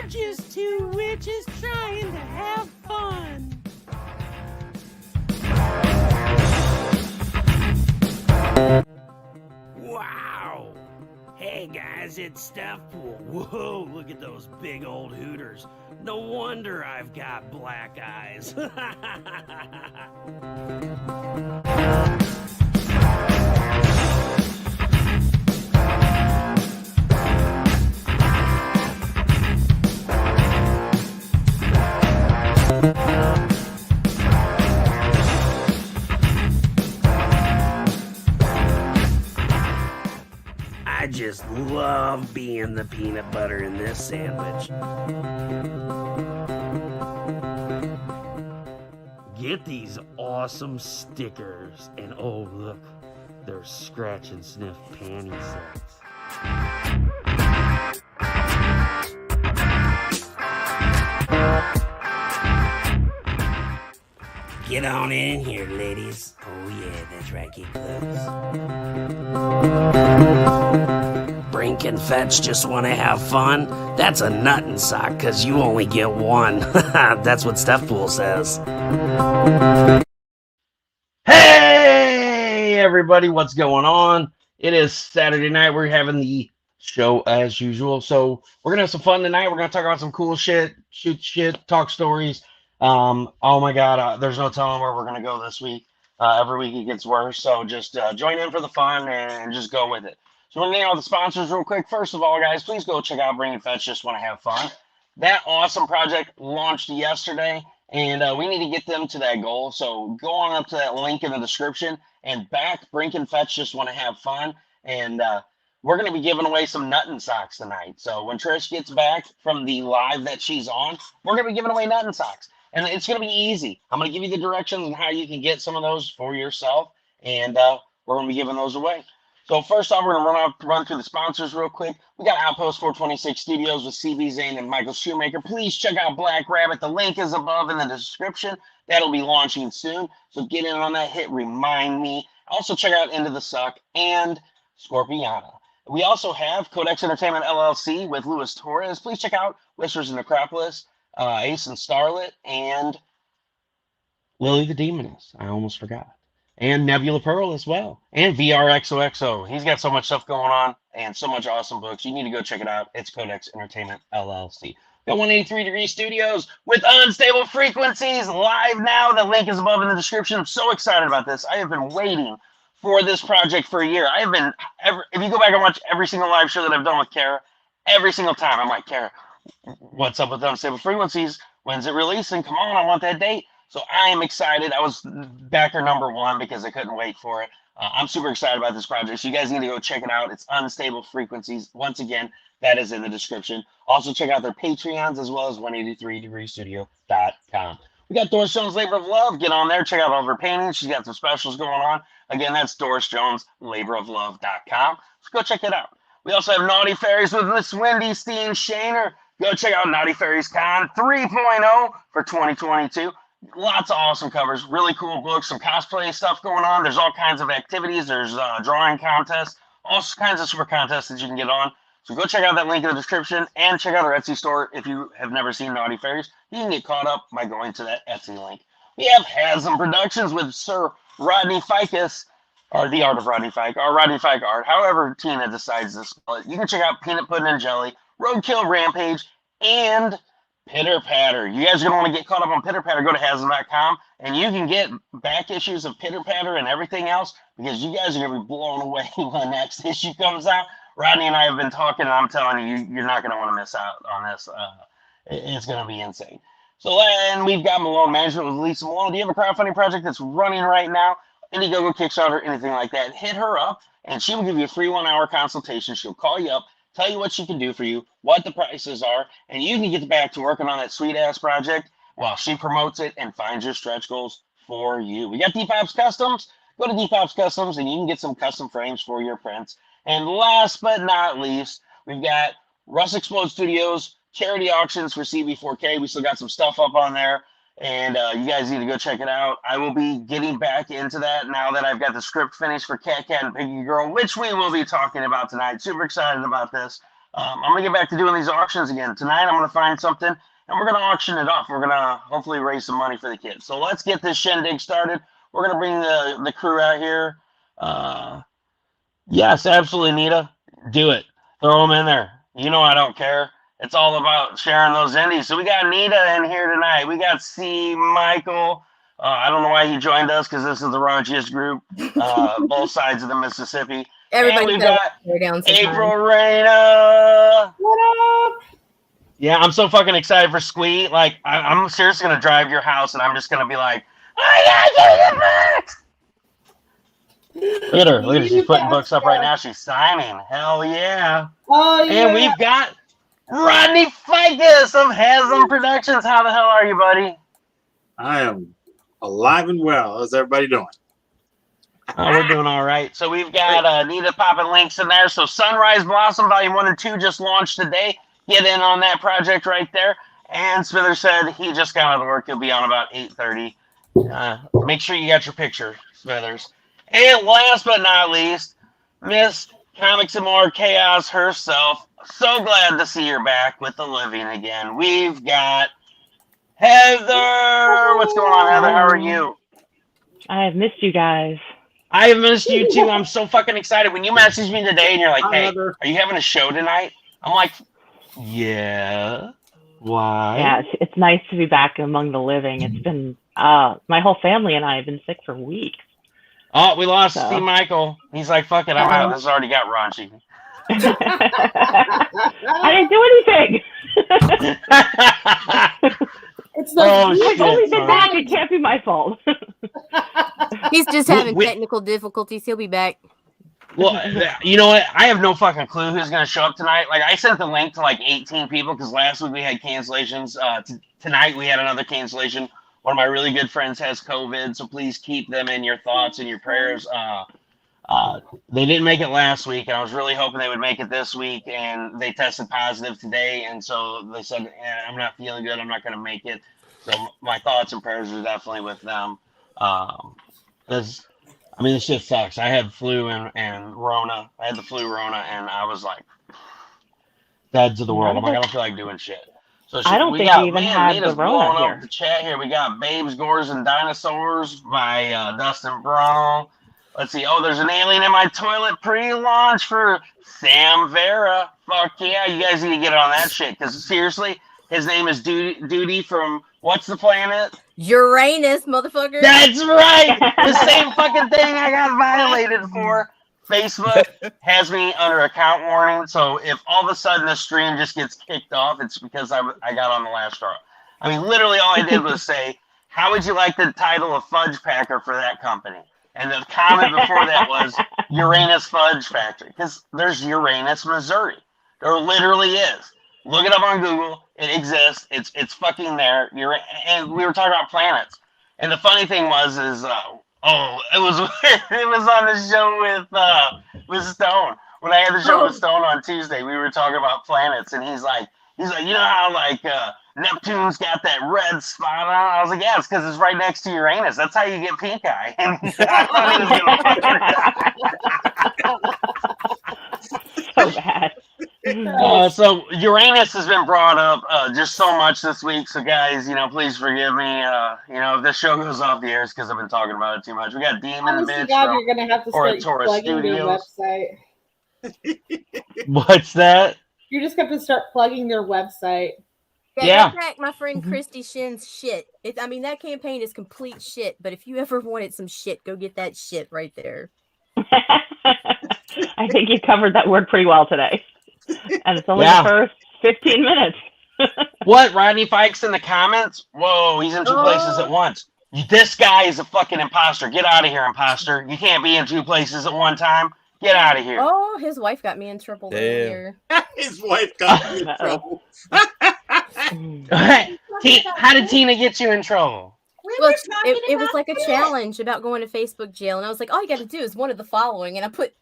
just two witches trying to have fun. Wow! Hey guys, it's Stuffpool. Whoa, look at those big old hooters. No wonder I've got black eyes. I just love being the peanut butter in this sandwich. Get these awesome stickers, and oh look, they're scratch and sniff panty sets. Get on in here, ladies. Oh yeah, that's right, get close. Brink and Fetch just want to have fun? That's a nut and sock, cause you only get one. That's what Stuffpool says. Hey everybody, what's going on? It is Saturday night. We're having the show as usual. So we're gonna have some fun tonight. We're gonna talk about some cool shit, shoot shit, talk stories. Oh my god, there's no telling where we're gonna go this week. Every week it gets worse. So just join in for the fun and just go with it. So we're going to name all the sponsors real quick. First of all, guys, please go check out Bring and Fetch. Just want to have fun. That awesome project launched yesterday, and we need to get them to that goal. So go on up to that link in the description and back Brink and Fetch. Just want to have fun. And we're going to be giving away some nuttin' socks tonight. So when Trish gets back from the live that she's on, we're going to be giving away nuttin' socks. And it's going to be easy. I'm going to give you the directions on how you can get some of those for yourself. And we're going to be giving those away. So first off, we're going to run through the sponsors real quick. We got Outpost 426 Studios with CB Zane and Michael Shoemaker. Please check out BlackRabbit. The link is above in the description. That'll be launching soon. So get in on that. Hit Remind Me. Also check out Into the Suck and Scorpiana. We also have Codex Entertainment LLC with Luis Torres. Please check out Whispers in Necropolis, Ace and Starlet, and Lily the Demoness. I almost forgot. And Nebula Pearl as well. And VRXOXO. He's got so much stuff going on and so much awesome books. You need to go check it out. It's Codex Entertainment LLC. We got 183 Degree Studios with Unstable Frequencies live now. The link is above in the description. I'm so excited about this. I have been waiting for this project for a year. I have been, if you go back and watch every single live show that I've done with Kara, every single time I'm like, Kara, what's up with Unstable Frequencies? When's it releasing? Come on, I want that date. So I am excited. I was backer number one because I couldn't wait for it. I'm super excited about this project. So you guys need to go check it out. It's Unstable Frequencies. Once again, that is in the description. Also check out their Patreons as well as 183degreestudio.com. We got Doris Jones Labor of Love. Get on there. Check out all of her paintings. She's got some specials going on. Again, that's Doris Jones Laboroflove.com. So go check it out. We also have Naughty Fairies with Miss Wendy Steen Shaner. Go check out Naughty Fairies Con 3.0 for 2022. Lots of awesome covers, really cool books, some cosplay stuff going on. There's all kinds of activities. There's drawing contests, all kinds of super contests that you can get on. So go check out that link in the description and check out our Etsy store. If you have never seen Naughty Fairies, you can get caught up by going to that Etsy link. We have Hazzum Productions with Sir Rodney Ficus, or The Art of Rodney Fike, or Rodney Fike Art, however Tina decides to spell it. You can check out Peanut Pudding and Jelly, Roadkill Rampage, and Pitter Patter. You guys are going to want to get caught up on Pitter Patter. Go to Hazzum.com and you can get back issues of Pitter Patter and everything else because you guys are going to be blown away when the next issue comes out. Rodney and I have been talking, and I'm telling you, you're not going to want to miss out on this. It's going to be insane. So, and we've got Melone Management with Lisa Malone. Do you have a crowdfunding project that's running right now? Indiegogo, Kickstarter, anything like that? Hit her up, and she will give you a free 1-hour consultation. She'll call you up, tell you what she can do for you, what the prices are, and you can get back to working on that sweet-ass project while she promotes it and finds your stretch goals for you. We got DPopp Customz. Go to DPopp Customz, and you can get some custom frames for your prints. And last but not least, we've got Russ Explode Studios, charity auctions for CB4K. We still got some stuff up on there, and you guys need to go check it out. I will be getting back into that now that I've got the script finished for CatCat and Piggygirl, which we will be talking about tonight. Super excited about this. I'm gonna get back to doing these auctions again tonight. I'm gonna find something and we're gonna auction it off. We're gonna hopefully raise some money for the kids. So let's get this shindig started. We're gonna bring the crew out here. Yes, absolutely, Nita. Do it. Throw them in there. You know I don't care. It's all about sharing those indies. So we got Nita in here tonight. We got C. Michael. I don't know why he joined us because this is the raunchiest group, both sides of the Mississippi. Everybody, and we got down April Reyna. What up? Yeah, I'm so fucking excited for Squee. Like, I'm seriously gonna drive your house and I'm just gonna be like, I gotta get books. Look at her. Look at her. She's putting books up right now. She's signing. Hell yeah. Oh, yeah. And we've got Rodney Ficus of Hazzum Productions. How the hell are you, buddy? I am alive and well. How's everybody doing? Oh, we're doing all right. So we've got Nita popping links in there. So Sunrise Blossom Volume 1 and 2 just launched today. Get in on that project right there. And Smithers said he just got out of work. He'll be on about 8:30. Make sure you got your picture, Smithers. And last but not least, Miss Comics and More Chaos herself. So glad to see her back with the living again. We've got Heather. What's going on, Heather? How are you? I have missed you guys. I have missed you too. I'm so fucking excited. When you messaged me today and you're like, hey, Heather. are you having a show tonight? I'm like, yeah. Why? Yeah, it's nice to be back among the living. It's been, my whole family and I have been sick for weeks. Oh, we lost Steve Michael. He's like, fuck it, I'm out. This already got raunchy. I didn't do anything. It's the I've only been back. It can't be my fault. He's just having technical difficulties. He'll be back. Well, you know what? I have no fucking clue who's going to show up tonight. Like, I sent the link to like 18 people because last week we had cancellations. Tonight we had another cancellation. One of my really good friends has COVID, so please keep them in your thoughts and your prayers. They didn't make it last week, and I was really hoping they would make it this week, and they tested positive today, and so they said, I'm not feeling good, I'm not going to make it. So my thoughts and prayers are definitely with them. Because, I mean, this shit sucks. I had flu and Rona. I had the flu Rona, and I was like, dead to the world. I'm like, I don't feel like doing shit. So I don't think we even had the Rona here. The chat here. We got Babes, Gores, and Dinosaurs by Dustin Brown. Let's see. Oh, there's an alien in my toilet pre-launch for Sam Vera. Fuck yeah, you guys need to get on that shit. Because seriously, his name is Duty from what's the planet? Uranus, motherfucker. That's right. The same fucking thing I got violated for. Facebook has me under account warning, so if all of a sudden the stream just gets kicked off, it's because I got on the last straw. I mean, literally all I did was say, how would you like the title of Fudge Packer for that company? And the comment before that was Uranus Fudge Factory, because there's Uranus, Missouri. There literally is. Look it up on Google. It exists. It's fucking there. And we were talking about planets. And the funny thing was, it was on the show with Stone. When I had the show with Stone on Tuesday, we were talking about planets, and he's like, you know how like Neptune's got that red spot on? I was like, yeah, it's because it's right next to Uranus. That's how you get pink eye. And I thought he was gonna So bad. So Uranus has been brought up just so much this week. So guys, please forgive me. If this show goes off the air, it's because I've been talking about it too much. We got Demon Bitch from you're gonna have to start plugging their website. What's that? You just have to start plugging their website. Yeah. Back my friend Christy Shin's shit. That campaign is complete shit. But if you ever wanted some shit, go get that shit right there. I think you covered that word pretty well today. And it's only the first 15 minutes. What? Rodney Fikes in the comments? Whoa, he's in two places at once. This guy is a fucking imposter. Get out of here, imposter. You can't be in two places at one time. Get out of here. Oh, his wife got me in trouble earlier. His wife got me in trouble. How did Tina get you in trouble? Look, it was like a challenge about going to Facebook jail, and I was like, all you got to do is one of the following, and I put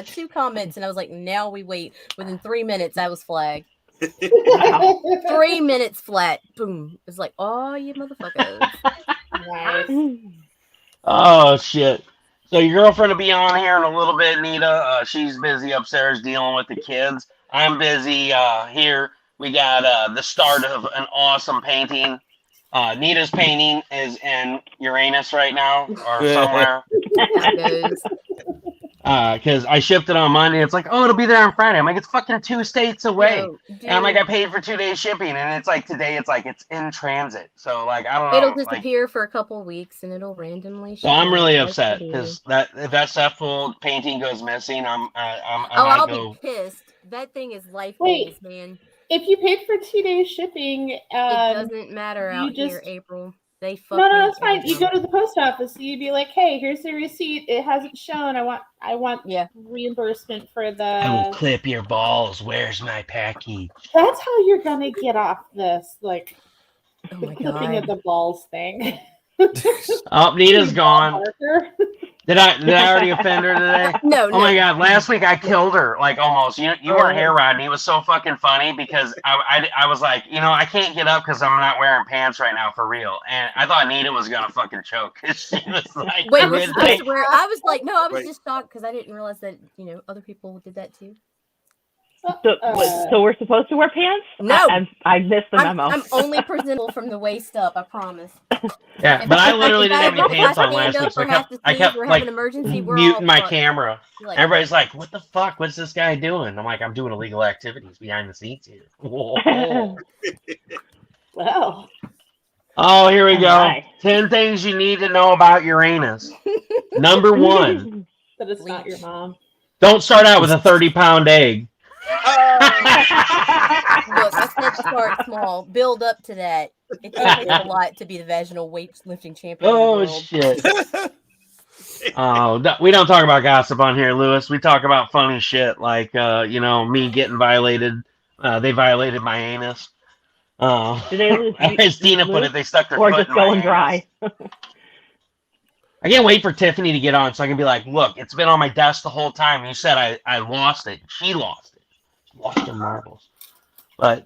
2 comments, and I was like, now we wait. Within 3 minutes, I was flagged. 3 minutes flat. Boom. It's like, oh, you motherfuckers. Nice. Oh, shit. So your girlfriend will be on here in a little bit, Nita. She's busy upstairs dealing with the kids. I'm busy here. We got the start of an awesome painting. Nita's painting is in Uranus right now or somewhere. How it goes. Because I shipped it on Monday. It's like, oh, it'll be there on Friday. I'm like, it's fucking 2 states away. No, dude, And I'm like, I paid for 2 days shipping, and it's like today, it's like it's in transit. So like, I don't know. it'll Like, disappear for a couple of weeks and it'll randomly so show I'm really up. upset because if that stuff full painting goes missing, I I'll might go. be pissed. That thing is life Wait. goals, man. If you paid for 2 days shipping, It doesn't matter you out here, just- April. They fuck no, me it's fine. every You time. go to the post office. You'd be like, "Hey, here's the receipt. It hasn't shown. I want Yeah. reimbursement for I will the." clip your balls. Where's my package? That's how you're gonna get off this, like Oh the my clipping of god. the balls thing. Oh, Nita's gone. Marker. Did I already offend her today? No, Oh my god! Last week I killed her, like almost. You weren't here, Rodney. It was so fucking funny because I was like, I can't get up because I'm not wearing pants right now for real, and I thought Nita was gonna fucking choke because she was like, Wait, we're supposed to wear. I was like, no, I was Wait. just shocked because I didn't realize that other people did that too. So we're supposed to wear pants? No. I missed the memo. I'm only presentable from the waist up. I promise. Yeah, but I literally didn't have any pants on last week, so I kept we're like having an emergency. We're muting all my fucked. camera. Like, Everybody's like, "What the fuck? What's this guy doing?" I'm like, "I'm doing illegal activities behind the scenes here." Whoa. Well, Oh, here we go. Alright. 10 things you need to know about Uranus. Number 1, that it's not your mom. don't start out with a 30-pound egg. Look, I said start small, build up to that. It takes a lot to be the vaginal weightlifting champion. Oh, of the world. shit. Oh, we don't talk about gossip on here, Lewis. We talk about funny shit like, me getting violated. They violated my anus. Did they lose? As Dina put it, they stuck their Or foot just in my going anus. dry? I can't wait for Tiffaney to get on so I can be like, look, it's been on my desk the whole time. You said I lost it. She lost it. She lost her marbles. But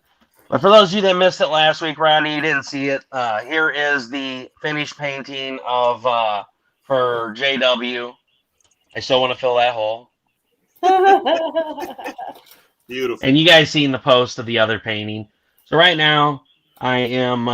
for those of you that missed it last week, Rodney, you didn't see it. Here is the finished painting of for JW. I still want to fill that hole. Beautiful. And you guys seen the post of the other painting. So right now, I am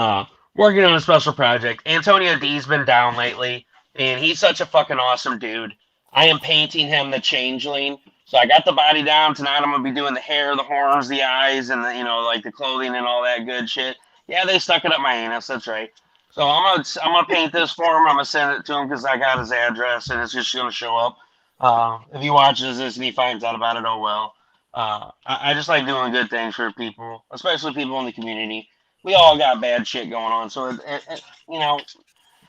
working on a special project. Antonio D's been down lately, and he's such a fucking awesome dude. I am painting him the changeling. So I got the body down. Tonight I'm going to be doing the hair, the horns, the eyes, and like the clothing and all that good shit. Yeah, they stuck it up my anus. That's right. So I'm gonna paint this for him. I'm gonna send it to him because I got his address, and it's just gonna show up. If he watches this and he finds out about it, oh well. I just like doing good things for people, especially people in the community. We all got bad shit going on, so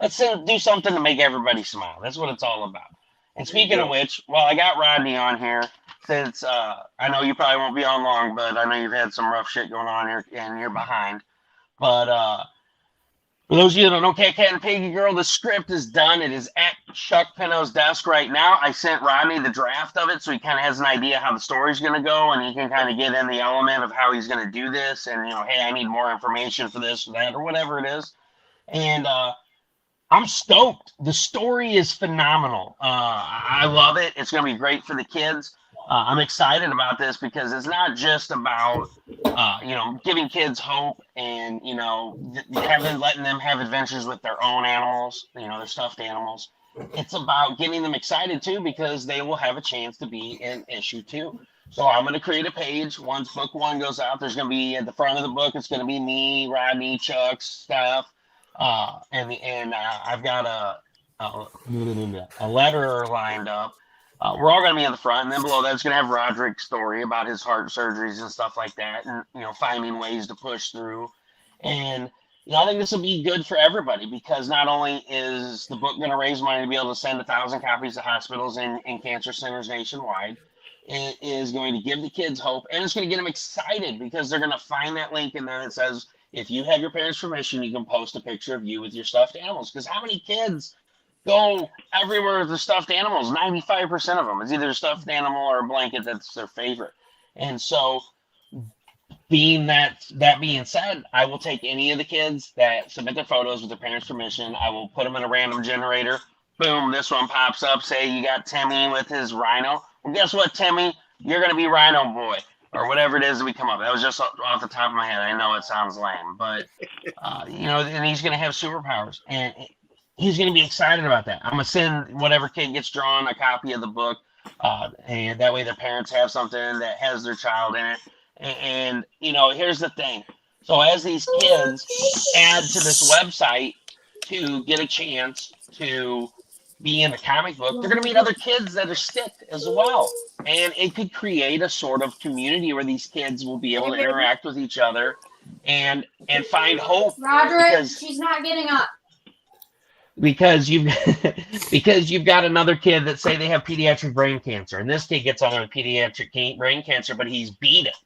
let's do something to make everybody smile. That's what it's all about. And speaking of which, well, I got Rodney on here since I know you probably won't be on long, but I know you've had some rough shit going on here and you're behind. But for those of you that don't know CatCat and Piggygirl, the script is done. It is at Chuck Pino's desk right now. I sent Rodney the draft of it, so he kind of has an idea how the story's going to go, and he can kind of get in the element of how he's going to do this, and hey, I need more information for this or that or whatever it is. And I'm stoked. The story is phenomenal. I love it. It's going to be great for the kids. I'm excited about this because it's not just about, giving kids hope and, letting them have adventures with their own animals, their stuffed animals. It's about getting them excited too because they will have a chance to be in issue 2. So I'm going to create a page. Once book 1 goes out, there's going to be at the front of the book, it's going to be me, Rodney, Chuck, Steph. And I've got a letter lined up. We're all going to be in the front, and then below that, it's going to have Roderick's story about his heart surgeries and stuff like that, and finding ways to push through. And I think this will be good for everybody because not only is the book going to raise money to be able to send 1,000 copies to hospitals and cancer centers nationwide, it is going to give the kids hope, and it's going to get them excited because they're going to find that link, and then it says, if you have your parents' permission, you can post a picture of you with your stuffed animals. Because how many kids go everywhere with their stuffed animals? 95% of them. It's either a stuffed animal or a blanket that's their favorite. And so, being said, I will take any of the kids that submit their photos with their parents' permission. I will put them in a random generator. Boom, this one pops up. Say you got Timmy with his rhino. Well, guess what, Timmy? You're going to be Rhino Boy. or whatever it is that we come up with. That was just off the top of my head. I know it sounds lame, but you know, and he's gonna have superpowers, and he's gonna be excited about that. I'm gonna send whatever kid gets drawn a copy of the book, and that way their parents have something that has their child in it. And you know, here's the thing. So as these kids add to this website to get a chance to be in the comic book, they're going to meet other kids that are sick as well. And it could create a sort of community where these kids will be able to interact with each other and find hope. Roderick, she's not getting up. Because you've because you've got another kid that say they have pediatric brain cancer, and this kid gets on a pediatric brain cancer, but he's beat it.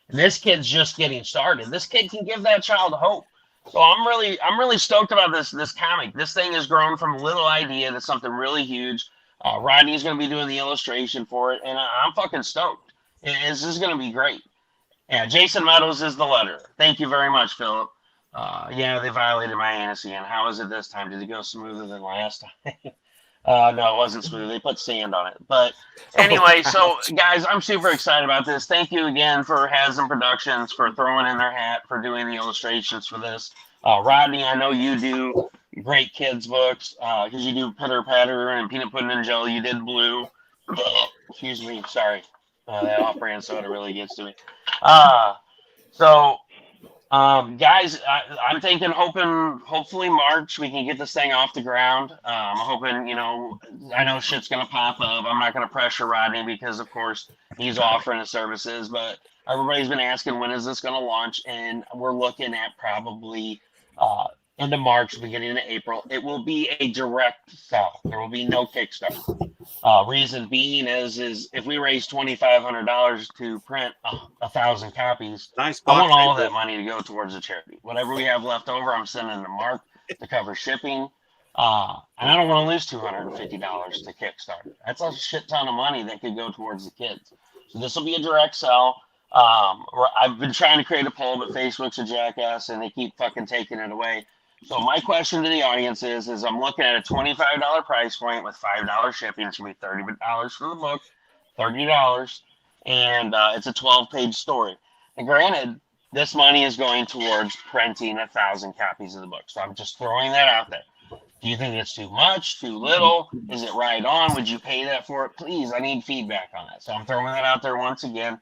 And this kid's just getting started. This kid can give that child hope. So I'm really stoked about this comic. This thing has grown from a little idea to something really huge. Rodney's going to be doing the illustration for it, and I'm fucking stoked. This is going to be great. Yeah, Jason Meadows is the letterer. Thank you very much, Philip. Yeah, they violated my anansi, and how is it this time? Did it go smoother than last time? No, it wasn't smooth. They put sand on it. But anyway, so guys, I'm super excited about this. Thank you again for Hazzum Productions for throwing in their hat for doing the illustrations for this. Rodney, I know you do great kids books because you do Pitter Patter and Peanut Pudding and Jelly. You did Blue. Excuse me, sorry. That off-brand soda really gets to me. Guys, I'm thinking, hopefully March we can get this thing off the ground. I'm hoping, you know, I know shit's gonna pop up. I'm not gonna pressure Rodney because, of course, he's offering his services. But everybody's been asking when is this gonna launch, and we're looking at probably into March, beginning of April. It will be a direct sell. There will be no Kickstarter. Reason being is if we raise $2,500 to print 1,000 copies, Nice I want box, all of right that money to go towards the charity. Whatever we have left over, I'm sending to Mark to cover shipping. And I don't want to lose $250 to Kickstarter. That's a shit ton of money that could go towards the kids. So this will be a direct sell. I've been trying to create a poll, but Facebook's a jackass and they keep fucking taking it away. So my question to the audience is I'm looking at a $25 price point with $5 shipping. It's going to be $30 for the book, $30, and it's a 12-page story. And granted, this money is going towards printing 1,000 copies of the book. So I'm just throwing that out there. Do you think it's too much, too little? Is it right on? Would you pay that for it? Please, I need feedback on that. So I'm throwing that out there once again.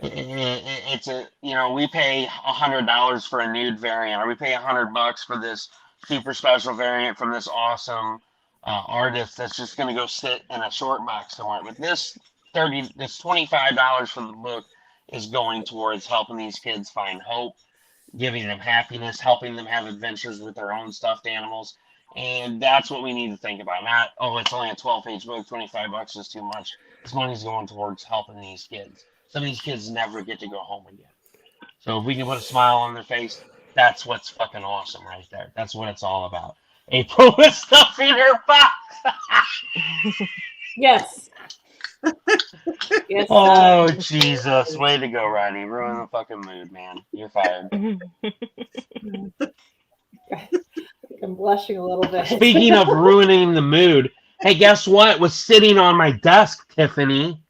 It's a, you know, we pay $100 for a nude variant, or we pay $100 for this super special variant from this awesome artist that's just going to go sit in a short box somewhere. But this $25 for the book is going towards helping these kids find hope, giving them happiness, helping them have adventures with their own stuffed animals. And that's what we need to think about. Not, oh, it's only a 12-page book, $25 is too much. This money's going towards helping these kids. Some of these kids never get to go home again. So if we can put a smile on their face, that's what's fucking awesome right there. That's what it's all about. April with stuff in her box. Yes. Yes. Oh, Jesus. Way to go, Rodney. Ruin the fucking mood, man. You're fired. I'm blushing a little bit. Speaking of ruining the mood, hey, guess what was sitting on my desk, Tiffany?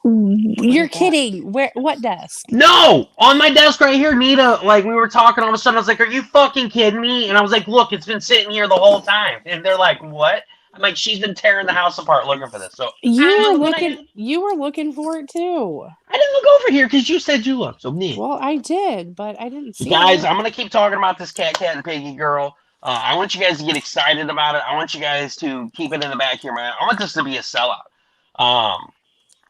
You're kidding. Where? What desk? No! On my desk right here, Nita, like, we were talking, all of a sudden, I was like, are you fucking kidding me? And I was like, look, it's been sitting here the whole time. And they're like, what? I'm like, she's been tearing the house apart looking for this. So You were looking for it too. I didn't look over here because you said you looked. So me. Well, I did, but I didn't see Guys, it. I'm gonna keep talking about this CatCat and Piggygirl. I want you guys to get excited about it. I want you guys to keep it in the back of your mind. I want this to be a sellout.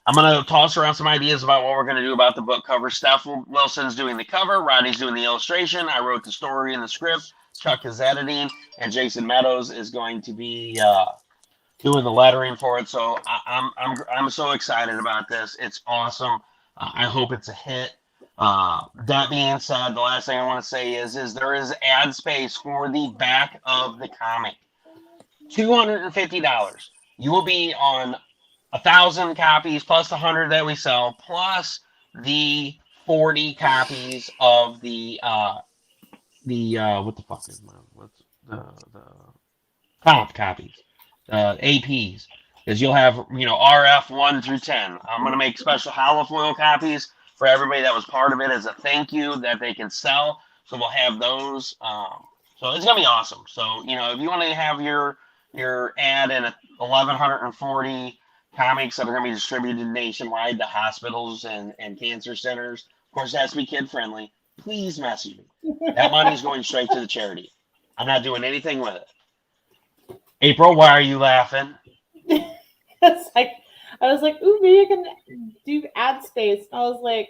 I'm going to toss around some ideas about what we're going to do about the book cover. Steph Wilson's doing the cover. Rodney's doing the illustration. I wrote the story and the script. Chuck is editing. And Jason Meadows is going to be doing the lettering for it. So I'm so excited about this. It's awesome. I hope it's a hit. That being said, the last thing I want to say is there is ad space for the back of the comic. $250. You will be on 1,000 copies plus the 100 that we sell, plus the 40 copies of the what the fuck is my what's the comp copies, APs. Because you'll have, RF 1 through 10. I'm going to make special holofoil copies for everybody that was part of it as a thank you that they can sell. So we'll have those. So it's going to be awesome. So, if you want to have your ad in 1,140 comics that are going to be distributed nationwide to hospitals and cancer centers, of course, it has to be kid friendly. Please message me. That money's going straight to the charity. I'm not doing anything with it. April, why are you laughing? It's like, I was like, ooh, maybe I can do ad space. I was like,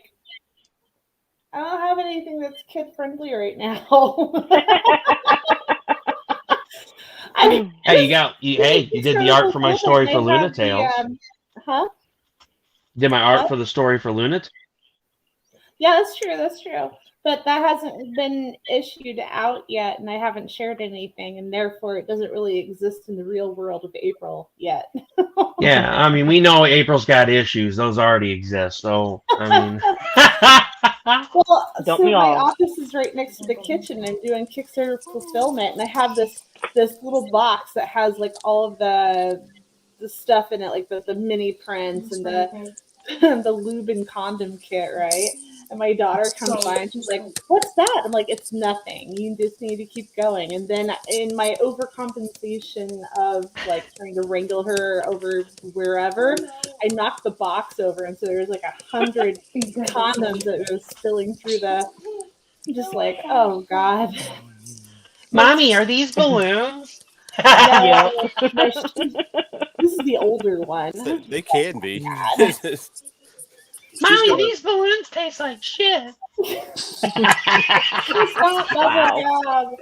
I don't have anything that's kid friendly right now. I mean, Hey, you did the art for my story for Luna Tales. Huh? Did my art What? for the story for Luna? Yeah, that's true. That's true. But that hasn't been issued out yet, and I haven't shared anything, and therefore it doesn't really exist in the real world of April yet. Yeah, I mean, we know April's got issues. Those already exist. So, I mean. Well, Don't so we my all? office is right next to the kitchen. I'm doing Kickstarter fulfillment, and I have this little box that has like all of the stuff in it, like the mini prints and the the lube and condom kit, right? And my daughter comes by and she's like, "What's that?" I'm like, "It's nothing. You just need to keep going." And then in my overcompensation of like trying to wrangle her over wherever, I knocked the box over, and so there's like 100 condoms that was spilling through the. Just like, oh god. Mommy, are these balloons? No, Yeah. no, this is the older one. They can be. Mommy, these balloons taste like shit. Stop, Wow. God.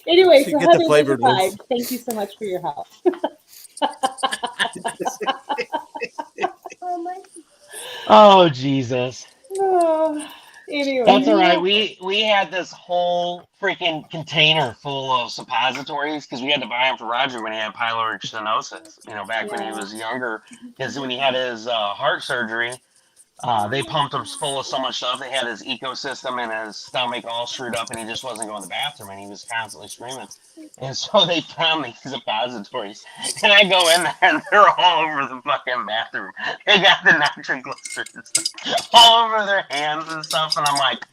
Anyway, Should so get the Heather flavored ones. Live, thank you so much for your help. Oh, Jesus. Oh, anyway, That's all right. We had this whole freaking container full of suppositories because we had to buy them for Roger when he had pyloric stenosis, back when he was younger. Because when he had his heart surgery, they pumped him full of so much stuff. They had his ecosystem and his stomach all screwed up, and he just wasn't going to the bathroom, and he was constantly screaming. And so they found these suppositories, and I go in there, and they're all over the fucking bathroom. They got the nitroglycerin stuff all over their hands and stuff, and I'm like,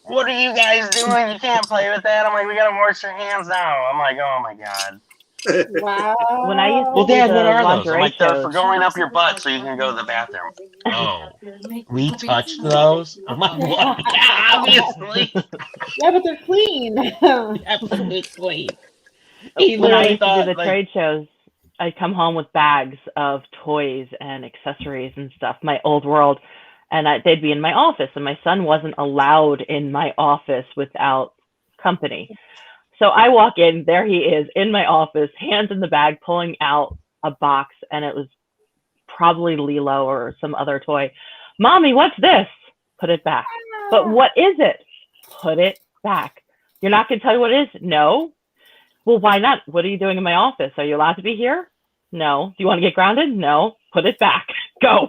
"What are you guys doing? You can't play with that." I'm like, "We gotta wash your hands now." I'm like, "Oh my god." wow. When I used to Well, do Dad, the what are those? I'm lingerie like, "They're for shows, going up your butt so you can go to the bathroom." Oh, we touched those? I'm like, "What?" Yeah, obviously. Yeah, but they're clean. Absolutely. He when I literally used to do thought, the like, trade shows, I'd come home with bags of toys and accessories and stuff, my old world, and they'd be in my office, and my son wasn't allowed in my office without company. So I walk in, there he is in my office, hands in the bag, pulling out a box, and it was probably Lilo or some other toy. "Mommy, what's this?" "Put it back." "But what is it?" "Put it back." "You're not going to tell me what it is?" "No." "Well, why not? What are you doing in my office? Are you allowed to be here?" "No." "Do you want to get grounded?" "No." "Put it back." Go.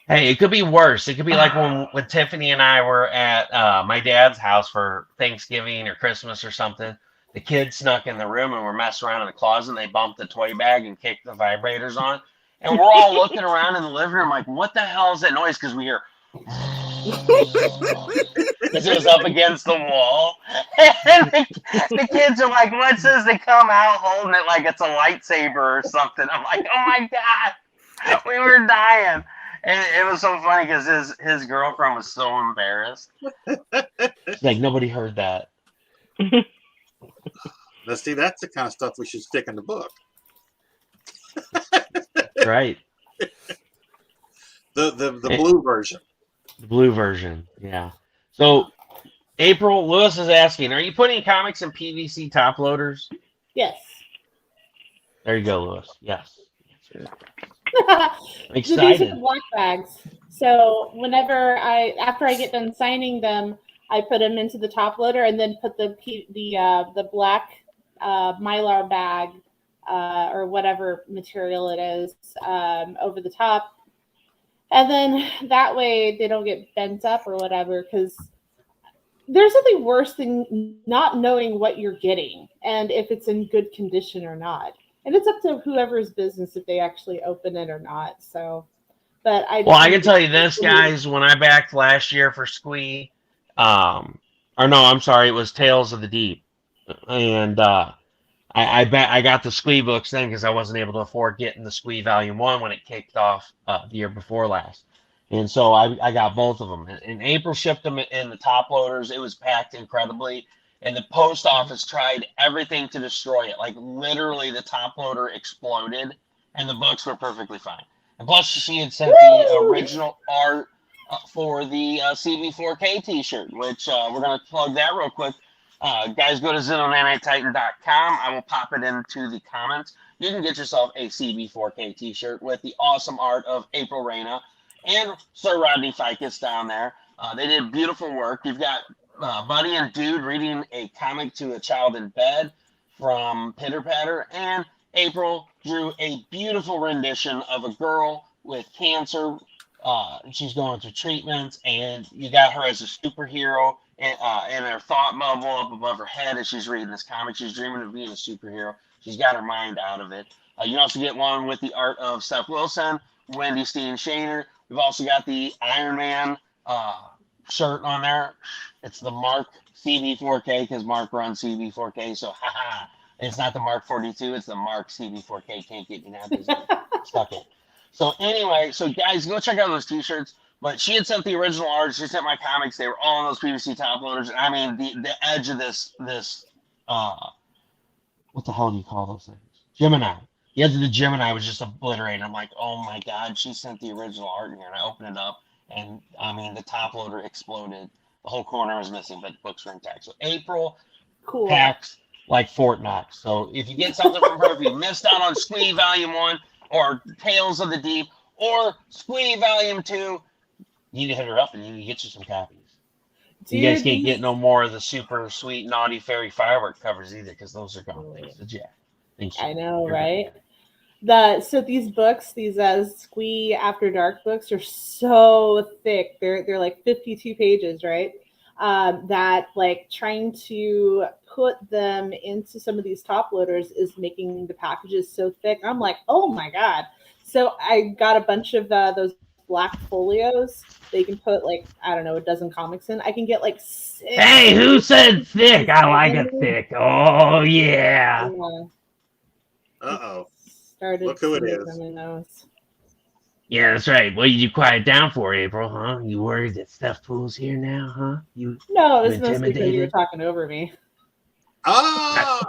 hey, it could be worse. It could be like when Tiffany and I were at my dad's house for Thanksgiving or Christmas or something. The kids snuck in the room and were messing around in the closet, and they bumped the toy bag and kicked the vibrators on. And we're all looking around in the living room like, "What the hell is that noise?" Because we hear because it was up against the wall. And the kids are like, "What's this?" They come out holding it like it's a lightsaber or something. I'm like, "Oh my god, we were dying." And it was so funny because his girlfriend was so embarrassed. She's like, "Nobody heard that." Now, see, that's the kind of stuff we should stick in the book. Right. The blue version. The blue version. Yeah. So April Lewis is asking, are you putting comics in PVC top loaders? Yes. There you go, Lewis. Yes. I'm So these are excited. the black bags. So whenever after I get done signing them, I put them into the top loader and then put the black Mylar bag or whatever material it is over the top, and then that way they don't get bent up or whatever. Because there's nothing worse than not knowing what you're getting and if it's in good condition or not. And it's up to whoever's business if they actually open it or not. So, but I Well, I can tell you this, guys. When I backed last year for Squee, or no, I'm sorry, it was Tales of the Deep, and I bet I got the Squee books then because I wasn't able to afford getting the Squee Volume 1 when it kicked off the year before last. And so I got both of them. And April shipped them in the top loaders. It was packed incredibly. And the post office tried everything to destroy it. Like literally the top loader exploded and the books were perfectly fine. And plus she had sent the original art for the CB4K t-shirt, which we're going to plug that real quick. Guys, go to ZenoNaniteTitan.com. I will pop it into the comments. You can get yourself a CB4K t-shirt with the awesome art of April Reyna and Sir Rodney Ficus down there. They did beautiful work. You've got Buddy and Dude reading a comic to a child in bed from Pitter Patter, and April drew a beautiful rendition of a girl with cancer. She's going through treatments, and you got her as a superhero and her thought bubble up above her head as she's reading this comic. She's dreaming of being a superhero. She's got her mind out of it. You also get one with the art of Seth Wilson, Wendy Steen Shaner. We've also got the Iron Man shirt on there. It's the Mark CB4K because Mark runs CB4K. So, haha, it's not the Mark 42. It's the Mark CB4K. Can't get me now. Stuck it. So anyway, so guys, go check out those t-shirts. But she had sent the original art. She sent my comics. They were all on those PVC top loaders. I mean, the edge of this what the hell do you call those things? Gemini. The edge of the Gemini was just obliterated. I'm like, oh my God, she sent the original art in here. And I opened it up, and I mean, the top loader exploded. The whole corner was missing, but books were intact. So April packs like Fort Knox. So if you get something from her, if you missed out on Squee Volume 1 or Tales of the Deep or Squee Volume 2, you need to hit her up and you can get you some copies. Dude, you guys can't get no more of the super sweet Naughty Fairy firework covers either because those are gone. Thanks to Jack. Thanks. I know, right? So these books, these Squee After Dark books, are so thick. They're like 52 pages, right? That like trying to put them into some of these top loaders is making the packages so thick. I'm like, oh my God. So I got a bunch of those black folios. They can put like, I don't know, a dozen comics in. I can get like 6. Hey, who said thick? I like it thick. Oh yeah. Uh-oh. Look who it is. Yeah, that's right. What did you quiet down for, April, huh? You worried that stuff pools here now, huh? No, it's mostly because you were talking over me. Oh!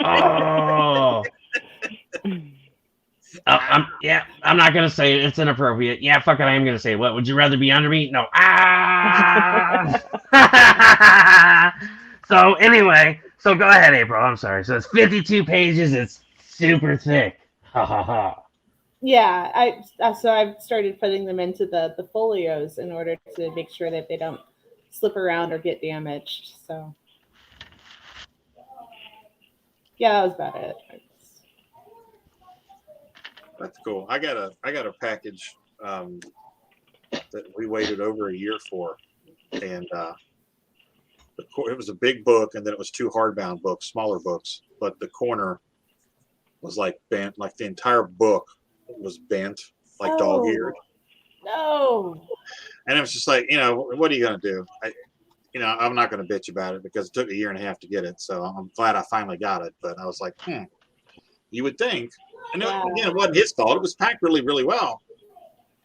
Oh! I'm not gonna say it. It's inappropriate. Yeah, fuck it, I am gonna say it. What, would you rather be under me? No. So anyway, so go ahead, April. I'm sorry. So it's 52 pages. It's super thick. Ha ha ha. Yeah, so I've started putting them into the folios in order to make sure that they don't slip around or get damaged. So yeah, that was about it. That's cool. I got a package that we waited over a year for, and it was a big book, and then it was 2 hardbound books, smaller books, but the corner was like bent, like the entire book was bent, like dog-eared. No. And it was just like, what are you gonna do? I'm not gonna bitch about it because it took a year and a half to get it, so I'm glad I finally got it. But I was like, you would think. And it wasn't his fault. It was packed really, really well.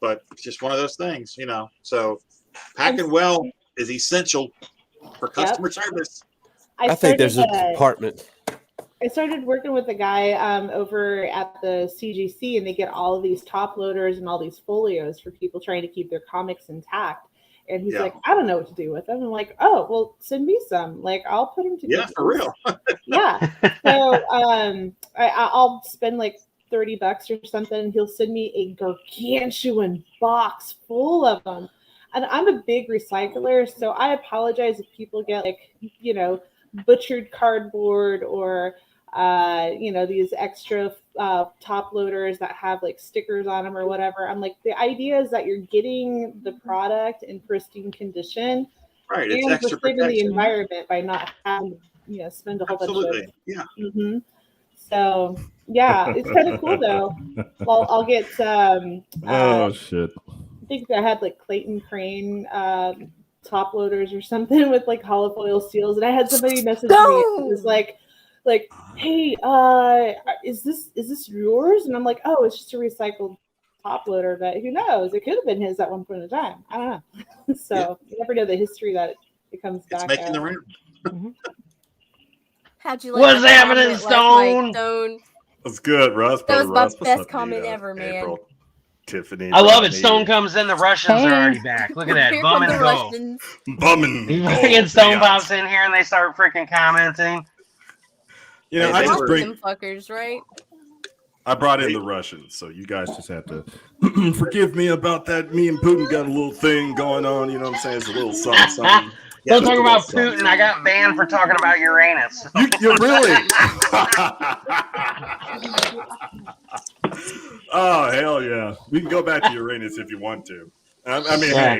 But it's just one of those things, So packing well is essential for customer service. I think there's a department. I started working with a guy over at the CGC, and they get all of these top loaders and all these folios for people trying to keep their comics intact. And he's like, I don't know what to do with them. I'm like, oh, well, send me some. Like, I'll put them together. Yeah, for real. Yeah. So I'll spend like $30 or something, and he'll send me a gargantuan box full of them. And I'm a big recycler, so I apologize if people get like, butchered cardboard or these extra top loaders that have like stickers on them or whatever. I'm like, the idea is that you're getting the product in pristine condition, right? And it's extra saving protection. the environment by not having spend a whole bunch of yeah. Mm-hmm. So yeah, it's kind of cool though. Well, I'll get Oh shit. I think I had like Clayton Crane top loaders or something with like hollow foil seals, and I had somebody message me. It was like, hey, is this yours? And I'm like, oh, it's just a recycled top loader, but who knows? It could have been his at one point in time. I don't know. So you never know the history that it comes back. It's making the round. How'd you like What's that happening, comment last night, Stone? That's good, Russ. That was Brother my Russ. What's best up, comment Nita, ever, man. April, Tiffany. I love it. Rodney. Stone comes in. The Russians are already back. Look at that. Here Bum come and the go. Russians. Bumming. Freaking Stone pops in here and they start freaking commenting. You know, I just Them fuckers, right? I brought in the Russians, so you guys just have to forgive me about that. Me and Putin got a little thing going on. You know what I'm saying? It's a little something, something. Don't talk about Putin. I got banned for talking about Uranus. You really? Oh, hell yeah. We can go back to Uranus if you want to. I mean, yeah.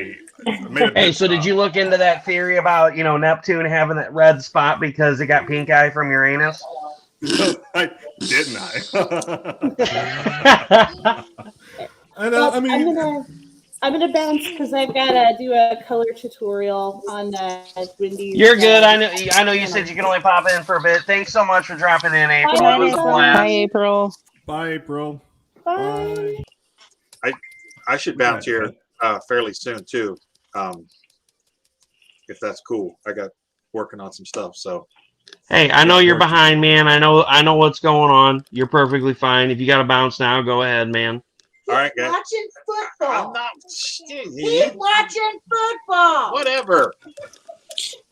Hey, so did you look into that theory about, Neptune having that red spot because it got pink eye from Uranus? Didn't I? Well, I mean, I'm gonna bounce because I've got to do a color tutorial on Wendy's. You're good. I know. You said you can only pop in for a bit. Thanks so much for dropping in, April. It was a blast. Bye, April. Bye, April. Bye. I should bounce here fairly soon too, if that's cool. I got working on some stuff, so. Hey, I know you're behind, man. I know what's going on. You're perfectly fine. If you got to bounce now, go ahead, man. All right, guys. Watching football. I'm not. Keep watching football. Whatever.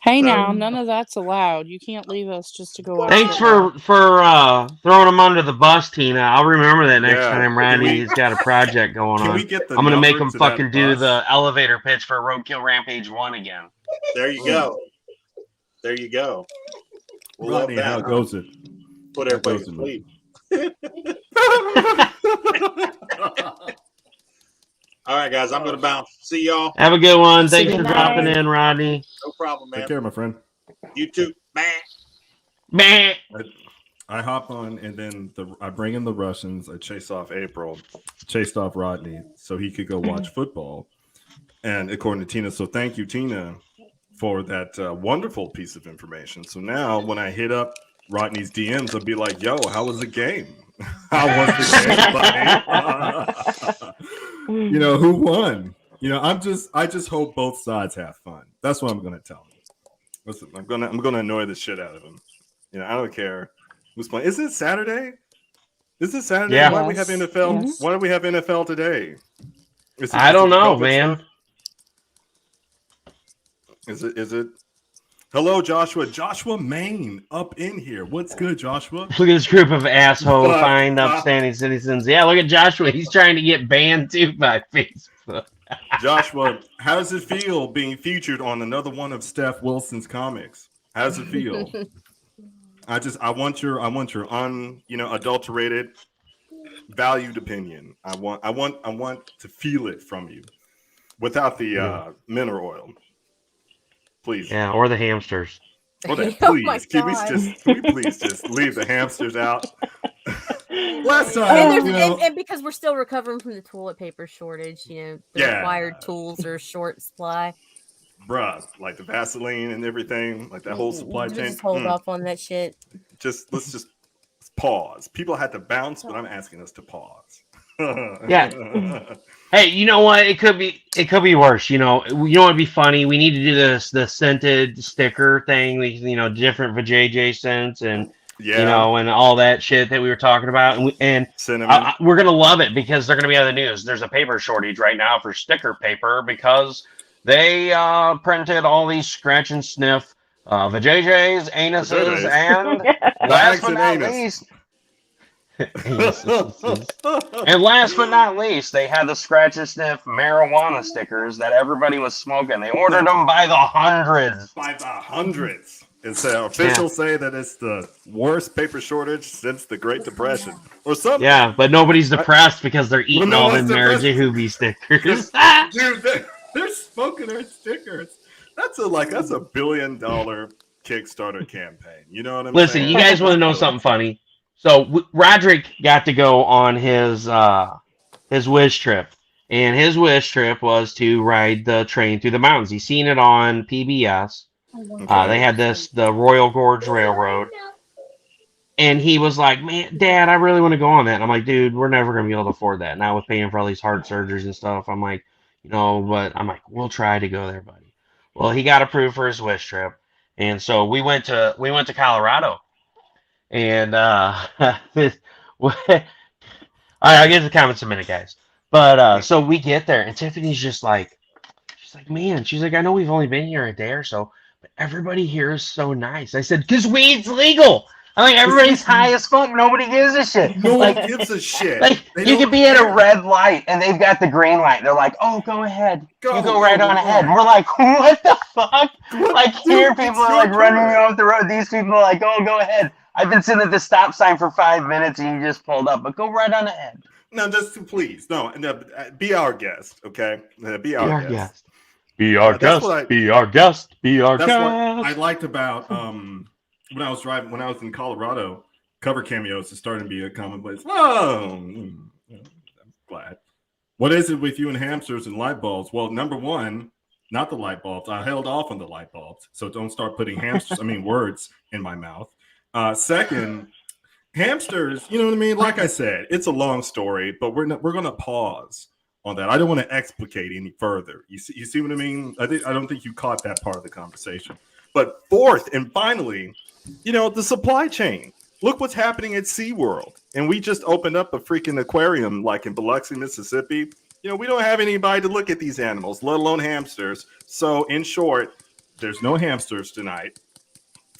Hey, now none of that's allowed. You can't leave us just to go out. Thanks for throwing him under the bus, Tina. I'll remember that next time Randy's got a project going on. I'm gonna make him fucking do the elevator pitch for Roadkill Rampage 1 again. There you go. There you go. We'll love that. How goes it? Put everybody to sleep. All right, guys. I'm gonna bounce. See y'all. Have a good one. Thanks for dropping in, Rodney. No problem, man. Take care, my friend. You too. Man. I hop on and then I bring in the Russians. I chase off April, chased off Rodney so he could go watch football. And according to Tina, so thank you, Tina, for that wonderful piece of information. So now when I hit up Rodney's DMs, I'll be like, yo, how was the game? How was the game, buddy? Who won? I just hope both sides have fun. That's what I'm gonna tell him. Listen, I'm gonna annoy the shit out of him. I don't care who's playing. Is it Saturday? Is it Saturday? Yeah. Why do we have NFL? Yes. Why do we have NFL today? I don't know, man. Is it? Hello, Joshua. Joshua Maine up in here. What's good, Joshua? Look at this group of asshole fine upstanding citizens. Yeah, look at Joshua. He's trying to get banned too by Facebook. Joshua, how does it feel being featured on another one of Steph Wilson's comics? How does it feel? I want your unadulterated, valued opinion. I want to feel it from you, without the mineral oil. Please. Yeah, or the hamsters. Or please, can we please just leave the hamsters out? Last time, and because we're still recovering from the toilet paper shortage, the required tools are short supply. Bruh, like the Vaseline and everything, like that whole supply chain. Just hold off on that shit. Let's just pause. People had to bounce, but I'm asking us to pause. Yeah. Hey, you know what? It could be worse. It'd be funny. We need to do the scented sticker thing. Different vajayjay scents and and all that shit that we were talking about. And we're gonna love it because they're gonna be on the news. There's a paper shortage right now for sticker paper because they printed all these scratch and sniff vajayjays, anuses, and last but not least. And last but not least, they had the scratch and sniff marijuana stickers that everybody was smoking. They ordered them by the hundreds. It's officials say that it's the worst paper shortage since the Great Depression or something. Yeah, but nobody's depressed because they're eating all the Mary J. Hoobie stickers. Dude, they're smoking our stickers. That's a $1 billion Kickstarter campaign. You know what I'm saying? Listen, you guys want to know something funny? So Roderick got to go on his wish trip, and his wish trip was to ride the train through the mountains. He's seen it on PBS. They had the Royal Gorge Railroad, and he was like, "Man, Dad, I really want to go on that." And I'm like, "Dude, we're never gonna be able to afford that now with paying for all these heart surgeries and stuff." I'm like, but I'm like, "We'll try to go there, buddy." Well, he got approved for his wish trip, and so we went to Colorado, and I'll get to the comments in a minute, guys. But so we get there, and Tiffany's just like, she's like, "Man," she's like, "I know we've only been here a day or so, but everybody here is so nice." I said, "'Cause weed's legal." I'm like, everybody's high as fuck. Nobody gives a shit. No like, one gives a shit. Like, you could be at a red light, and they've got the green light. They're like, "Oh, go ahead. You go right on ahead." And we're like, "What the fuck?" Like, here people are like running off the road. These people are like, "Oh, go ahead. I've been sitting at the stop sign for 5 minutes, and you just pulled up, but go right on ahead." No, just please, no, be our guest, okay? Be our guest. Be our guest. Be our guest. Be our guest. That's what I liked about when I was in Colorado. Cover cameos is starting to be a commonplace. Oh, I'm glad. What is it with you and hamsters and light bulbs? Well, number one, not the light bulbs. I held off on the light bulbs, so don't start putting words in my mouth. Second, hamsters, you know what I mean? Like I said, it's a long story, but we're going to pause on that. I don't want to explicate any further. You see what I mean? I don't think you caught that part of the conversation. But fourth and finally, the supply chain. Look what's happening at SeaWorld. And we just opened up a freaking aquarium like in Biloxi, Mississippi. We don't have anybody to look at these animals, let alone hamsters. So in short, there's no hamsters tonight.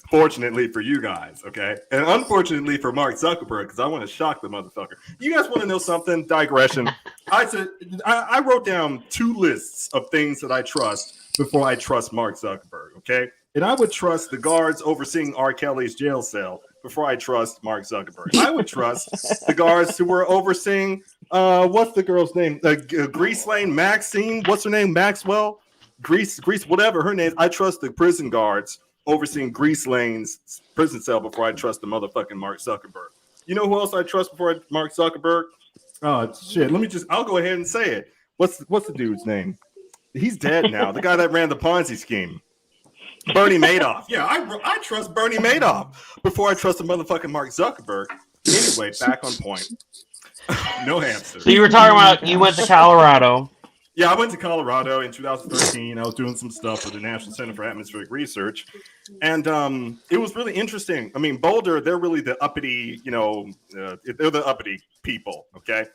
Fortunately for you guys, okay? And unfortunately for Mark Zuckerberg, because I want to shock the motherfucker. You guys want to know something? Digression. I wrote down 2 lists of things that I trust before I trust Mark Zuckerberg, okay? And I would trust the guards overseeing R. Kelly's jail cell before I trust Mark Zuckerberg. I would trust the guards who were overseeing, what's the girl's name? Grease Lane Maxine? What's her name? Maxwell? Grease, whatever her name. I trust the prison guards overseeing Grease Lane's prison cell before I trust the motherfucking Mark Zuckerberg. You know who else I trust before Mark Zuckerberg? Oh, shit. I'll go ahead and say it. What's the dude's name? He's dead now. The guy that ran the Ponzi scheme. Bernie Madoff. Yeah, I trust Bernie Madoff before I trust the motherfucking Mark Zuckerberg. Anyway, back on point. No hamsters. So you were talking about you went to Colorado. Yeah, I went to Colorado in 2013. I was doing some stuff with the National Center for Atmospheric Research. And it was really interesting. I mean, Boulder, they're really the uppity, they're the uppity people, okay?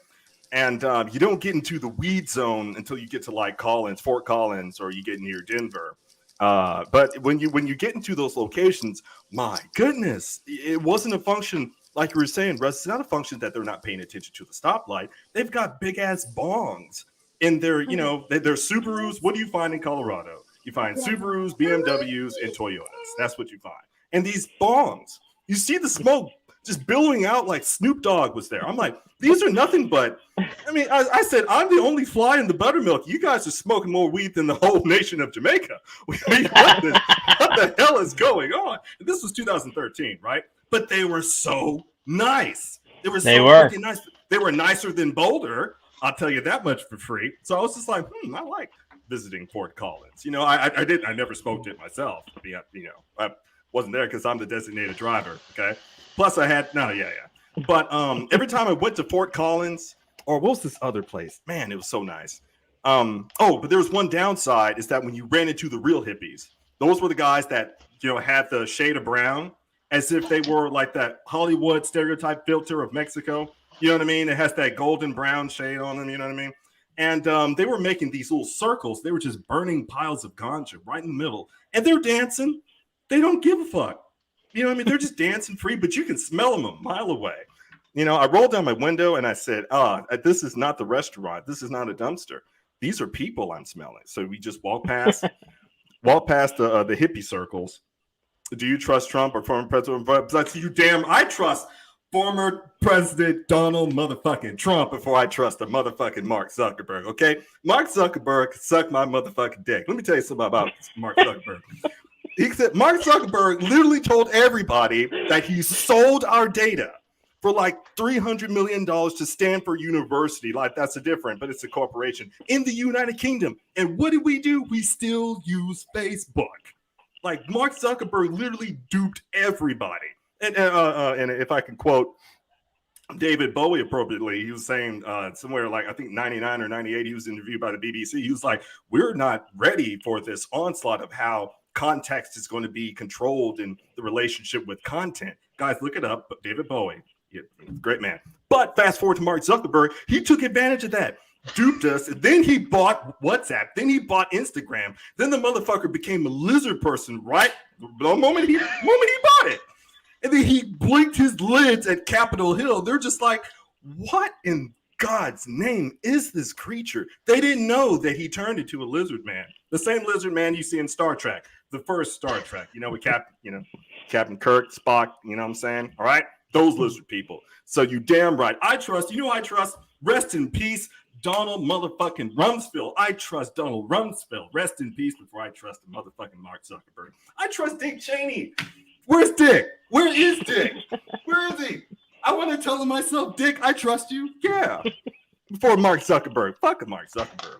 And you don't get into the weed zone until you get to like Fort Collins, or you get near Denver. But when you get into those locations, my goodness, it wasn't a function like you were saying, Russ. It's not a function that they're not paying attention to the stoplight. They've got big ass bongs in their, their Subarus. What do you find in Colorado? You find Subarus, BMWs, and Toyotas. That's what you find. And these bongs, you see the smoke just billowing out like Snoop Dogg was there. I'm like, these are nothing but, I said, I'm the only fly in the buttermilk. You guys are smoking more weed than the whole nation of Jamaica. What the hell is going on? And this was 2013, right? But they were so nice. They were freaking nice. They were nicer than Boulder. I'll tell you that much for free. So I was just like, I like visiting Fort Collins. I never smoked it myself. I wasn't there because I'm the designated driver. Okay. Plus I had, But every time I went to Fort Collins, or what was this other place? Man, it was so nice. But there was one downside, is that when you ran into the real hippies, those were the guys that, had the shade of brown, as if they were like that Hollywood stereotype filter of Mexico. You know what I mean? It has that golden brown shade on them. You know what I mean? And they were making these little circles. They were just burning piles of ganja right in the middle. And they're dancing. They don't give a fuck. You know what I mean? They're just dancing free, but you can smell them a mile away. I rolled down my window and I said, this is not the restaurant. This is not a dumpster. These are people I'm smelling. So we just walk past the hippie circles. Do you trust Trump or former President? I trust former President Donald motherfucking Trump before I trust the motherfucking Mark Zuckerberg, okay? Mark Zuckerberg sucked my motherfucking dick. Let me tell you something about Mark Zuckerberg. He said Mark Zuckerberg literally told everybody that he sold our data for like $300 million to Stanford University. Like, that's a different, but it's a corporation in the United Kingdom. And what do? We still use Facebook. Like, Mark Zuckerberg literally duped everybody. And if I can quote David Bowie appropriately, he was saying somewhere like, I think 99 or 98, he was interviewed by the BBC. He was like, we're not ready for this onslaught of how context is going to be controlled in the relationship with content. Guys, look it up. David Bowie, great man. But fast forward to Mark Zuckerberg, he took advantage of that, duped us. And then he bought WhatsApp. Then he bought Instagram. Then the motherfucker became a lizard person, right? The moment he bought it. And then he blinked his lids at Capitol Hill. They're just like, what in God's name is this creature? They didn't know that he turned into a lizard man. The same lizard man you see in Star Trek, the first Star Trek, with Captain Kirk, Spock, you know what I'm saying? All right? Those lizard people. So you damn right. I trust, rest in peace, Donald motherfucking Rumsfeld. I trust Donald Rumsfeld. Rest in peace before I trust the motherfucking Mark Zuckerberg. I trust Dick Cheney. Where's Dick? Where is Dick? Where is he? I want to tell him myself, Dick, I trust you. Yeah. Before Mark Zuckerberg. Fuck Mark Zuckerberg.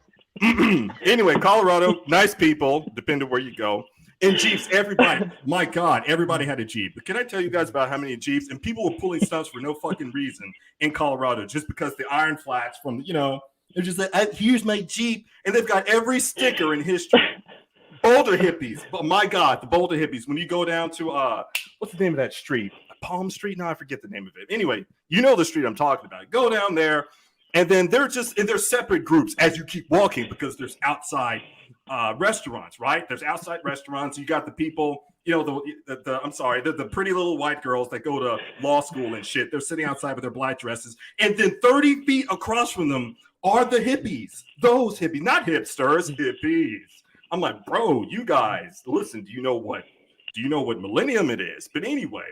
Anyway, Colorado, nice people, depending where you go. And Jeeps, everybody, my God, everybody had a Jeep. But can I tell you guys about how many Jeeps? And people were pulling stunts for no fucking reason in Colorado, just because the iron flats from, they're just like, here's my Jeep. And they've got every sticker in history. Boulder hippies. Oh my God, the Boulder hippies. When you go down to what's the name of that street? Palm Street? No, I forget the name of it. Anyway, you know the street I'm talking about. Go down there, and then they're just in their separate groups as you keep walking, because there's outside restaurants, right? There's outside restaurants. You got the people, the pretty little white girls that go to law school and shit. They're sitting outside with their black dresses, and then 30 feet across from them are the hippies. Those hippies, not hipsters, hippies. I'm like, bro, you guys, listen, do you know what millennium it is? But anyway,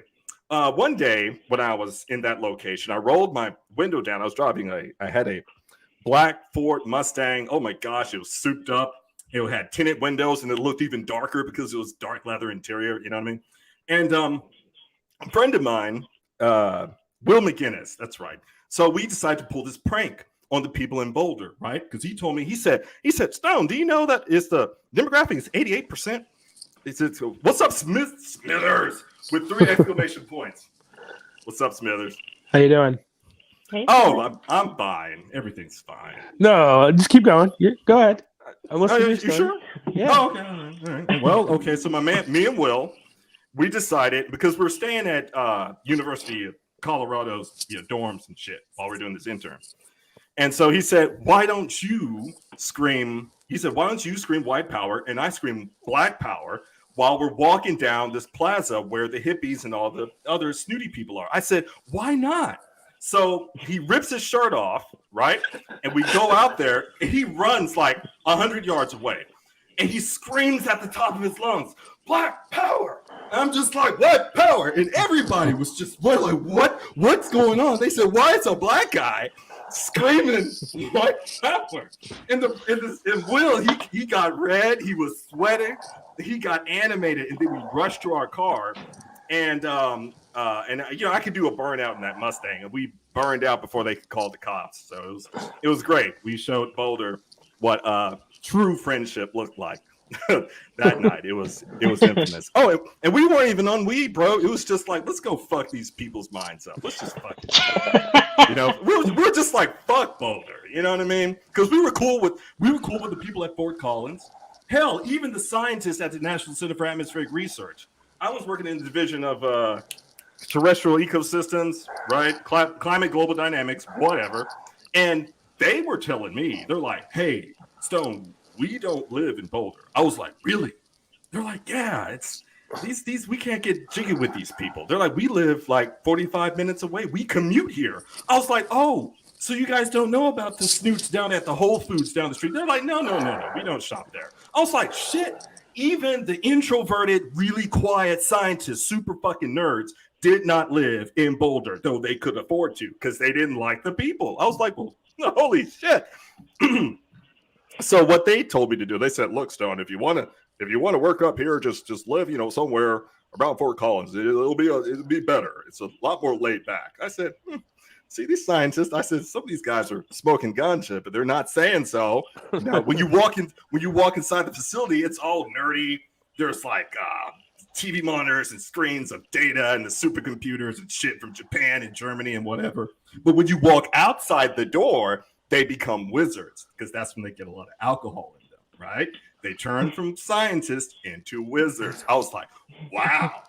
one day when I was in that location, I rolled my window down. I was driving I had a black Ford Mustang. Oh my gosh, it was souped up. It had tinted windows, and it looked even darker because it was dark leather interior. You know what I mean? And a friend of mine, Will McGinnis, that's right. So we decided to pull this prank on the people in Boulder, right? Because he told me, he said, Stone, do you know that the demographic is 88%? He said, what's up, Smithers? With 3 exclamation points. What's up, Smithers? How you doing? Hey, I'm fine. Everything's fine. No, just keep going. Go ahead. I'm listening to you sure? Yeah. Oh, okay. All right. Well, okay. So me and Will, we decided, because we're staying at University of Colorado's dorms and shit while we're doing this intern. And so he said, why don't you scream? He said, why don't you scream white power and I scream black power while we're walking down this plaza where the hippies and all the other snooty people are? I said, why not? So he rips his shirt off, right? And we go out there, and he runs like 100 yards away. And he screams at the top of his lungs, black power. And I'm just like, what power? And everybody was just like, what's going on? They said, why is a black guy screaming white power? And Will, he got red, he was sweating, he got animated, and then we rushed to our car. And I could do a burnout in that Mustang, and we burned out before they could call the cops. So it was great. We showed Boulder what true friendship looked like that night. It was infamous. Oh, and we weren't even on weed, bro. It was just like, let's go fuck these people's minds up. Let's just fuck it. We're just like, fuck Boulder. You know what I mean? Because we were cool with the people at Fort Collins. Hell, even the scientists at the National Center for Atmospheric Research. I was working in the division of terrestrial ecosystems, right? Climate, global dynamics, whatever. And they were telling me, they're like, hey, Stone, we don't live in Boulder. I was like, really? They're like, yeah, it's these we can't get jiggy with these people. They're like, we live like 45 minutes away. We commute here. I was like, oh, so you guys don't know about the snoots down at the Whole Foods down the street? They're like, no, we don't shop there. I was like, shit. Even the introverted, really quiet scientists, super fucking nerds, did not live in Boulder, though they could afford to, because they didn't like the people. I was like, well, holy shit. So what they told me to do, they said, look, Stone, if you want to work up here, just live, somewhere around Fort Collins. It'll be better. It's a lot more laid back. I said, see, these scientists, I said, some of these guys are smoking ganja, but they're not saying so. You know, when you walk inside the facility, it's all nerdy. There's like TV monitors and screens of data and the supercomputers and shit from Japan and Germany and whatever. But when you walk outside the door, they become wizards because that's when they get a lot of alcohol in them, right? They turn from scientists into wizards. I was like, wow,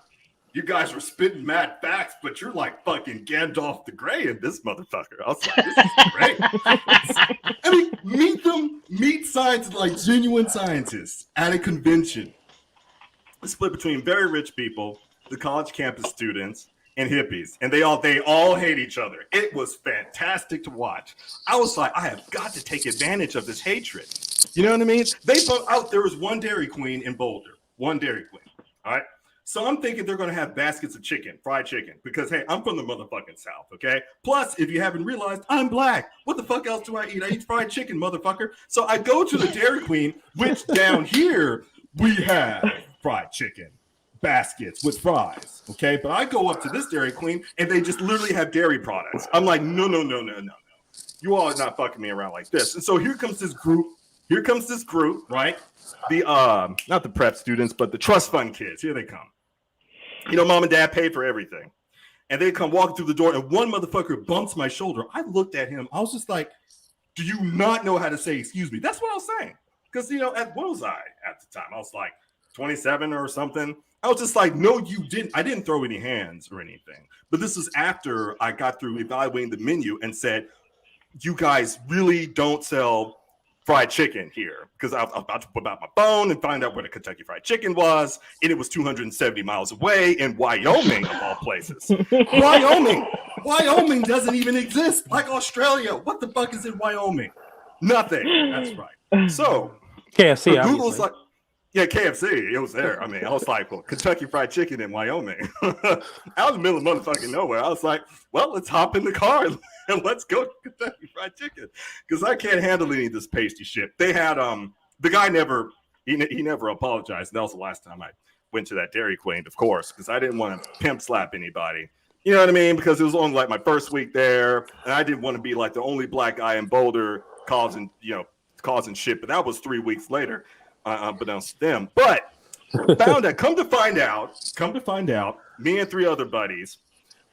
you guys were spitting mad facts, but you're like fucking Gandalf the Grey in this motherfucker. I was like, this is great. I mean, meet scientists like genuine scientists at a convention. Split between very rich people, the college campus students, and hippies, and they all hate each other. It was fantastic to watch. I was like, I have got to take advantage of this hatred. You know what I mean? They thought out there was one Dairy Queen in Boulder, one Dairy Queen. All right. So I'm thinking they're going to have baskets of chicken, fried chicken, because hey, I'm from the motherfucking South. Okay. Plus, if you haven't realized, I'm black. What the fuck else do I eat? I eat fried chicken, motherfucker. So I go to the Dairy Queen, which down here we have fried chicken baskets with fries, okay? But I go up to this Dairy Queen and they just literally have dairy products. I'm like, no. You all are not fucking me around like this. And so here comes this group, right? The not the prep students, but the trust fund kids. Here they come. You know, mom and dad pay for everything. And they come walking through the door and one motherfucker bumps my shoulder. I looked at him. I was just like, do you not know how to say excuse me? That's what I was saying. Because, you know, what was I at the time? I was like 27 or something. I was just like, no, you didn't. I didn't throw any hands or anything. But this is after I got through evaluating the menu and said, you guys really don't sell fried chicken here. Because I was about to put out my phone and find out where the Kentucky Fried Chicken was. And it was 270 miles away in Wyoming, of all places. Wyoming doesn't even exist. Like Australia. What the fuck is in Wyoming? Nothing. That's right. So KFC, Google's like, yeah, KFC, it was there. I mean, I was like, well, Kentucky Fried Chicken in Wyoming. Out in the middle of motherfucking nowhere. I was like, well, let's hop in the car and let's go to Kentucky Fried Chicken. Because I can't handle any of this pasty shit. They had, the guy he never apologized. And that was the last time I went to that Dairy Queen, of course, because I didn't want to pimp slap anybody. You know what I mean? Because it was only like my first week there. And I didn't want to be like the only black guy in Boulder causing shit. But that was 3 weeks later. Unbeknownst to them, but come to find out, me and 3 other buddies,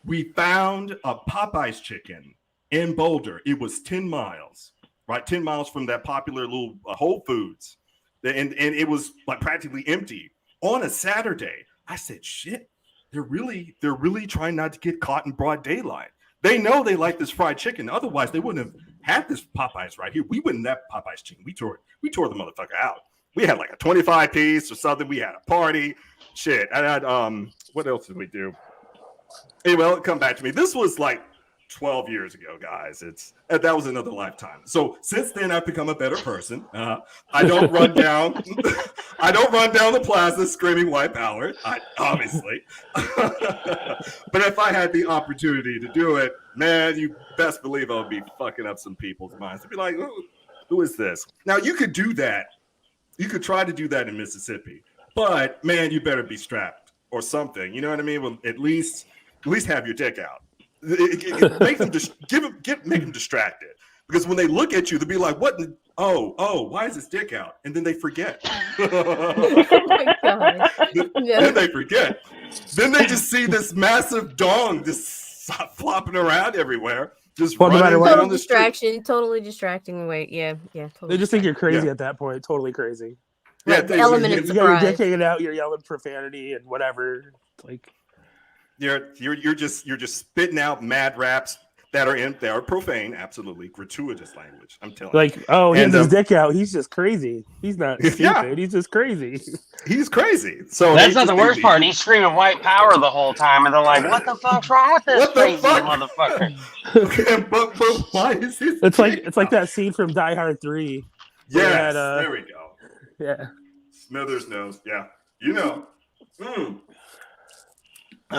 we found a Popeye's chicken in Boulder. It was 10 miles, right? 10 miles from that popular little Whole Foods. And it was like practically empty on a Saturday. I said, shit, they're really trying not to get caught in broad daylight. They know they like this fried chicken. Otherwise, they wouldn't have had this Popeye's right here. We wouldn't have Popeye's chicken. We tore the motherfucker out. We had like a 25 piece or something. We had a party. Shit. I had, what else did we do? Anyway, it'll come back to me. This was like 12 years ago, guys. That was another lifetime. So since then, I've become a better person. I don't run down the plaza screaming white power, obviously. But if I had the opportunity to do it, man, you best believe I would be fucking up some people's minds. They'd be like, who is this? Now, you could do that. You could try to do that in Mississippi, but man, you better be strapped or something. You know what I mean? Well, at least have your dick out. Make them make them distracted, because when they look at you, they'll be like, "What? Why is his dick out?" And then they forget. Oh my God. Then they forget. Then they just see this massive dong just flopping around everywhere. Just running down the street. Totally distracting away. Yeah. Totally. They just think you're crazy at that point. Totally crazy. Yeah, the element of you got your dick surprise. hanging out. You're yelling profanity and whatever. It's like you're just spitting out mad raps that are profane, absolutely gratuitous language. I'm telling you. Like, oh, he has his dick out. He's just crazy. He's not stupid. Yeah. He's just crazy. He's crazy. So that's not the worst part. He's screaming white power the whole time, and they're like, "What the fuck's wrong with this crazy motherfucker?" Okay, but why is this? It's like that scene from Die Hard 3. Yes, there we go. Yeah. Smithers knows. Yeah, you know.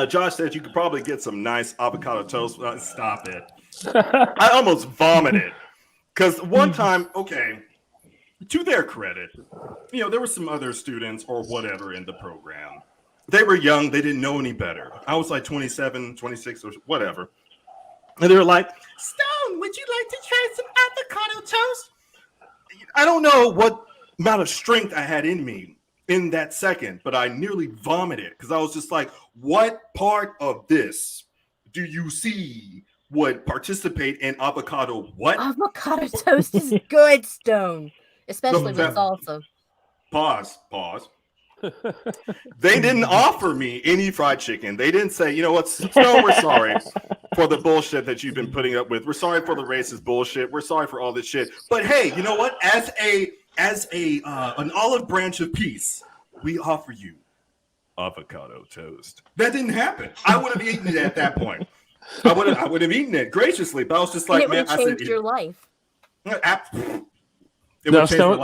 Josh said you could probably get some nice avocado toast. Stop it. I almost vomited. Because one time, okay, to their credit, you know, there were some other students or whatever in the program they were young. They didn't know any better. I was like 27, 26 or whatever. And they were like, Stone, would you like to try some avocado toast? I don't know what amount of strength I had in me in that second, but I nearly vomited because I was just like, what part of this do you see would participate in avocado? What? Avocado toast is good, Stone. Especially with salsa. Pause. They didn't offer me any fried chicken. They didn't say, you know what, Stone, we're sorry for the bullshit that you've been putting up with. We're sorry for the racist bullshit. We're sorry for all this shit. But hey, you know what? As an olive branch of peace, we offer you avocado toast. That didn't happen. I would have eaten it at that point. I would have eaten it graciously, but I was just like, and it would have changed your life.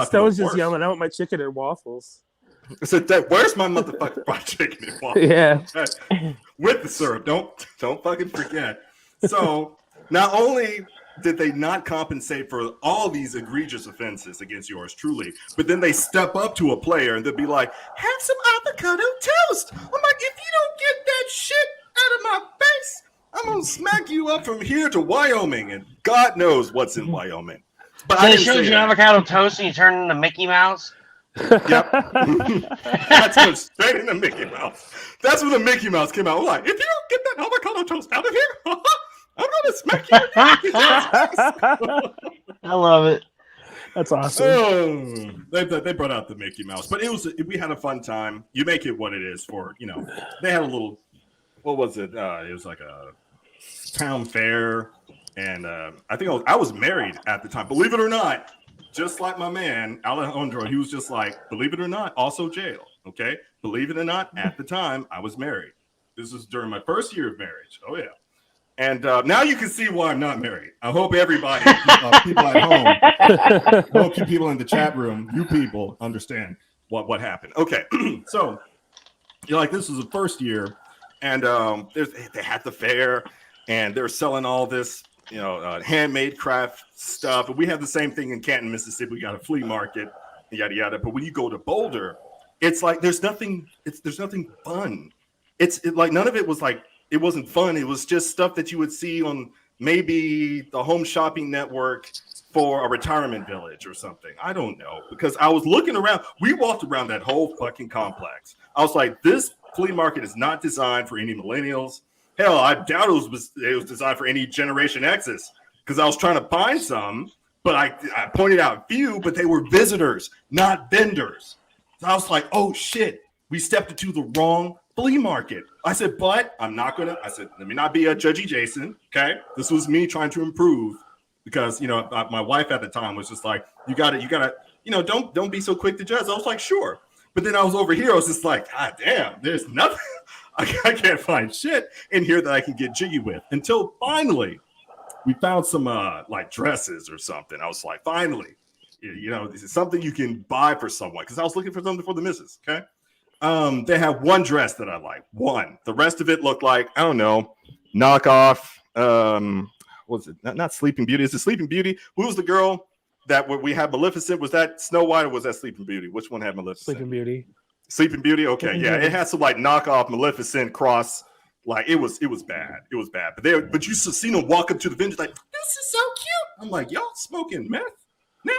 Stone's just yelling, I want my chicken and waffles. I said, where's my motherfucking fried chicken and waffles? Yeah. With the syrup. Don't fucking forget. So not only did they not compensate for all these egregious offenses against yours truly, but then they step up to a player and they'll be like, have some avocado toast. I'm like, if you don't get that shit out of my face, I'm going to smack you up from here to Wyoming. And God knows what's in Wyoming. But so they showed you avocado toast and you turn into Mickey Mouse? Yep. That's going straight into Mickey Mouse. That's when the Mickey Mouse came out. I'm like, if you don't get that avocado toast out of here, I'm going to smack you. I love it. That's awesome. Oh, they brought out the Mickey Mouse. But we had a fun time. You make it what it is for, they had a little, what was it? It was like a town fair. And I think I was married at the time. Believe it or not, just like my man, Alejandro, he was just like, believe it or not, also jail. Okay? Believe it or not, at the time, I was married. This was during my first year of marriage. Oh, yeah. And now you can see why I'm not married. I hope everybody, people at home, I hope you people in the chat room, you people understand what happened. Okay. So, this was the first year. And they had the fair. And they're selling all this handmade craft stuff. And we have the same thing in Canton, Mississippi. We got a flea market, yada yada. But when you go to Boulder, it's like there's nothing fun. It's like none of it was like, it wasn't fun. It was just stuff that you would see on maybe the Home Shopping Network for a retirement village or something. I don't know, because I was looking around. We walked around that whole fucking complex. I was like, this flea market is not designed for any millennials. Hell, I doubt it was designed for any Generation X's, because I was trying to find some, but I pointed out a few, but they were visitors, not vendors. So I was like, oh shit, we stepped into the wrong flea market. I said, but I'm not gonna. I said, let me not be a judgy Jason. Okay, this was me trying to improve, because my wife at the time was just like, you gotta, don't be so quick to judge. I was like, sure, but then I was over here. I was just like, God damn, there's nothing. I can't find shit in here that I can get jiggy with, until finally we found some like dresses or something. I was like, finally, this is something you can buy for someone, because I was looking for something for the missus. Okay. They have one dress that I like. One. The rest of it looked like, I don't know, knockoff. What was it? Not Sleeping Beauty. Is it Sleeping Beauty? Who was the girl that we had Maleficent? Was that Snow White or was that Sleeping Beauty? Which one had Maleficent? Sleeping Beauty. Sleeping Beauty. Okay, yeah, it had some like knockoff Maleficent cross. Like it was bad. It was bad. But you seen them walk up to the vendor like, this is so cute. I'm like, y'all smoking meth now?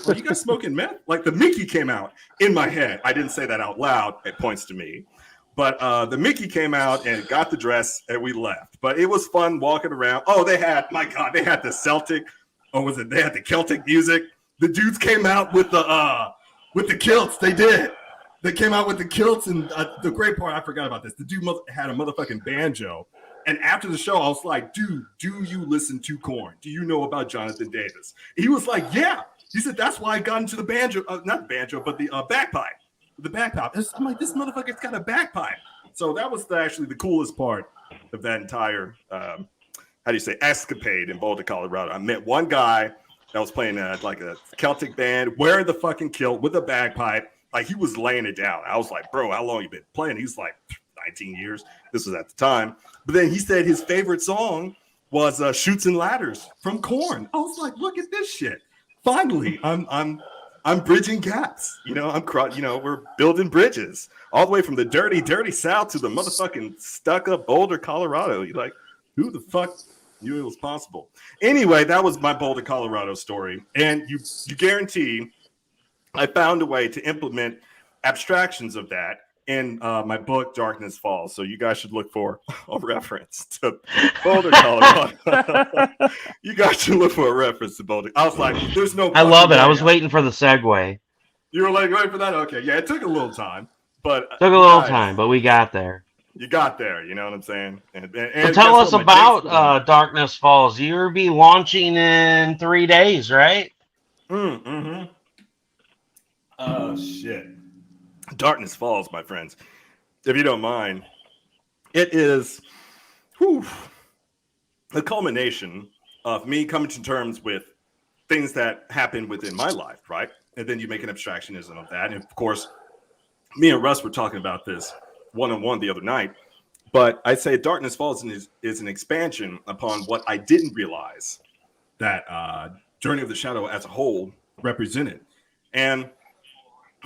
Are you guys smoking meth? Like the Mickey came out in my head. I didn't say that out loud. It points to me. But the Mickey came out and got the dress and we left. But it was fun walking around. Oh, they had the Celtic. Oh, was it? They had the Celtic music. The dudes came out with the kilts. They did. They came out with the kilts, and the great part, I forgot about this. The dude had a motherfucking banjo. And after the show, I was like, dude, do you listen to Korn? Do you know about Jonathan Davis? He was like, yeah. He said, that's why I got into the banjo, not the banjo, but the bagpipe. The bagpipe. I'm like, this motherfucker's got a bagpipe. So that was actually the coolest part of that entire, escapade in Boulder, Colorado. I met one guy that was playing like a Celtic band, wearing the fucking kilt with a bagpipe. Like he was laying it down. I was like, bro, how long you been playing? He's like 19 years. This was at the time. But then he said his favorite song was Chutes and Ladders from Korn. I was like, look at this shit. Finally, I'm I'm bridging gaps. We're building bridges all the way from the dirty, dirty South to the motherfucking stuck-up Boulder, Colorado. You're like, who the fuck knew it was possible? Anyway, that was my Boulder, Colorado story. And you guarantee I found a way to implement abstractions of that in my book, Darkness Falls. So you guys should look for a reference to Boulder, Colorado. You guys should look for a reference to Boulder. I was like, there's no. I love it. I was waiting for the segue. You were like, waiting for that? Okay. Yeah, it took a little time. But we got there. You got there. You know what I'm saying? And so tell us about Darkness Falls. You'll be launching in 3 days, right? Mm-hmm. Oh, shit. Darkness Falls, my friends. If you don't mind, it is the culmination of me coming to terms with things that happen within my life, right? And then you make an abstractionism of that. And of course, me and Russ were talking about this one-on-one the other night. But I'd say Darkness Falls is an expansion upon what I didn't realize that Journey of the Shadow as a whole represented. And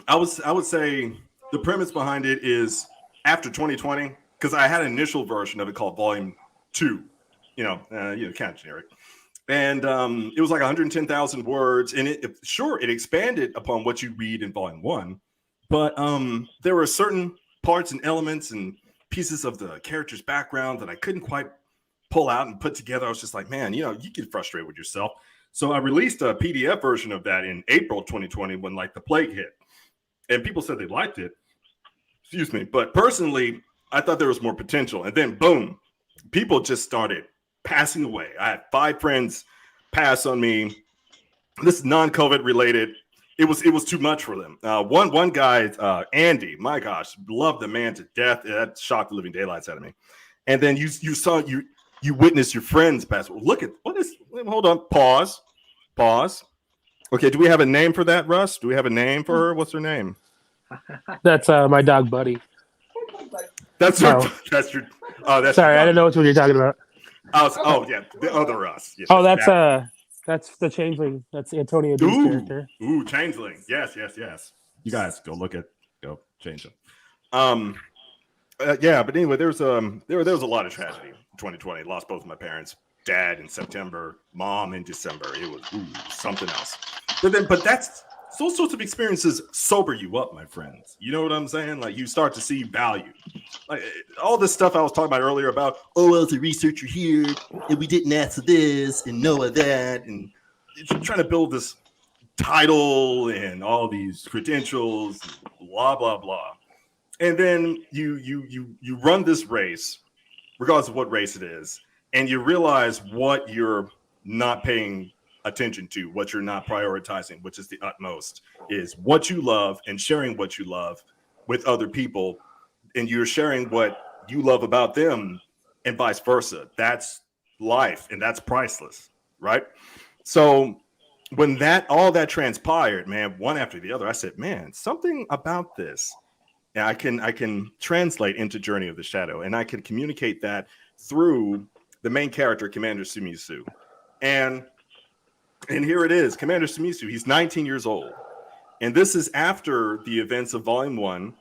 I would say the premise behind it is after 2020, because I had an initial version of it called Volume 2, kind of generic. And it was like 110,000 words. And it expanded upon what you read in Volume 1. But there were certain parts and elements and pieces of the character's background that I couldn't quite pull out and put together. I was just like, man, you get frustrated with yourself. So I released a PDF version of that in April 2020 when the plague hit. And people said they liked it. Excuse me. But personally, I thought there was more potential. And then boom, people just started passing away. I had 5 friends pass on me. This is non-COVID related. It was too much for them. One guy, Andy, my gosh, loved the man to death. That shocked the living daylights out of me. And then you witnessed your friends pass. Look at hold on, pause. Okay, do we have a name for that, Russ? Do we have a name for her? What's her name? That's my dog, Buddy. That's your. That's sorry, I didn't know what you're talking about. Yeah, the other Russ. Yes, that's the Changeling. That's Antonio D's character. Ooh, Changeling. Yes. You guys go change them. But anyway, there was a lot of tragedy in 2020. Lost both of my parents. Dad in September, mom in December. It was something else. But that's those sorts of experiences sober you up, my friends. You know what I'm saying? Like you start to see value. Like all this stuff I was talking about earlier about, I was a researcher here, and we didn't answer this and know that, and trying to build this title and all these credentials, blah blah blah. And then you run this race, regardless of what race it is. And you realize what you're not paying attention to, what you're not prioritizing, which is the utmost, is what you love and sharing what you love with other people. And you're sharing what you love about them and vice versa. That's life and that's priceless, right? So when all that transpired, man, one after the other, I said, man, something about this. And I can translate into Journey of the Shadow, and I can communicate that through the main character, Commander Sumisu. And here it is, Commander Sumisu. He's 19 years old. And this is after the events of Volume 1.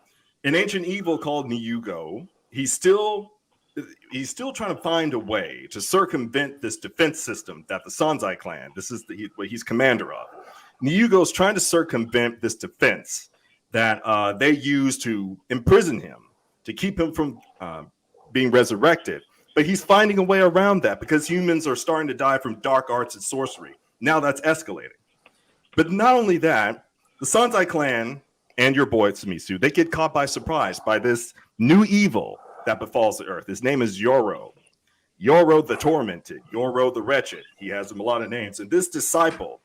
An ancient evil called Niyugo. He's still trying to find a way to circumvent this defense system that the Sanzai clan, this is what he's commander of. Niyugo's trying to circumvent this defense that they use to imprison him, to keep him from being resurrected. But he's finding a way around that because humans are starting to die from dark arts and sorcery. Now that's escalating. But not only that, the Sanzai clan and your boy Sumisu, they get caught by surprise by this new evil that befalls the earth. His name is Yoro. Yoro the Tormented, Yoro the Wretched. He has a lot of names. And this disciple,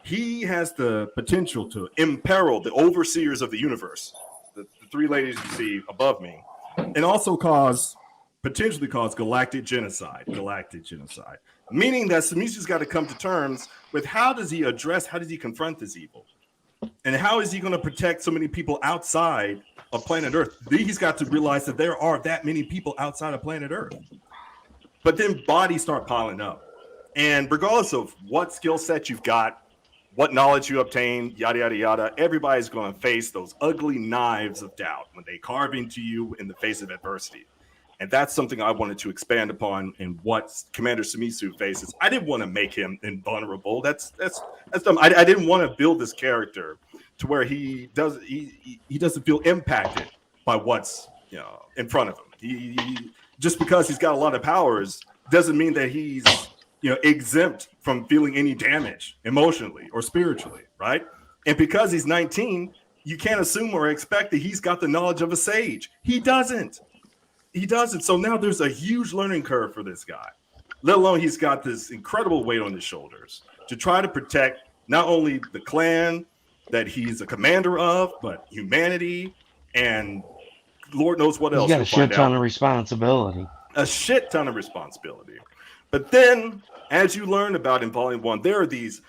he has the potential to imperil the overseers of the universe, the 3 ladies you see above me, and also potentially cause galactic genocide, meaning that Sumisu's got to come to terms with how does he confront this evil? And how is he going to protect so many people outside of planet Earth? He's got to realize that there are that many people outside of planet Earth. But then bodies start piling up. And regardless of what skill set you've got, what knowledge you obtain, yada, yada, yada. Everybody's going to face those ugly knives of doubt when they carve into you in the face of adversity. And that's something I wanted to expand upon in what Commander Shimizu faces. I didn't want to make him invulnerable. That's dumb. I didn't want to build this character to where he doesn't feel impacted by what's in front of him. He just because he's got a lot of powers doesn't mean that he's exempt from feeling any damage emotionally or spiritually, right? And because he's 19, you can't assume or expect that he's got the knowledge of a sage. He doesn't. So now there's a huge learning curve for this guy, let alone he's got this incredible weight on his shoulders to try to protect not only the clan that he's a commander of, but humanity and Lord knows what else. He's got a shit ton of responsibility. A shit ton of responsibility. But then, as you learn about in Volume 1, there are these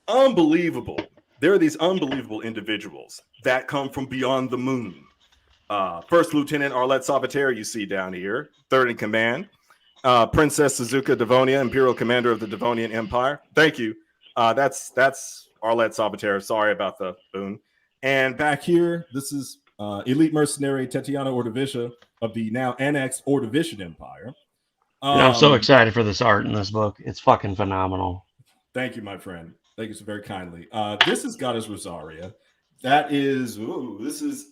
unbelievable individuals that come from beyond the moon. First Lieutenant Arlette Salvatore, you see down here, third in command. Princess Suzuka Devonia, Imperial Commander of the Devonian Empire. Thank you. That's Arlette Salvatore. Sorry about the boon. And back here, this is Elite Mercenary Tatiana Ordovicia of the now annexed Ordovician Empire. I'm so excited for this art in this book. It's fucking phenomenal. Thank you, my friend. Thank you so very kindly. This is Goddess Rosaria. This is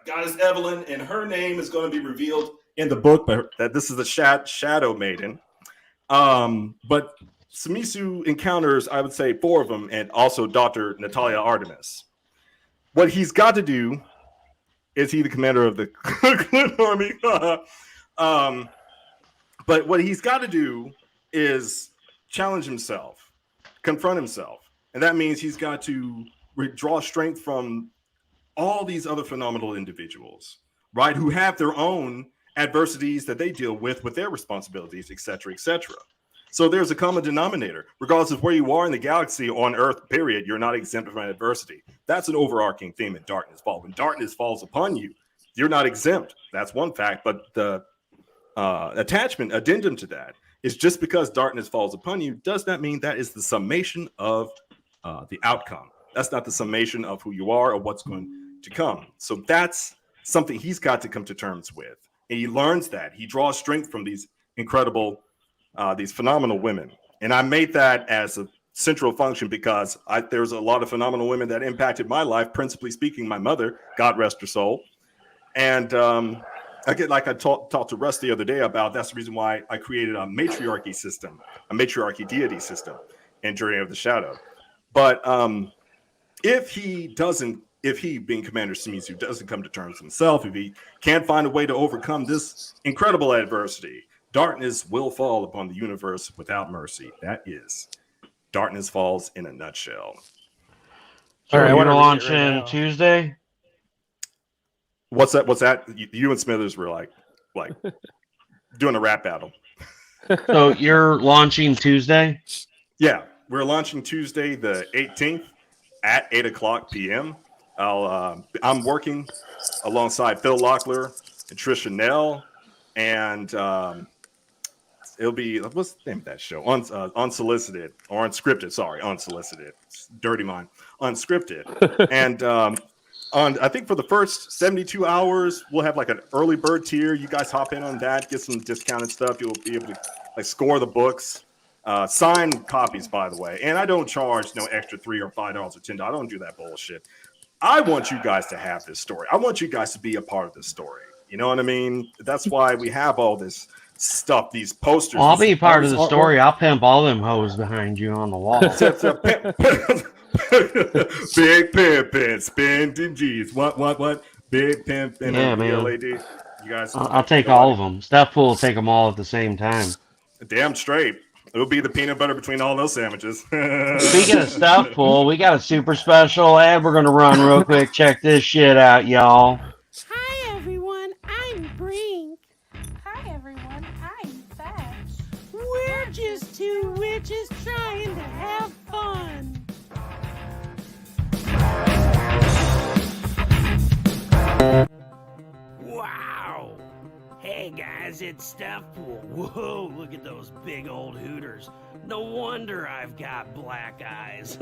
Goddess Evelyn, and her name is going to be revealed in the book, but that this is the Shadow Maiden. But Shimizu encounters, I would say, 4 of them, and also Dr. Natalia Artemis. What he's got to do is he the commander of the Clint Army. But what he's got to do is challenge himself, confront himself, and that means he's got to draw strength from all these other phenomenal individuals, right, who have their own adversities that they deal with their responsibilities, etc., etc. So there's a common denominator. Regardless of where you are in the galaxy, on Earth, period, you're not exempt from adversity. That's an overarching theme in Darkness Falls. When darkness falls upon you, you're not exempt. That's one fact. But the addendum to that is just because darkness falls upon you does not mean that is the summation of the outcome. That's not the summation of who you are or what's going to come. So that's something he's got to come to terms with. And he learns that. He draws strength from these incredible, these phenomenal women. And I made that as a central function because there's a lot of phenomenal women that impacted my life, principally speaking, my mother, God rest her soul. And I talked to Russ the other day about that's the reason why I created a matriarchy system, a matriarchy deity system in Journey of the Shadow. But if he, being Commander Shimizu, doesn't come to terms himself, if he can't find a way to overcome this incredible adversity, darkness will fall upon the universe without mercy. That is Darkness Falls in a nutshell. All right, I want to launch in Tuesday. What's that? You and Smithers were like doing a rap battle. So you're launching Tuesday? Yeah, we're launching Tuesday the 18th at 8:00 p.m. I'm working alongside Phil Locklear and Trisha Nell, and it'll be, what's the name of that show? Unsolicited or Unscripted. Sorry, Unsolicited. Dirty mind. Unscripted. And I think for the first 72 hours, we'll have like an early bird tier. You guys hop in on that, get some discounted stuff. You'll be able to score the books. Signed copies, by the way. And I don't charge no extra $3 or $5 or $10. I don't do that bullshit. I want you guys to have this story. I want you guys to be a part of this story. You know what I mean? That's why we have all this stuff, these posters. Well, I'll be part of the story. I'll pimp all them hoes behind you on the wall. Big pimpin', spending G's. What? Big pimpin'. Yeah, man. LAD. You guys. I'll take all of them. Steph will take them all at the same time. Damn straight. It'll be the peanut butter between all those sandwiches. Speaking of stuff pool, we got a super special ad we're going to run real quick. Check this shit out, y'all. Hi, everyone. I'm Brink. Hi, everyone. I'm Fetch. We're just two witches trying to have fun. Wow. Hey guys, it's Stuffpool. Whoa, look at those big old hooters. No wonder I've got black eyes.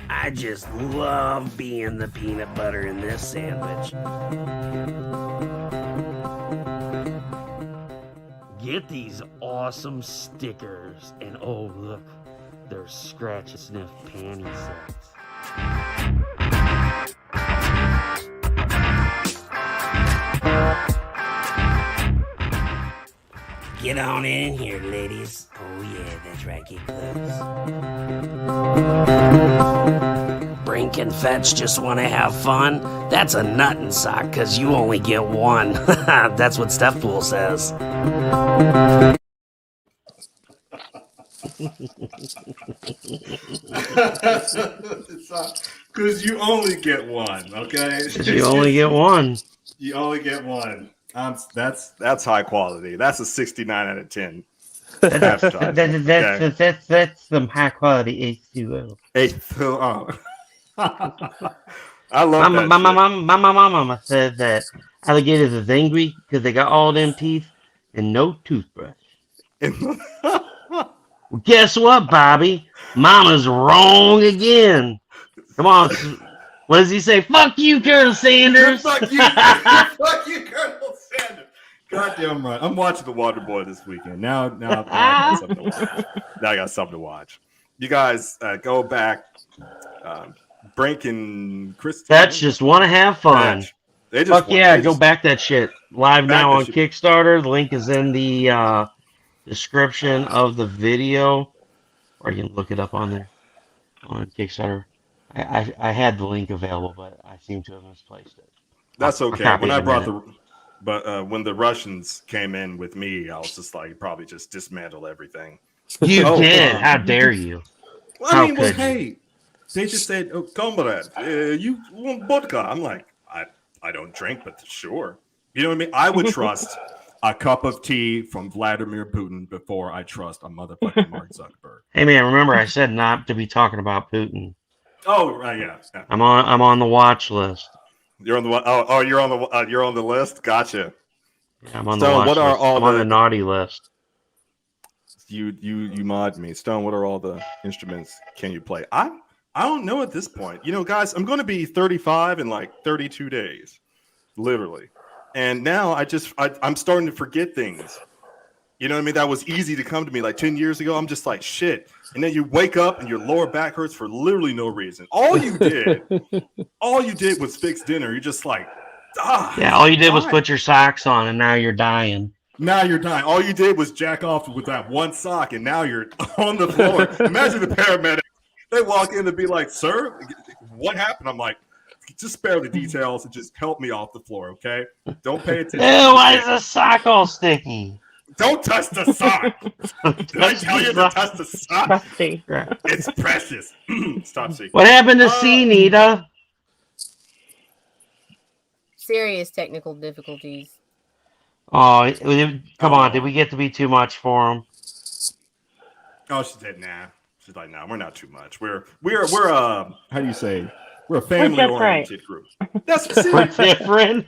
I just love being the peanut butter in this sandwich. Get these awesome stickers, and oh look, there's scratch and sniff panty sets. Get on in here, ladies. Oh yeah, that's right, get close. Brink and Fetch just want to have fun? That's a nut and sock, cause you only get one. That's what Stuffpool says. Because you only get one, okay? You only get one. You only get one. That's high quality. That's a 69 out of 10. That's some high quality H2O. H2O. I love that. My mama says that alligators is angry because they got all them teeth and no toothbrush. Well, guess what, Bobby? Mama's wrong again. Come on. What does he say? Fuck you, Colonel Sanders. Fuck you, Colonel Sanders. Goddamn right. I'm watching The Waterboy this weekend. Now I got something to watch. Now I got something to watch. You guys go back. Brink and Chris. That's just want to have fun. Fuck yeah, go back that shit. Live now on Kickstarter. The link is in the description of the video, or you can look it up on there on Kickstarter. I had the link available, but I seem to have misplaced it. That's okay. When I brought when the Russians came in with me, I was just like, probably just dismantle everything. You did. How dare you? Well, I mean, hey, they just said, "Oh, comrade, you want vodka?" I'm like, I don't drink, but sure. You know what I mean? I would trust a cup of tea from Vladimir Putin before I trust a motherfucking Mark Zuckerberg. Hey man, remember I said not to be talking about Putin. Oh right, yeah. I'm on the watch list. You're on the you're on the list. Gotcha. Yeah, I'm on the watch list. I'm on the naughty list. You mod me, Stone. What are all the instruments can you play? I don't know at this point. You know, guys, I'm going to be 35 in like 32 days, literally. And now I'm starting to forget things. You know what I mean? That was easy to come to me like 10 years ago. I'm just like, shit. And then you wake up and your lower back hurts for literally no reason. All you did was fix dinner. You're just like, yeah, all you did was put your socks on and now you're dying. Now you're dying. All you did was jack off with that one sock and now you're on the floor. Imagine the paramedics. They walk in and be like, "Sir, what happened?" I'm like, just spare the details and just help me off the floor, okay? Don't pay attention. Ew, why is the sock all sticky? Don't touch the sock. Did I tell you to touch the sock? It's precious. Stop seeing. What happened to C, Nita? Serious technical difficulties. Oh, come on. Did we get to be too much for him? Oh, she said, nah. She's like, no, we're not too much. We're how do you say? We're a family-oriented group. That's we're different.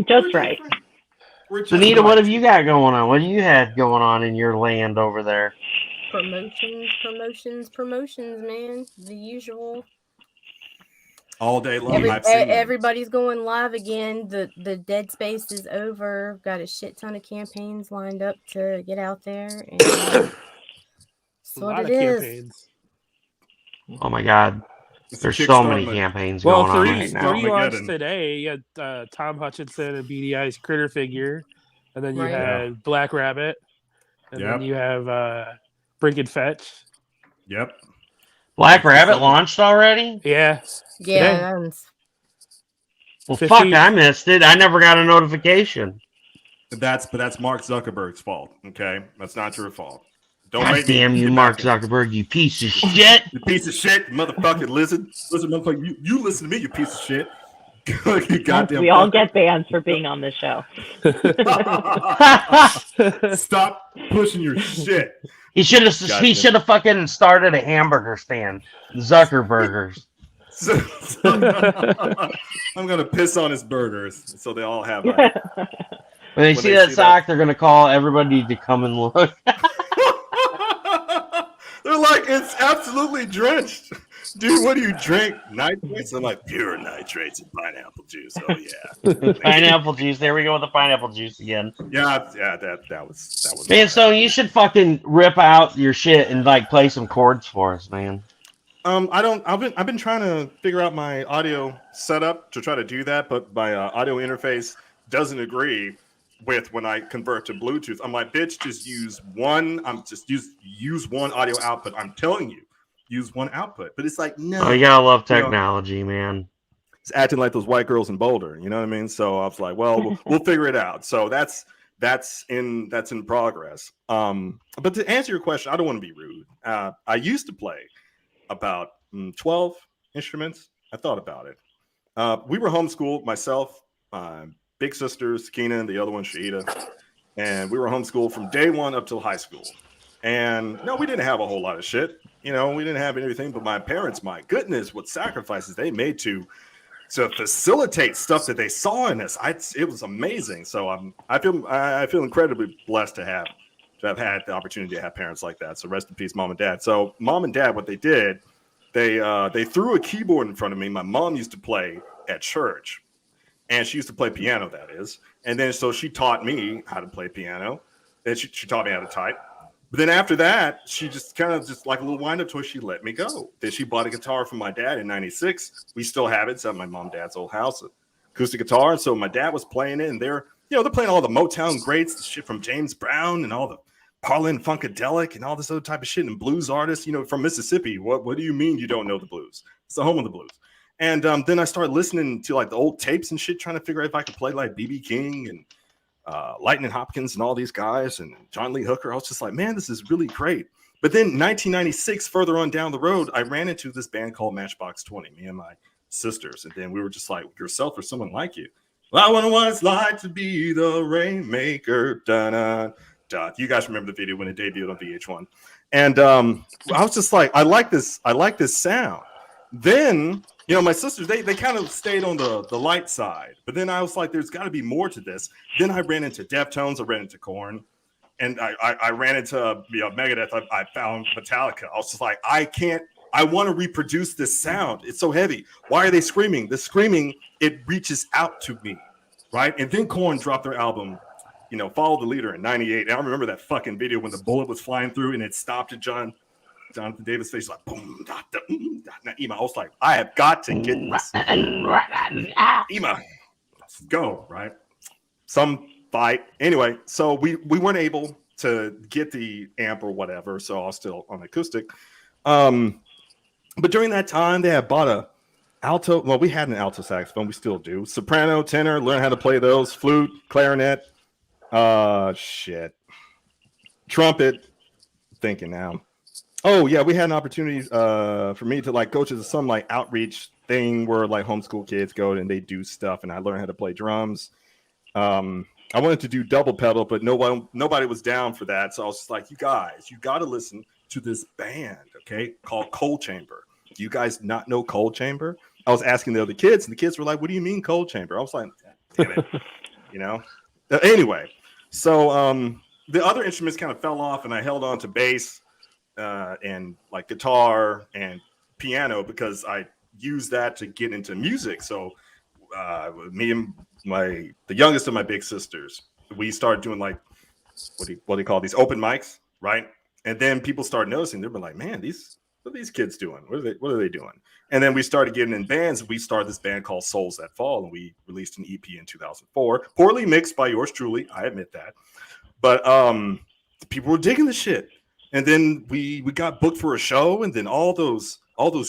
Just right. So, Nita, what have you got going on? What do you have going on in your land over there? Promotions, man. The usual. All day long. Everybody's going live again. The dead space is over. Got a shit ton of campaigns lined up to get out there. And that's what it is. Campaigns. Oh my God. There's so many campaigns going on right now. Three launched today. You had Tom Hutchinson and BDI's Critter Figure. And then you had BlackRabbit. And then you have Brink and Fetch. Yep. BlackRabbit launched already? Yeah. Yeah. Well, 15. Fuck, I missed it. I never got a notification. But that's Mark Zuckerberg's fault, okay? That's not your fault. Don't make me damn you, Mark Zuckerberg, you piece of shit. You piece of shit, you motherfucking lizard. Listen, motherfucker, you listen to me, you piece of shit. You goddamn we all get banned for being on this show. Stop pushing your shit. He should have fucking started a hamburger stand. Zuckerburgers. I'm gonna piss on his burgers so they all have. When they see that sock, they're gonna call everybody to come and look. They're like, it's absolutely drenched. Dude, what do you drink? Nitrates? I'm like, pure nitrates and pineapple juice. Oh yeah. Pineapple juice. There we go with the pineapple juice again. Yeah, that was Man, so you should fucking rip out your shit and like play some chords for us, man. I've been trying to figure out my audio setup to try to do that, but my audio interface doesn't agree with when I convert to Bluetooth. I'm like, bitch, just use one. Use one audio output. I'm telling you, use one output. But it's like, no. Oh, you gotta love technology, man. It's acting like those white girls in Boulder. You know what I mean? So I was like, well, we'll figure it out. So that's in progress. But to answer your question, I don't want to be rude. I used to play about 12 instruments. I thought about it. We were homeschooled, myself, big sisters, Sakina, and the other one, Shahida. And we were homeschooled from day one up till high school. And no, we didn't have a whole lot of shit. You know, we didn't have anything, but my parents, my goodness, what sacrifices they made to facilitate stuff that they saw in us. It was amazing. So I feel incredibly blessed to have had the opportunity to have parents like that. So rest in peace, mom and dad. So mom and dad, what they did, they threw a keyboard in front of me. My mom used to play at church, and she used to play piano, that is. And then so she taught me how to play piano, and she taught me how to type. But then after that, she just kind of just like a little wind-up toy, she let me go. Then she bought a guitar from my dad in '96. We still have it. It's at my mom and dad's old house, acoustic guitar. And so my dad was playing it, and they're playing all the Motown greats, the shit from James Brown and all the Parlin Funkadelic and all this other type of shit, and blues artists, from Mississippi. What do you mean you don't know the blues? It's the home of the blues. And then I started listening to like the old tapes and shit, trying to figure out if I could play like B.B. King and Lightning Hopkins and all these guys and John Lee Hooker. I was just like, man, this is really great. But then 1996, further on down the road, I ran into this band called Matchbox 20, me and my sisters. And then we were just like, yourself or someone like you. Well, I wonder what it's like to be the rainmaker. Dun-dun. You guys remember the video when it debuted on VH1. And I was just like, I like this sound. Then, my sisters, they kind of stayed on the light side. But then I was like, there's got to be more to this. Then I ran into Deftones. I ran into Korn. And I ran into Megadeth. I found Metallica. I was just like, I want to reproduce this sound. It's so heavy. Why are they screaming? The screaming, it reaches out to me, right? And then Korn dropped their album, Follow the Leader in '98. And I remember that fucking video when the bullet was flying through and it stopped at Jonathan Davis' face, like boom, da, da, da. Ema, I was like, I have got to get this. Ema, let's go, right? Some fight. Anyway, so we weren't able to get the amp or whatever, so I was still on acoustic. But during that time, they had bought a alto. Well, we had an alto saxophone. We still do. Soprano, tenor, learn how to play those. Flute, clarinet. Trumpet. Thinking now. Oh yeah, we had an opportunity for me to like go to some like outreach thing where like homeschool kids go and they do stuff, and I learned how to play drums. I wanted to do double pedal, but nobody was down for that. So I was just like, you guys, you got to listen to this band, okay, called Cold Chamber. Do you guys not know Cold Chamber? I was asking the other kids, and the kids were like, what do you mean Cold Chamber? I was like, damn it, Anyway, so the other instruments kind of fell off, and I held on to bass and like guitar and piano because I used that to get into music. So me and the youngest of my big sisters, we started doing like what do you call these open mics, right? And then people started noticing. They were like, man, what are these kids doing? What are they doing? And then we started getting in bands. We started this band called Souls That Fall, and we released an EP in 2004. Poorly mixed by yours truly, I admit that. But people were digging the shit. And then we got booked for a show, and then all those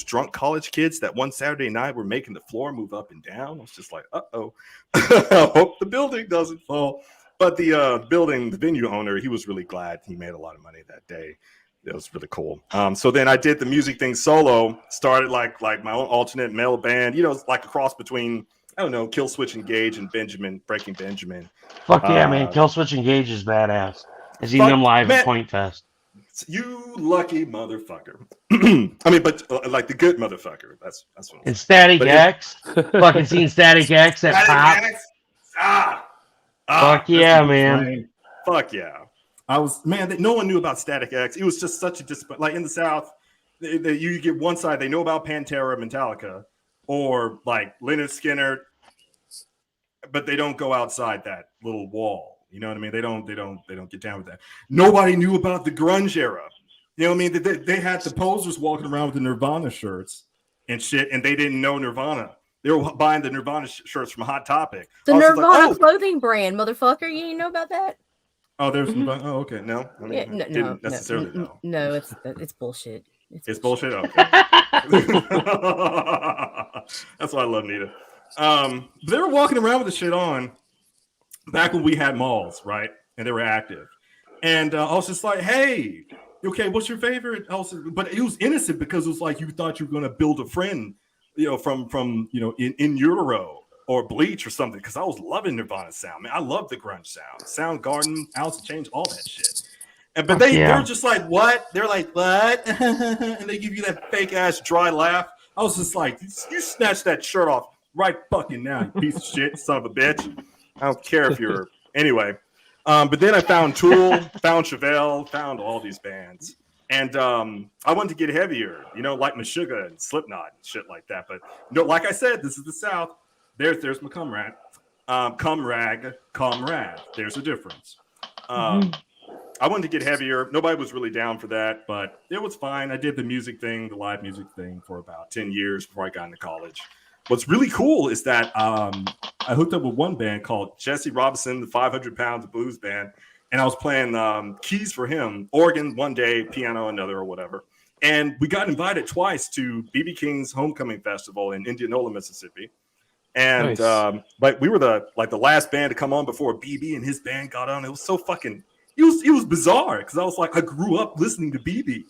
drunk college kids that one Saturday night were making the floor move up and down. I was just like, uh-oh. I hope the building doesn't fall. But the the venue owner, he was really glad. He made a lot of money that day. It was really cool. So then I did the music thing solo. Started like my own alternate metal band. It's like a cross between, I don't know, Killswitch Engage and Breaking Benjamin. Fuck yeah, man! Killswitch Engage is badass. I seen them live at Point Fest. You lucky motherfucker. I mean, but like the good motherfucker. That's what. And Static X. Fucking seen Static X at Pop. Fuck yeah, man. Fuck yeah. No one knew about Static X. It was just such a disappointment. Like in the South, you get one side, they know about Pantera, Metallica, or like Lynyrd Skynyrd, but they don't go outside that little wall. You know what I mean? They don't get down with that. Nobody knew about the grunge era. You know what I mean? They had the posers walking around with the Nirvana shirts and shit, and they didn't know Nirvana. They were buying the Nirvana shirts from Hot Topic. The Nirvana clothing brand, motherfucker. You didn't know about that? Oh, there's oh, okay. No, I mean, didn't necessarily know. No, it's bullshit. It's bullshit. Okay. That's why I love Nita. They were walking around with the shit on back when we had malls, right? And they were active. And I was just like, hey, okay, what's your favorite? But it was innocent because it was like you thought you were going to build a friend, from in utero or Bleach or something, because I was loving Nirvana sound, man. I love the grunge sound. Soundgarden, Alice in Chains, all that shit. But they were just like, what? They're like, what? And they give you that fake ass dry laugh. I was just like, you snatch that shirt off right fucking now, you piece of shit, son of a bitch. I don't care if you're anyway. But then I found Tool, found Chevelle, found all these bands. And I wanted to get heavier, like Meshuggah and Slipknot and shit like that. But like I said, this is the South. There's my comrade. Comrade. There's a difference. I wanted to get heavier. Nobody was really down for that, but it was fine. I did the music thing, the live music thing, for about 10 years before I got into college. What's really cool is that I hooked up with one band called Jesse Robinson, the 500 Pounds Blues Band, and I was playing keys for him, organ one day, piano another, or whatever. And we got invited twice to B.B. King's Homecoming Festival in Indianola, Mississippi. And nice. But we were the last band to come on before BB and his band got on. It was so fucking it was bizarre because I was like, I grew up listening to BB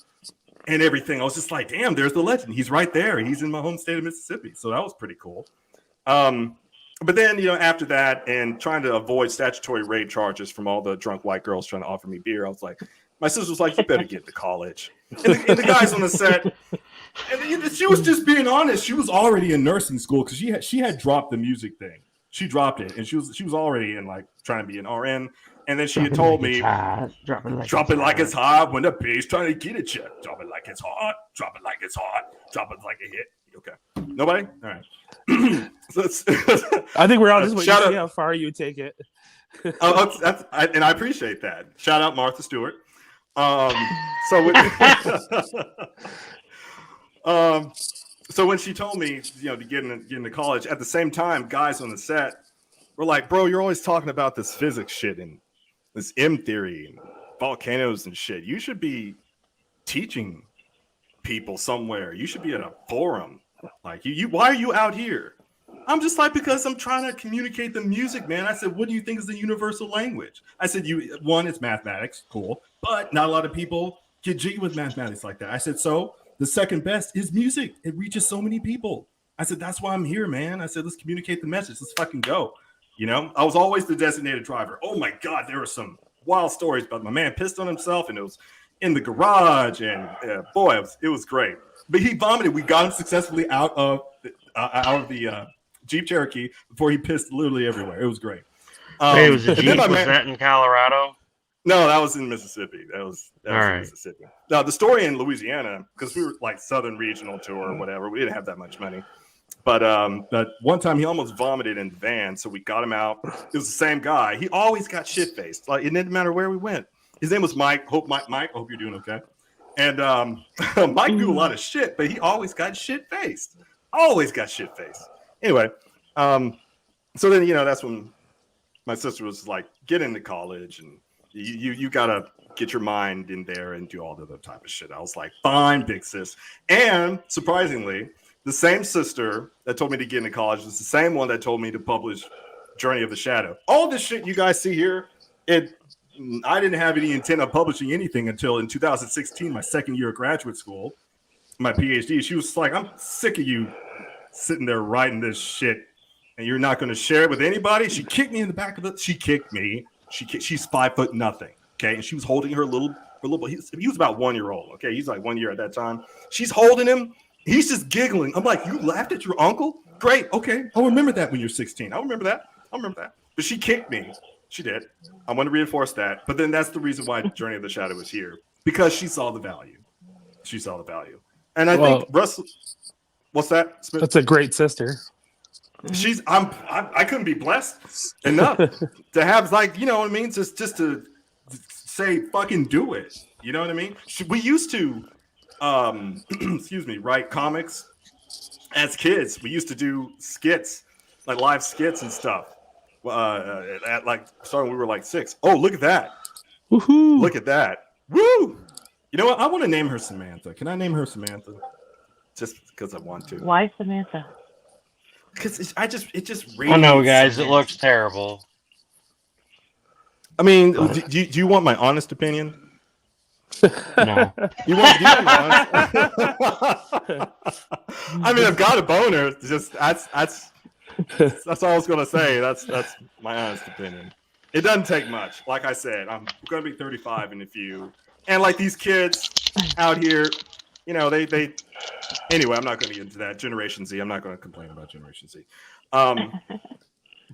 and everything. I was just like, damn, there's the legend. He's right there. He's in my home state of Mississippi. So that was pretty cool. But then, after that and trying to avoid statutory rape charges from all the drunk white girls trying to offer me beer, I was like, my sister was like, you better get to college. And the guys on the set, and she was just being honest. She was already in nursing school because she had dropped the music thing. She dropped it, and she was already in trying to be an RN. And then she had told me, drop it like it's hot when the bass trying to get at you. Drop it like it's hot. Drop it like it's hot. Drop it like a hit. Okay. Nobody? All right. I think we're all just waiting to see how far you take it. And I appreciate that. Shout out Martha Stewart. So when she told me, to get into college, at the same time, guys on the set were like, bro, you're always talking about this physics shit and this M theory and volcanoes and shit. You should be teaching people somewhere. You should be at a forum. Like, why are you out here? I'm just like, because I'm trying to communicate the music, man. I said, what do you think is the universal language? I said, one, it's mathematics, cool, but not a lot of people get jiggy with mathematics like that. I said, so the second best is music. It reaches so many people. I said, that's why I'm here, man. I said, let's communicate the message. Let's fucking go. I was always the designated driver. Oh my God, there were some wild stories about my man pissed on himself, and it was in the garage, and boy, it was great. But he vomited. We got him successfully out of the Jeep Cherokee before he pissed literally everywhere. It was great. It was a Jeep. Was that in Colorado? No, that was in Mississippi. That was in Mississippi. Now the story in Louisiana, because we were like Southern Regional Tour or whatever. We didn't have that much money. But one time he almost vomited in the van, so we got him out. It was the same guy. He always got shit faced. Like, it didn't matter where we went. His name was Mike. Mike, I hope you're doing okay. And Mike knew a lot of shit, but he always got shit faced. Always got shit faced. Anyway, so then that's when my sister was like, get into college and you gotta get your mind in there and do all the other type of shit. I was like, fine, big sis. And surprisingly, the same sister that told me to get into college was the same one that told me to publish Journey of the Shadow. All this shit you guys see here, I didn't have any intent of publishing anything until in 2016, my second year of graduate school, my PhD. She was like, I'm sick of you sitting there writing this shit and you're not going to share it with anybody. She kicked me in the back of the, she kicked me. She's 5 foot nothing. Okay. And she was holding her little he was about 1 year old. Okay. He's like 1 year at that time. She's holding him. He's just giggling. I'm like, you laughed at your uncle? Great. Okay. I'll remember that when you're 16. I'll remember that. But she kicked me. She did. I want to reinforce that. But then that's the reason why Journey of the Shadow is here, because she saw the value. And I think Russell, what's that? Smith? That's a great sister. I couldn't be blessed enough to have, like, you know what I mean? Just to say, fucking do it. You know what I mean? We used to, write comics as kids. We used to do skits, like live skits and stuff. At like starting, we were like 6. Oh, look at that! Woohoo! Look at that! Woo! You know what? I want to name her Samantha. Can I name her Samantha? Just because I want to. Why Samantha? Because it just. I know, guys. It looks terrible. I mean, do you want my honest opinion? No. You want my honest? I mean, I've got a boner. Just that's all I was gonna say. That's my honest opinion. It doesn't take much. Like I said, I'm gonna be 35 in a few, and like these kids out here, you know, they. Anyway, I'm not gonna get into that. Generation Z. I'm not gonna complain about Generation Z.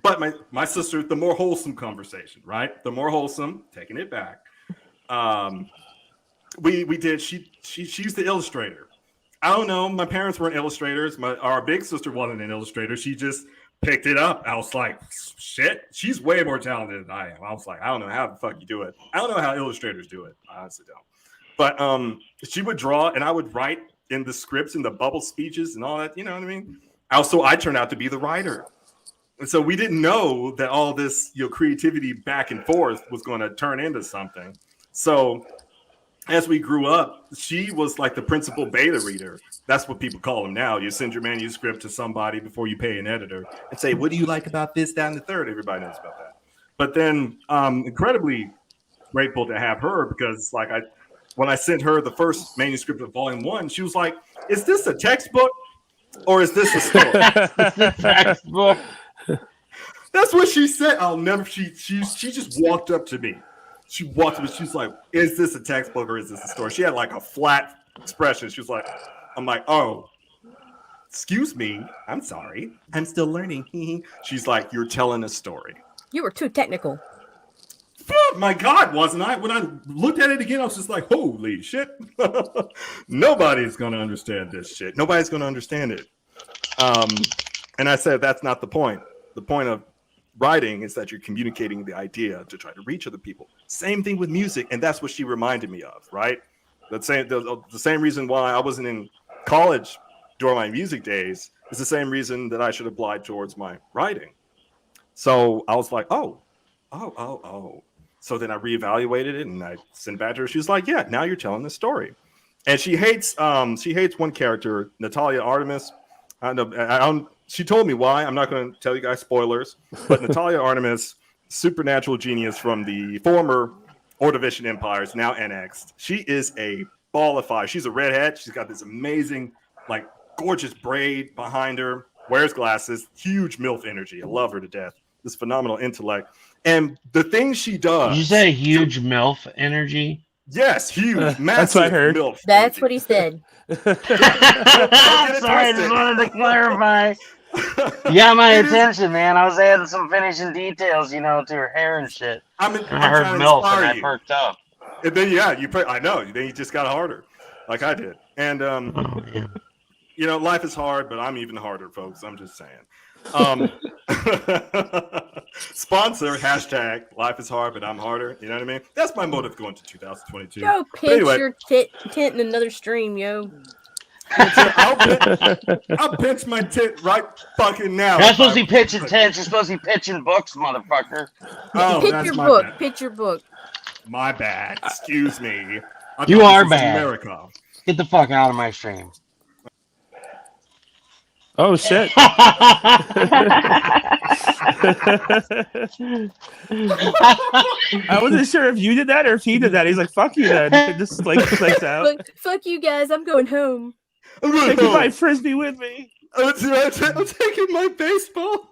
But my sister, the more wholesome conversation, right? The more wholesome, taking it back. We did. She's the illustrator. I don't know. My parents weren't illustrators. Our big sister wasn't an illustrator. She just picked it up. I was like, shit, she's way more talented than I am. I was like, I don't know how the fuck you do it. I don't know how illustrators do it. I honestly don't. But she would draw and I would write in the scripts and the bubble speeches and all that. You know what I mean? Also, I turned out to be the writer. And so we didn't know that all this, you know, creativity back and forth was going to turn into something. So as we grew up, she was like the principal beta reader. That's what people call them now. You send your manuscript to somebody before you pay an editor and say, what do you like about this, that, and the third? Everybody knows about that. But then incredibly grateful to have her, because like when I sent her the first manuscript of volume 1, she was like, is this a textbook or is this a story? It's a textbook. That's what she said. I'll never, she just walked up to me. She walked up and she's like, is this a textbook or is this a story? She had like a flat expression. She was like, I'm like, oh, excuse me. I'm sorry. I'm still learning. She's like, you're telling a story. You were too technical. Oh, my God, wasn't I? When I looked at it again, I was just like, holy shit. Nobody's going to understand this shit. Nobody's going to understand it. And I said, that's not the point. The point of writing is that you're communicating the idea to try to reach other people. Same thing with music, and that's what she reminded me of, right? The same reason why I wasn't in college during my music days is the same reason that I should apply towards my writing. So I was like, oh. So then I reevaluated it and I sent back to her. She was like, yeah, now you're telling the story. And she hates one character, Natalia Artemis. She told me why. I'm not going to tell you guys spoilers, but Natalia Artemis, supernatural genius from the former Ordovician empires, now annexed. She is a ball of fire. She's a redhead. She's got this amazing, like, gorgeous braid behind her, wears glasses, huge MILF energy. I love her to death. This phenomenal intellect. And the things she does. Did you say huge MILF energy? Yes, huge, massive. That's what I heard. MILF That's energy. what he said. Sorry, I just wanted to clarify. You got my attention, man. I was adding some finishing details, you know, to her hair and shit. I heard MILF and I perked up. And then, I know. Then you just got harder, like I did. And, you know, life is hard, but I'm even harder, folks. I'm just saying. Sponsor, hashtag life is hard, but I'm harder. You know what I mean? That's my motive going to 2022. Go pitch your tent in another stream, yo. I'll pinch my tit right fucking now. You're not supposed to be pitching tents. You're supposed to be pitching books, motherfucker. Oh, Pitch your book. My bad. Excuse me. You are bad. America. Get the fuck out of my stream. Oh shit! I wasn't sure if you did that or if he did that. He's like, "Fuck you, then." Just like clicks out. Fuck you guys. I'm going home. I'm taking my frisbee with me. I'm taking my baseball.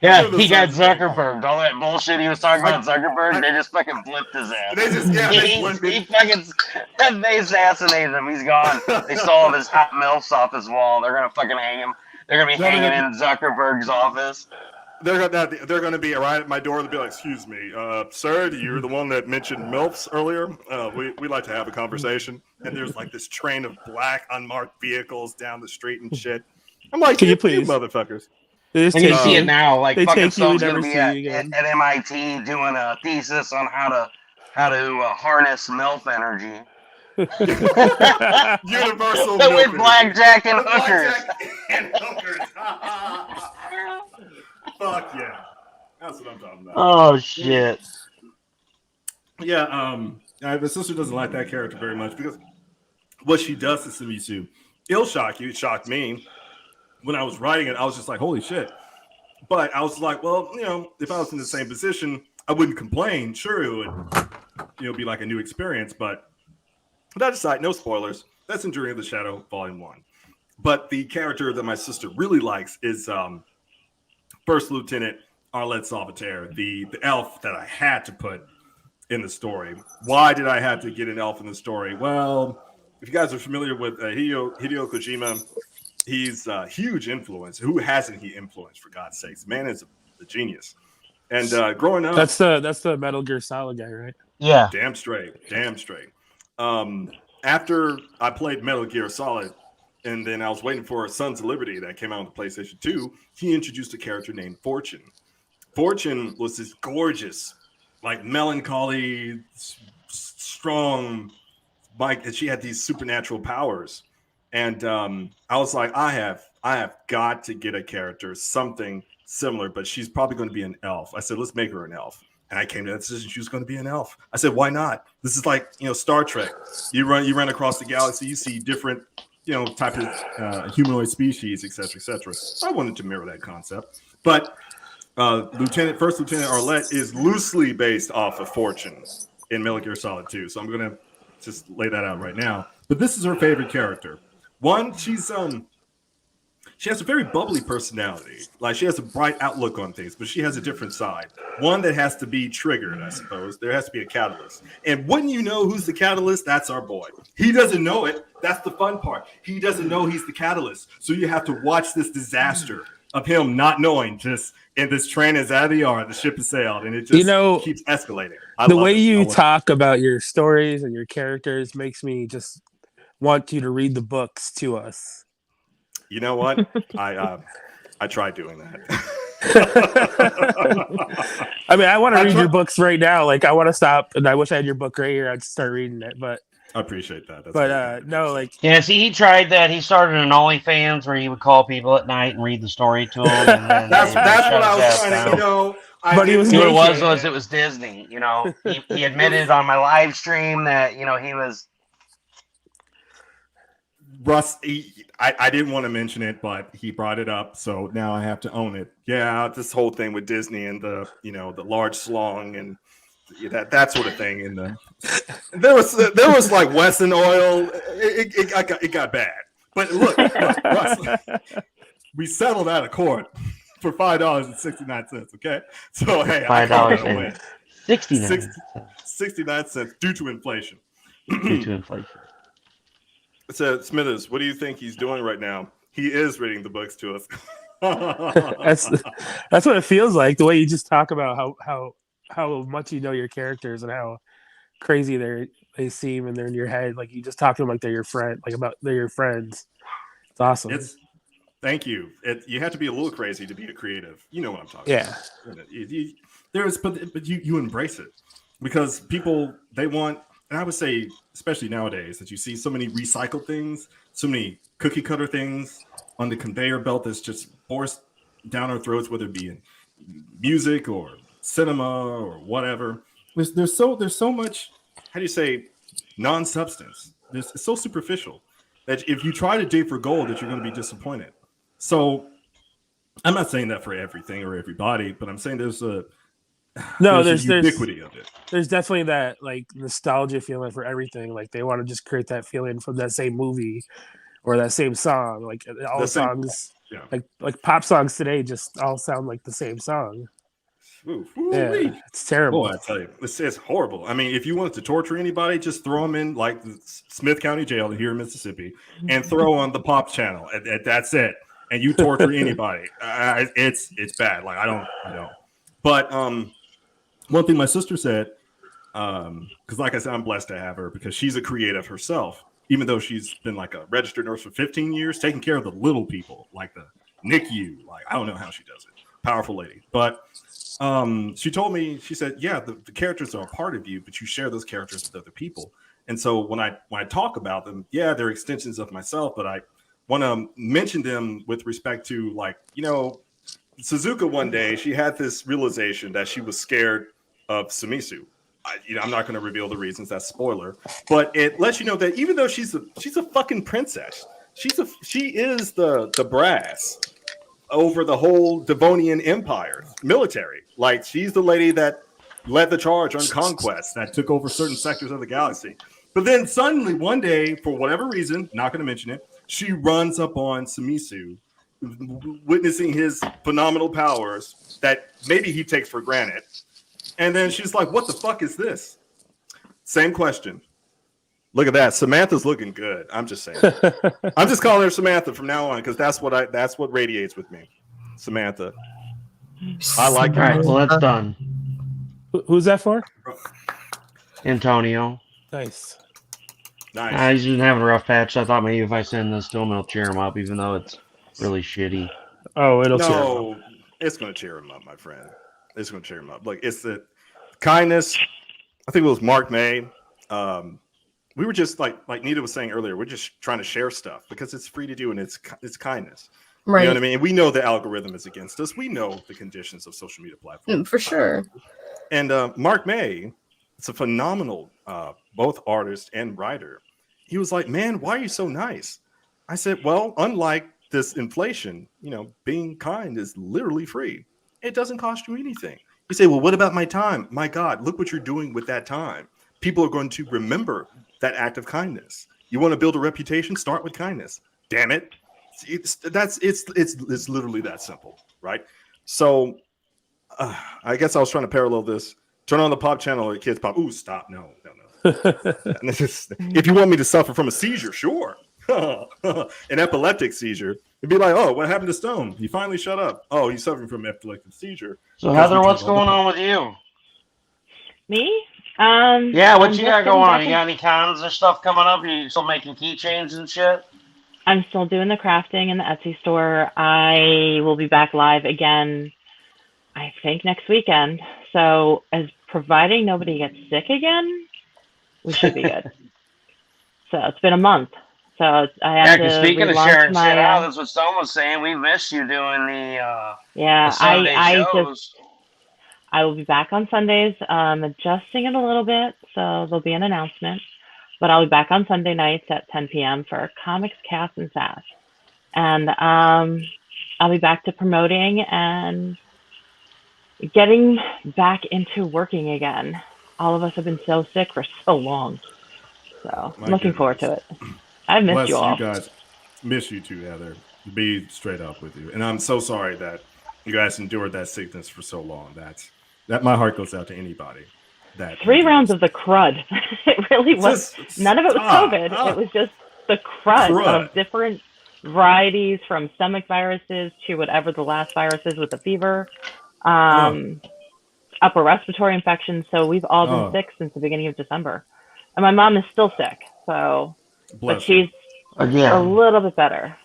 Yeah, he got Zuckerberg. All that bullshit he was talking about Zuckerberg, they just fucking flipped his ass. They just he fucking they assassinated him. He's gone. They stole his hot milfs off his wall. They're gonna fucking hang him. They're gonna be hanging in Zuckerberg's office. They're gonna be right at my door. They'll be like, "Excuse me, sir, you're the one that mentioned milfs earlier. We like to have a conversation." And there's like this train of black unmarked vehicles down the street and shit. I'm like, "Can you please, motherfuckers?" And you see it now, like fucking someone's gonna be at MIT doing a thesis on how to harness MILF energy. Universal with blackjack and hookers. Fuck yeah, that's what I'm talking about. Oh shit. Yeah, the sister doesn't like that character very much because what she does to Sumisu, it'll shock you. It shocked me. When I was writing it, I was just like, holy shit. But I was like, well, if I was in the same position, I wouldn't complain. Sure, it would, be like a new experience. But that aside, no spoilers. That's Enduring of the Shadow, Volume 1. But the character that my sister really likes is First Lieutenant Arlette Salvatore, the elf that I had to put in the story. Why did I have to get an elf in the story? Well, if you guys are familiar with Hideo Kojima, he's a huge influence. Who hasn't he influenced, for God's sakes? Man is a genius. And growing up, that's the Metal Gear Solid guy, right? Yeah. Damn straight. After I played Metal Gear Solid, and then I was waiting for Sons of Liberty that came out on the PlayStation 2, he introduced a character named Fortune. Fortune was this gorgeous, like melancholy, strong, and she had these supernatural powers. And I was like, I have got to get a character, something similar, but she's probably going to be an elf. I said, let's make her an elf. And I came to that decision she was going to be an elf. I said, why not? This is like, Star Trek. You run across the galaxy, you see different, type of humanoid species, et cetera, et cetera. I wanted to mirror that concept. But First Lieutenant Arlette is loosely based off of Fortune in Metal Gear Solid 2. So I'm going to just lay that out right now. But this is her favorite character. One, she has a very bubbly personality. Like, she has a bright outlook on things, but she has a different side. One that has to be triggered, I suppose. There has to be a catalyst. And wouldn't you know who's the catalyst? That's our boy. He doesn't know it. That's the fun part. He doesn't know he's the catalyst. So you have to watch this disaster of him not knowing, and this train is out of the yard, the ship has sailed, and it just keeps escalating. The way you talk about your stories and your characters makes me just want you to read the books to us. You know what? I tried doing that. I mean, I want to read your books right now. Like, I want to stop, and I wish I had your book right here. I'd start reading it, but I appreciate that. No, like, yeah. See, he tried that. He started an OnlyFans where he would call people at night and read the story to them. And then that's what I was trying to, But he was. What it was Disney. He admitted on my live stream that he was. Russ, I didn't want to mention it, but he brought it up, so now I have to own it. Yeah, this whole thing with Disney and the large slong and that sort of thing. And there was like Wesson oil. It got bad. But look, Russ, we settled out of court for $5.69. Okay, so hey, $5.69 due to inflation. So Smithers, what do you think he's doing right now? He is reading the books to us. That's what it feels like. The way you just talk about how much you know your characters and how crazy they seem, and they're in your head. Like, you just talk to them like they're your friend, they're your friends. It's awesome. Thank you. You have to be a little crazy to be a creative. You know what I'm talking about. But you embrace it because people, they want. And I would say, especially nowadays, that you see so many recycled things, so many cookie cutter things on the conveyor belt that's just forced down our throats, whether it be in music or cinema or whatever. There's so much, how do you say, non-substance. It's so superficial. that if you try to dig for gold, that you're going to be disappointed. So I'm not saying that for everything or everybody, but I'm saying there's a ubiquity of it. There's definitely that like nostalgia feeling for everything. Like they want to just create that feeling from that same movie or that same song. Like all the songs, like pop songs today, just all sound like the same song. Yeah, it's terrible. Oh, I tell you, it's horrible. I mean, if you wanted to torture anybody, just throw them in like Smith County Jail here in Mississippi, and throw on the Pop channel. That's it. And you torture anybody. It's bad. Like I don't. But one thing my sister said, because like I said, I'm blessed to have her because she's a creative herself. Even though she's been like a registered nurse for 15 years, taking care of the little people, like the NICU. Like I don't know how she does it. Powerful lady, but. She told me, she said, yeah, the characters are a part of you, but you share those characters with other people. And so when I talk about them, yeah, they're extensions of myself, but I want to mention them with respect to like, Suzuka one day, she had this realization that she was scared of Sumisu. I'm not going to reveal the reasons, that's spoiler, but it lets you know that even though she's a fucking princess, she is the brass over the whole Devonian Empire military. Like she's the lady that led the charge on conquest that took over certain sectors of the galaxy. But then suddenly one day, for whatever reason, not going to mention it, she runs up on Sumisu, witnessing his phenomenal powers that maybe he takes for granted. And then she's like, what the fuck is this? Same question. Look at that. Samantha's looking good. I'm just saying. I'm just calling her Samantha from now on because that's what radiates with me. Samantha. I like her. All right, well, that's done. Who's that for? Antonio. Nice. He's been having a rough patch. So I thought maybe if I send this to him, it'll cheer him up, even though it's really shitty. Oh, it'll cheer him up. It's going to cheer him up, my friend. It's going to cheer him up. Like, it's the kindness. I think it was Mark May. We were just like Nita was saying earlier, we're just trying to share stuff because it's free to do and it's kindness. Right. You know what I mean? And we know the algorithm is against us. We know the conditions of social media platforms. For sure. And Mark May, it's a phenomenal both artist and writer. He was like, man, why are you so nice? I said, well, unlike this inflation, being kind is literally free. It doesn't cost you anything. You say, well, what about my time? My God, look what you're doing with that time. People are going to remember that act of kindness. You want to build a reputation? Start with kindness. Damn it. It's literally that simple, right? So I guess I was trying to parallel this. Turn on the Pop channel, the kids pop. Ooh, stop. No. If you want me to suffer from a seizure, sure. An epileptic seizure. It'd be like, oh, what happened to Stone? He finally shut up. Oh, he's suffering from epileptic seizure. So Heather, what's going on with you? Me? Yeah, what you got going on? You got any cons or stuff coming up? Are you still making keychains and shit? I'm still doing the crafting in the Etsy store. I will be back live again, I think, next weekend. So, as providing nobody gets sick again, we should be good. So, it's been a month. So, I have to speaking of sharing shit out, that's what Stone was saying. We missed you doing the Sunday shows. I will be back on Sundays, adjusting it a little bit, so there'll be an announcement. But I'll be back on Sunday nights at 10 p.m. for Comics, Cats, and Sass. And I'll be back to promoting and getting back into working again. All of us have been so sick for so long. So I'm looking forward to it. I've missed you all. You guys. Miss you too, Heather. To be straight up with you. And I'm so sorry that you guys endured that sickness for so long. That my heart goes out to anybody. 3 rounds of the crud. It really was. None of it was COVID. It was just the crud of different varieties, from stomach viruses to whatever the last virus is with the fever, upper respiratory infections. So we've all been sick since the beginning of December. And my mom is still sick. So, but she's a little bit better.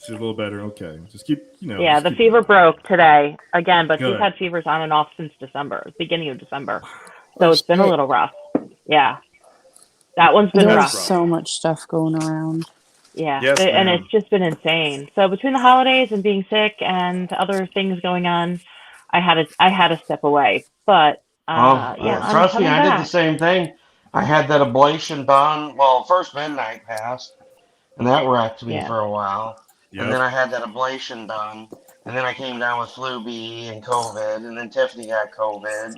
She's a little better. Okay. Just keep, Yeah, the fever broke today again, but she's had fevers on and off since December, beginning of December. So it's been a little rough. Yeah. That one's been rough. There's so much stuff going around. Yeah. Yes, and it's just been insane. So between the holidays and being sick and other things going on, I had to step away. But trust me, I did the same thing. I had that ablation done. Well, first midnight passed. and that wrecked me Yeah. for a while. Yep. And then I had that ablation done, and then I came down with flu B and COVID, and then Tiffany got COVID,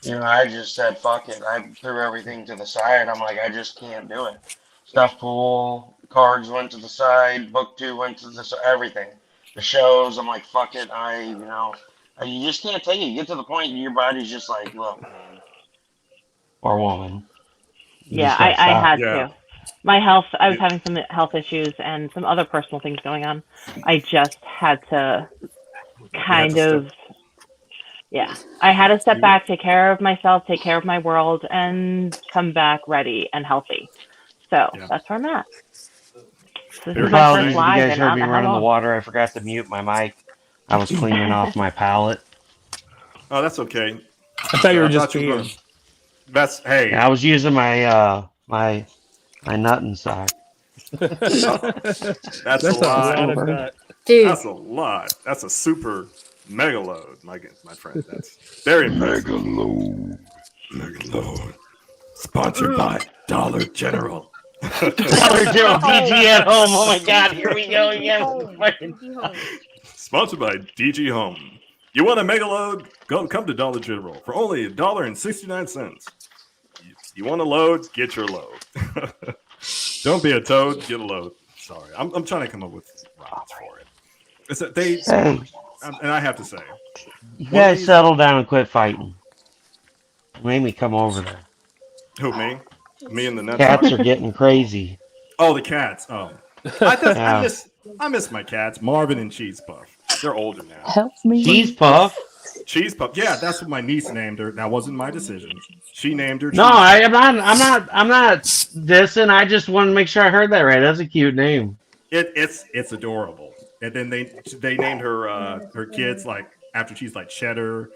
and I just said fuck it. I threw everything to the side. I'm like, I just can't do it. Stuff pool, cards went to the side, book 2 went to the side, everything. The shows, I'm like, fuck it. You just can't take it. You get to the point and your body's just like, look, man, or woman. Yeah, I had to. My health, I was having some health issues and some other personal things going on. I just had to I had to step back, take care of myself, take care of my world, and come back ready and healthy. So that's where I'm at. This is my first You live guys heard me running the water. I forgot to mute my mic. I was cleaning off my palette. Oh, that's okay. I thought you were just peeing. That's hey. Yeah, I was using my my nut and sock. That's a lot. Dude. That's a lot. That's a super mega load, my friend. That's very impressive. Mega load. Sponsored by Dollar General. Dollar General DG at home. Oh my God, here we go again. Sponsored by DG Home. You want a mega load? Come to Dollar General for only $1.69. You want a load? Get your load. Don't be a toad. Get a load. Sorry, I'm trying to come up with rhymes for it. It's that and I have to say, you guys settle down and quit fighting. Made me come over there. Who, me? Me and the nuts. Cats are getting crazy. Oh, the cats. Oh, I miss my cats, Marvin and Cheese Puff. They're older now. Help me. Cheese Puff. Cheese Puff. Yeah, that's what my niece named her. That wasn't my decision. She named her. No, I'm not dissing. I just want to make sure I heard that right. That's a cute name. It's adorable. And then they named her kids like after cheese, like Cheddar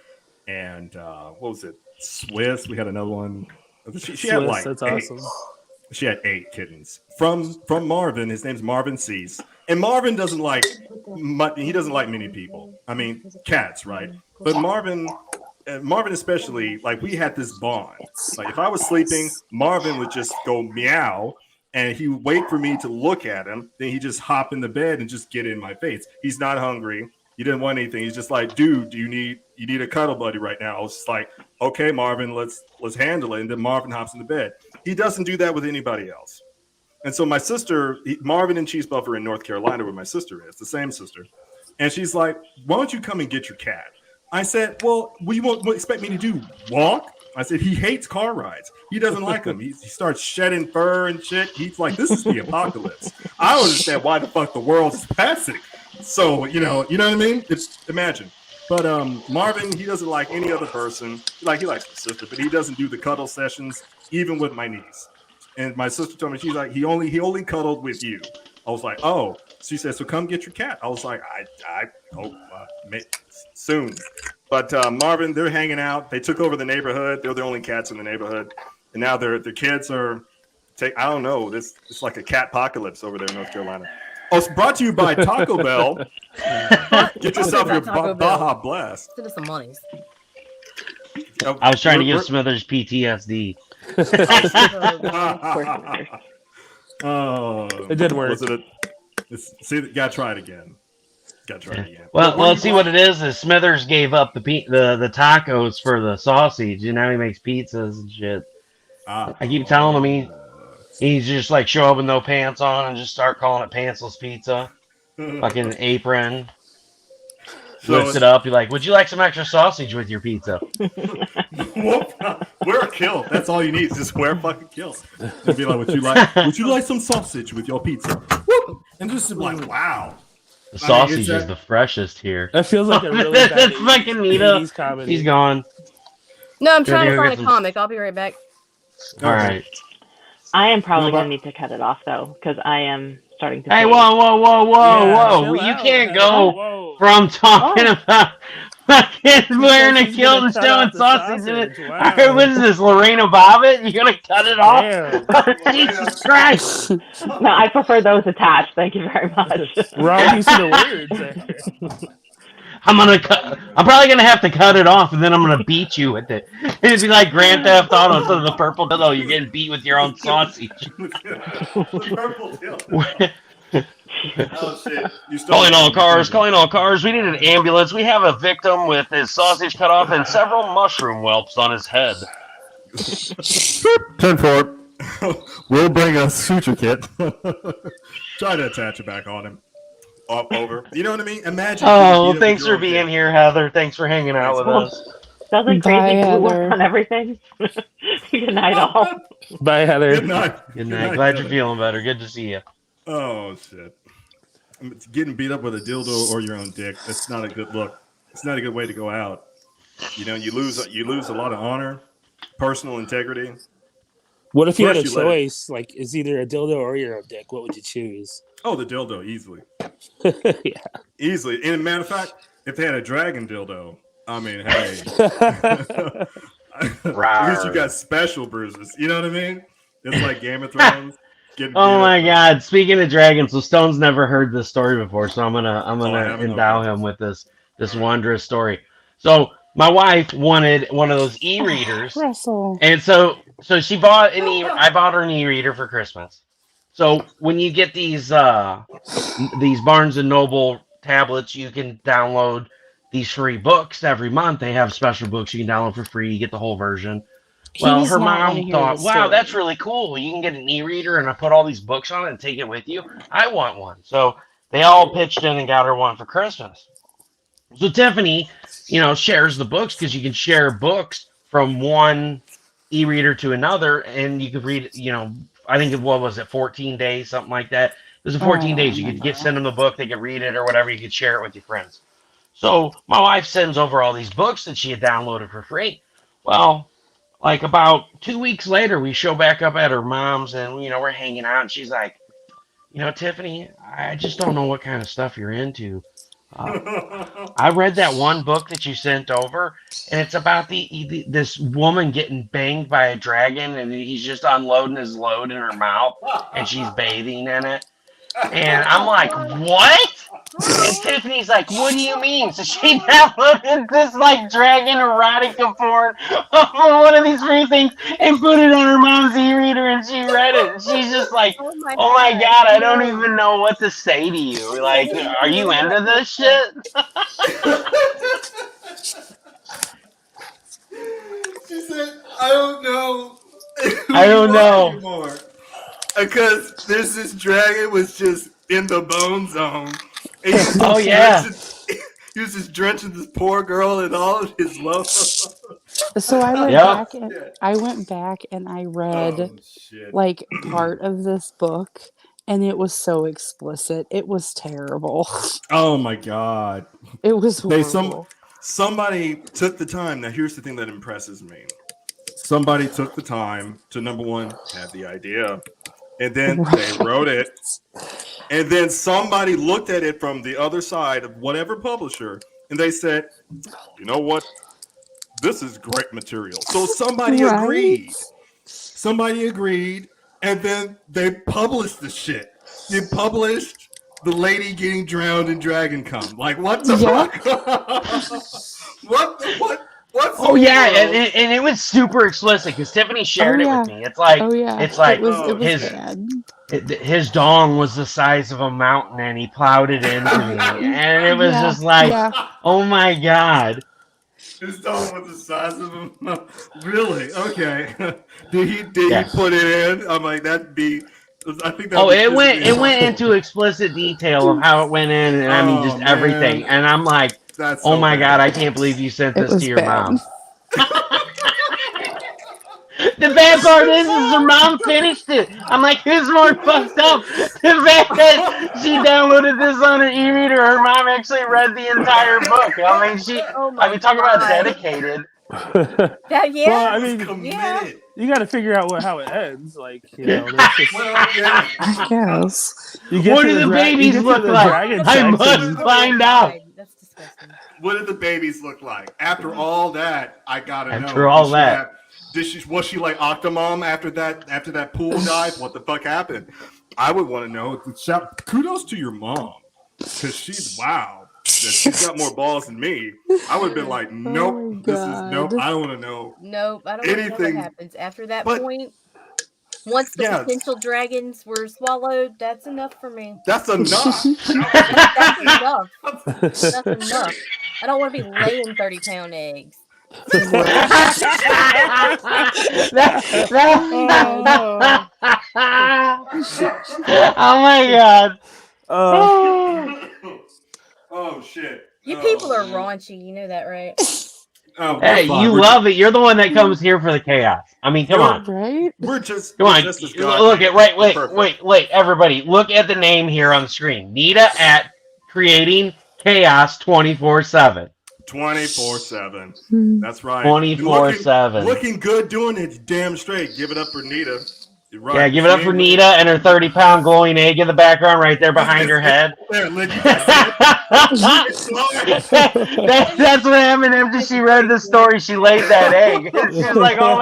and what was it? Swiss. We had another one. She had like that's 8. awesome. She had 8 kittens from Marvin. His name's Marvin Cease, and Marvin doesn't like many people. I mean, cats, right? But Marvin especially, like we had this bond. Like if I was sleeping, Marvin would just go meow, and he would wait for me to look at him. Then he just hop in the bed and just get in my face. He's not hungry. He didn't want anything. He's just like, dude, you need a cuddle buddy right now. I was just like, okay, Marvin, let's handle it. And then Marvin hops in the bed. He doesn't do that with anybody else. And so my sister, Marvin and Cheese Puff are in North Carolina where my sister is, the same sister. And she's like, why don't you come and get your cat? I said, well, what do you want expect me to do? Walk? I said, he hates car rides. He doesn't like them. He starts shedding fur and shit. He's like, this is the apocalypse. I don't understand why the fuck the world is passing. So, you know what I mean? Imagine. But Marvin, he doesn't like any other person. He likes my sister, but he doesn't do the cuddle sessions, even with my niece. And my sister told me, she's like, he only cuddled with you. I was like, oh. She said, so come get your cat. I was like, I hope soon. But Marvin, they're hanging out. They took over the neighborhood. They're the only cats in the neighborhood. And now their kids are, I don't know, it's like a cat apocalypse over there in North Carolina. Oh, it's brought to you by Taco Bell. Get yourself your Baja Blast. Send us some monies. I was trying to give Smithers PTSD. Oh, it didn't work. See, gotta try it again. Well, let's see what it is. Smithers gave up the tacos for the sausage, and now he makes pizzas and shit. I keep telling him he's just like show up with no pants on and just start calling it Pantsless Pizza. Fucking apron. Lifts it up. You're like, would you like some extra sausage with your pizza? Wear a kilt. That's all you need. Just wear a fucking kilt. And be like, would you like some sausage with your pizza? And just be like, wow. The sausage is the freshest here. That feels like a really bad fucking Nita. He's gone. No, I'm trying to find a comic. I'll be right back. All right. I am probably going to need to cut it off, though, because I am starting to... Hey, whoa. You can't go from talking about fucking wearing a kilt and showing sausage in it. Wow. All right, what is this, Lorena Bobbitt? You're going to cut it off? Jesus Christ. No, I prefer those attached. Thank you very much. Wrong use of the words. I'm probably gonna have to cut it off, and then I'm gonna beat you with it. It'd be like Grand Theft Auto instead of the purple dildo. You're getting beat with your own sausage. The purple dildo. Oh shit! Calling all cars! Calling all cars! We need an ambulance. We have a victim with his sausage cut off and several mushroom whelps on his head. 10-4. We'll bring a suture kit. Try to attach it back on him. Up over. You know what I mean? Imagine. Oh, thanks for being here, Heather. Thanks for hanging out with us. Sounds like crazy glue work on everything. Good night, all. Bye, Heather. Good night. Good night. Glad you're feeling better. Good to see you. Oh shit! Getting beat up with a dildo or your own dick. That's not a good look. It's not a good way to go out. You know, you lose a lot of honor, personal integrity. What if you had a choice? Like, it's either a dildo or your own dick. What would you choose? Oh, the dildo, easily. Yeah, easily. And as a matter of fact, if they had a dragon dildo, I mean, hey, at least you got special bruises. You know what I mean? It's like Game of Thrones. Oh my God! Speaking of dragons, so Stone's never heard this story before, so I'm gonna endow him with this wondrous story. So my wife wanted one of those e-readers, and so she bought I bought her an e-reader for Christmas. So when you get these Barnes and Noble tablets, you can download these free books every month. They have special books you can download for free. You get the whole version. Well, her mom thought, wow, that's really cool. You can get an e-reader and I put all these books on it and take it with you. I want one. So they all pitched in and got her one for Christmas. So Tiffaney, shares the books because you can share books from one e-reader to another, and you could read, I think what was it, 14 days, something like that. It was 14 days. You could send them the book, they could read it or whatever. You could share it with your friends. So my wife sends over all these books that she had downloaded for free. Well, like about 2 weeks later, we show back up at her mom's and, we're hanging out. And she's like, Tiffaney, I just don't know what kind of stuff you're into. I read that one book that you sent over, and it's about this woman getting banged by a dragon, and he's just unloading his load in her mouth, and she's bathing in it. And I'm like, what? And Tiffany's like, what do you mean? So she downloaded this dragon erotica porn on one of these free things and put it on her mom's e-reader, and she read it. And she's just like, oh my God, I don't even know what to say to you. Like, are you into this shit? She said, I don't know. I don't know. Anymore. Because this dragon was just in the bone zone. Oh yeah. He was just drenching this poor girl in all of his love. So I went back and I read part of this book, and it was so explicit. It was terrible. Oh my God. It was horrible. Somebody took the time. Now here's the thing that impresses me. Somebody took the time to, number one, have the idea. And then they wrote it. And then somebody looked at it from the other side of whatever publisher. And they said, you know what? This is great material. So somebody agreed. Somebody agreed. And then they published the shit. They published the lady getting drowned in dragon cum. Like, what the fuck? What? Oh yeah, and it was super explicit because Tiffany shared it with me. It's like, his dong was the size of a mountain, and he plowed it into me, and it was just like, oh my God. His dong was the size of a mountain. Really? Okay. Did he put it in? I'm like, that'd be. I think that. Oh, it went into explicit detail of how it went in, and I mean just everything, and I'm like. That's oh my God, I can't believe you sent this to your mom. The bad part is her mom finished it. I'm like, who's more fucked up? The fact that she downloaded this on her e-reader, her mom actually read the entire book. I mean, talking about dedicated. Well, I mean, you got to figure out how it ends. Like, there's just, I guess. What do the babies look like? I must find out. That's disgusting. What did the babies look like? After all that, I gotta know. After all that, was she like Octomom after that pool dive? What the fuck happened? I would want to know. Kudos to your mom, because she's wow. she's got more balls than me, I would have been like, nope, nope. I don't want to know. Nope, I don't want to know what happens after that point. Once the potential dragons were swallowed, that's enough for me. That's enough. That's enough. That's enough. I don't want to be laying 30-pound eggs. Oh my god. Oh shit. You people are raunchy, you know that, right? Oh, hey, you love it. You're the one that comes here for the chaos. I mean, come on. Right? We're just come on. Look at wait, everybody. Look at the name here on the screen. Nita at creating chaos 24/7. 24/7. That's right. 24/7. Looking good, doing it damn straight. Give it up for Nita. Right. Yeah, give it up for Nita and her 30-pound glowing egg in the background right there behind her head. There, Lynn, you that's what happened after she read the story. She laid that egg. She's like, all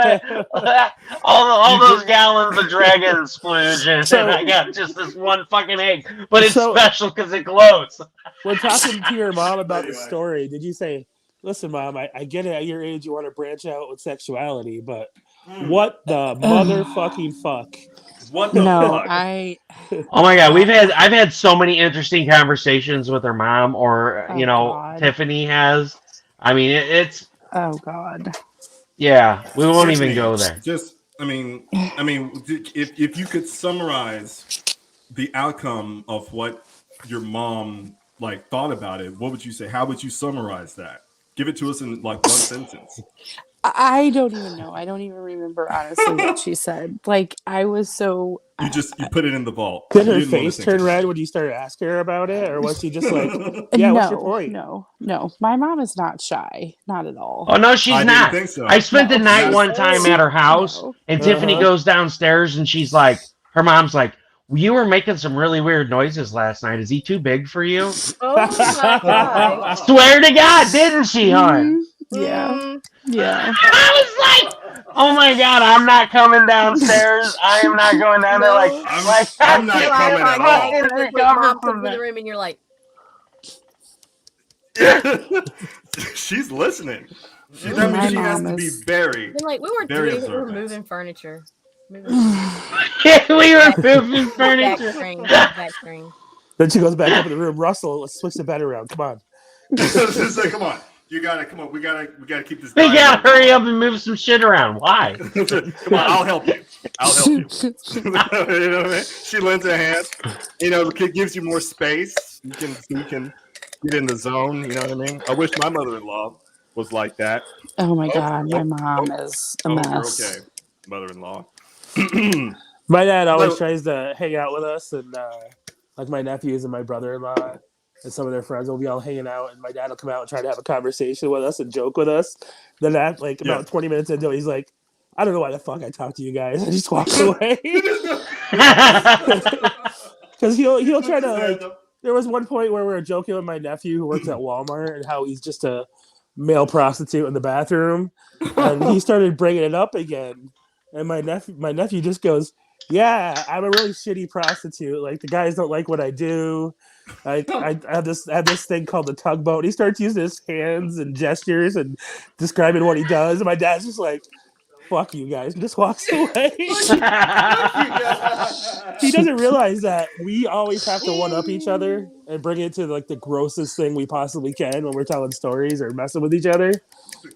those gallons of dragon splooge, and I got just this one fucking egg. But it's special because it glows. When talking to your mom about the story, did you say, listen, Mom, I get it at your age you want to branch out with sexuality, but what the motherfucking fuck? What the fuck? Oh my god, I've had so many interesting conversations with her mom, or God. Tiffaney has. I mean, it's. Oh god. Yeah, we won't even go there. I mean, if you could summarize the outcome of what your mom thought about it, what would you say? How would you summarize that? Give it to us in one sentence. I don't even know. I don't even remember honestly what she said. I was so. You put it in the vault. Did her face turn red when you started asking her about it, or was she just like, "Yeah, what's your point?" No. My mom is not shy, not at all. Oh no, she's not. Didn't think so. I spent the night one time at her house, and Tiffaney goes downstairs, and she's like, her mom's like, "You were making some really weird noises last night. Is he too big for you?" Oh my god! Swear to God, didn't she, hon? Yeah. I was like, oh my god, I'm not coming downstairs. I am not going down there. I'm not coming at all. Mom comes in the room and you're like, she's listening. That means she has to be very. we weren't doing it. We were moving furniture. We were moving furniture. Back screen. Then she goes back up in the room. Russell, let's switch the bed around. Come on. Come on. You gotta come on. We gotta keep this. We gotta hurry up and move some shit around. Why? Come on, I'll help you. You know what I mean? She lends a hand. It gives you more space. You can get in the zone. You know what I mean? I wish my mother-in-law was like that. Oh my god, my mom is a mess. Okay, mother-in-law. My dad always tries to hang out with us, and my nephews and my brother-in-law. And some of their friends will be all hanging out, and my dad will come out and try to have a conversation with us and joke with us. Then about 20 minutes into it, he's like, I don't know why the fuck I talk to you guys. I just walk away. Because he'll try to, there was one point where we were joking with my nephew who works at Walmart and how he's just a male prostitute in the bathroom. And he started bringing it up again. And my nephew just goes, yeah, I'm a really shitty prostitute. The guys don't like what I do. I have this thing called the tugboat. He starts using his hands and gestures and describing what he does. And my dad's just like, fuck you guys, and just walks away. He doesn't realize that we always have to one-up each other and bring it to the grossest thing we possibly can when we're telling stories or messing with each other.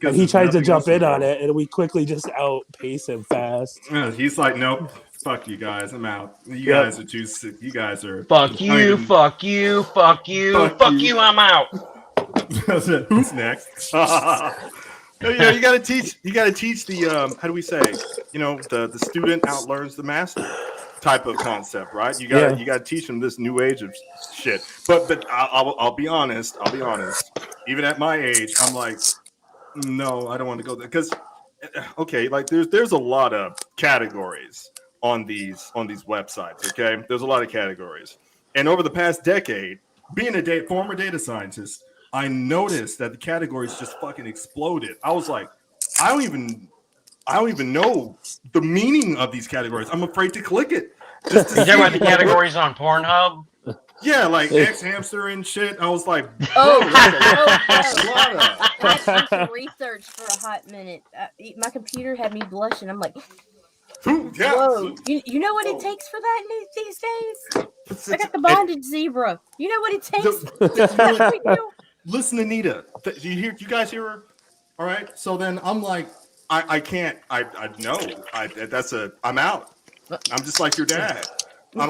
And he tries to jump in on it, and we quickly just outpace him fast. He's like, nope. Fuck you guys, I'm out. You guys are too sick. You guys are fuck you, I'm out. That's it. Who's next? You gotta teach the how do we say, the student outlearns the master type of concept, right? You gotta teach them this new age of shit. But I'll be honest. Even at my age, I'm like, no, I don't want to go there. Because there's a lot of categories on these websites. Okay, there's a lot of categories, and over the past decade, being a former data scientist, I noticed that the categories just fucking exploded. I was like, I don't even know the meaning of these categories. I'm afraid to click it. You talking about the categories on Pornhub? Yeah, like X Hamster and shit. I was like, I had to do some research for a hot minute. My computer had me blushing. I'm like, whoa. You know what it takes for that these days? I got the bondage zebra. You know what it takes? Listen, Anita. Do you guys hear her? All right. So then I'm like, I can't. I know. I'm out. I'm just like your dad. I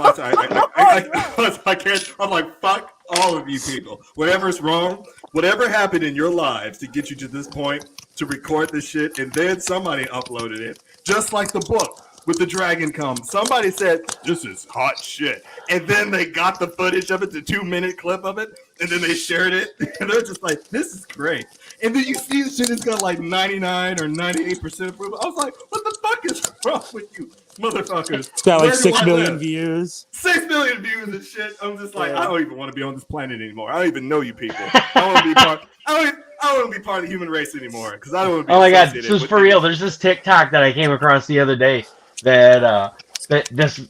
can't. I'm like, fuck all of you people. Whatever's wrong, whatever happened in your lives to get you to this point to record this shit, and then somebody uploaded it, just like the book with the dragon come. Somebody said, this is hot shit. And then they got the footage of it, the 2-minute clip of it, and then they shared it. And they're just like, this is great. And then you see the shit has got like 99 or 98% approval. I was like, what the fuck is wrong with you motherfuckers? It's got like 6 million views. 6 million views and shit. I'm just like, I don't even want to be on this planet anymore. I don't even know you people. I don't want to be part. I don't want to be part of the human race anymore because I don't want to be. Oh my god, this is for real. There's this TikTok that I came across the other day that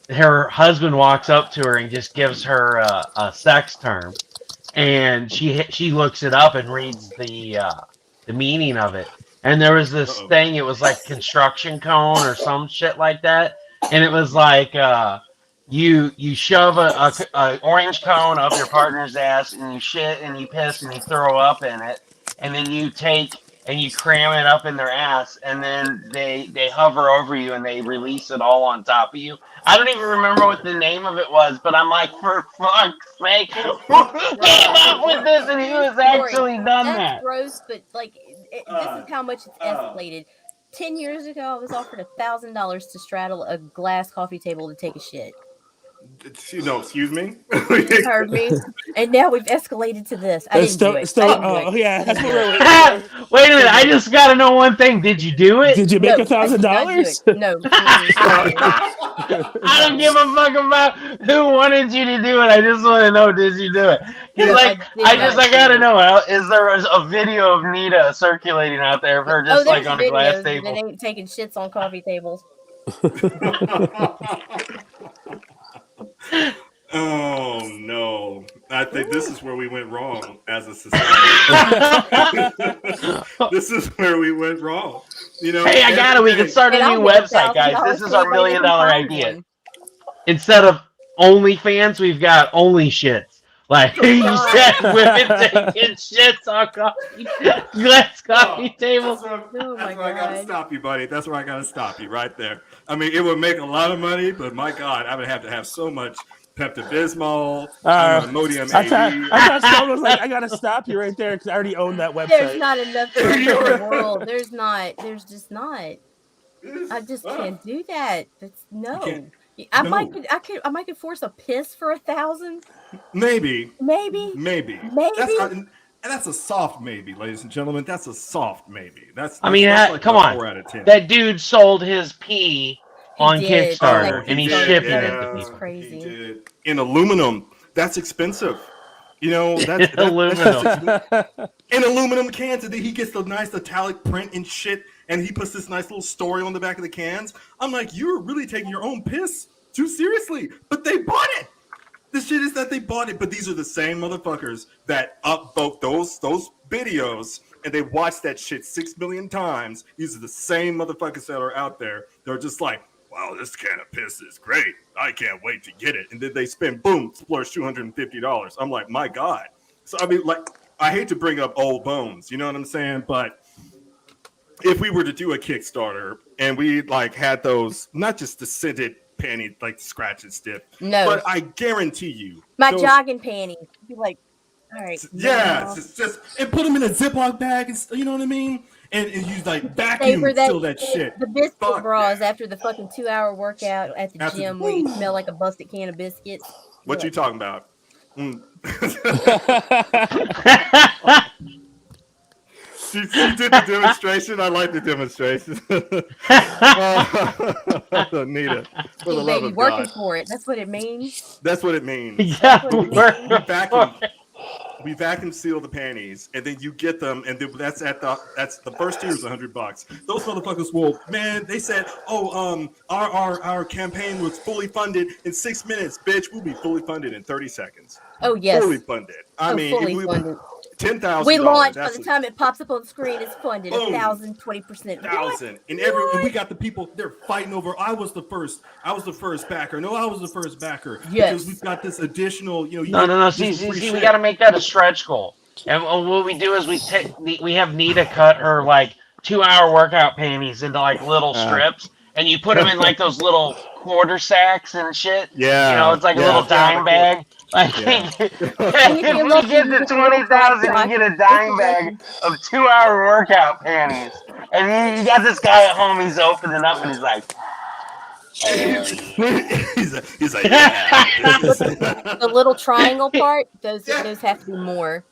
her husband walks up to her and just gives her a sex term, and she looks it up and reads the meaning of it. And there was this thing. It was like construction cone or some shit like that, and it was like you shove a orange cone up your partner's ass, and you shit and you piss and you throw up in it, and then you take and you cram it up in their ass, and then they hover over you and they release it all on top of you. I don't even remember what the name of it was, but I'm like, for fuck's sake, who came up with this and who has actually done that? That's gross, but like, this is how much it's escalated. 10 years ago, I was offered $1,000 to straddle a glass coffee table to take a shit. Excuse me? You heard me. And now we've escalated to this. I didn't do it. Yeah. Wait a minute. I just got to know one thing. Did you do it? Did you make $1,000? No. I don't give a fuck about who wanted you to do it. I just want to know, did you do it? Because I got to know. Is there a video of Nita circulating out there of her just like on a glass table? That ain't taking shits on coffee tables. Oh no! I think this is where we went wrong as a society. This is where we went wrong. You know. Hey, I got it. We can start a new website, guys. This is our $1 million idea. Instead of OnlyFans, we've got Only Shits. Like you said, women taking shits on glass coffee tables. That's where I gotta stop you, buddy. That's where I gotta stop you right there. I mean, it would make a lot of money, but my God, I would have to have so much Pepto-Bismol, Imodium AD. I thought someone was like, I gotta stop you right there because I already own that website. There's not enough in the world. There's just not. I just can't do that. That's no. I might could force a piss for 1,000. Maybe. That's a soft maybe, ladies and gentlemen. That's a soft maybe. That's I mean, like come on. 4 out of 10. That dude sold his pee on Kickstarter, and he's shipping it to people. Crazy. He did. In aluminum, that's expensive. You know, that's aluminum. In aluminum cans, and then he gets the nice italic print and shit, and he puts this nice little story on the back of the cans. I'm like, you're really taking your own piss too seriously, but they bought it. The shit is that they bought it, but these are the same motherfuckers that upvote those videos, and they watch that shit 6 million times. These are the same motherfuckers that are out there. They're just like, wow, this can of piss is great. I can't wait to get it. And then they spend, boom, splurge $250. I'm like, my God. So, I mean, like, I hate to bring up old bones, you know what I'm saying? But if we were to do a Kickstarter and we, like, had those, not just the scented panty, like scratch and stiff. No. But I guarantee you. My jogging panties. Be like, all right. Yeah. Just and put them in a Ziploc bag, and you know what I mean? And use like vacuum seal that shit. The biscuit bras after the fucking 2-hour workout at the gym where you smell like a busted can of biscuits. What you talking about? She did the demonstration. I like the demonstration. Nita, for the love of working God. for it. That's what it means. That's what it means. Yeah, we vacuum seal the panties, and then you get them, and then that's the first tier is $100. Those motherfuckers will, man. They said, our campaign was fully funded in 6 minutes, bitch. We'll be fully funded in 30 seconds. Oh yes, fully funded. I mean, fully if we, funded. $10,000. We launched by the time it pops up on the screen. It's funded 1,000, 20%. 1,000, and we got the people. They're fighting over. I was the first backer. No, I was the first backer. Yes. Because we've got this additional. No. See, we got to make that a stretch goal. And what we do is we have Nita cut her like 2-hour workout panties into like little strips, and you put them in like those little quarter sacks and shit. Yeah, it's like a little dime bag. Like, if we get to 20,000, you get a dime bag of 2-hour workout panties. And you got this guy at home, he's opening up and he's like, he's like, yeah. The little triangle part, those have to be more.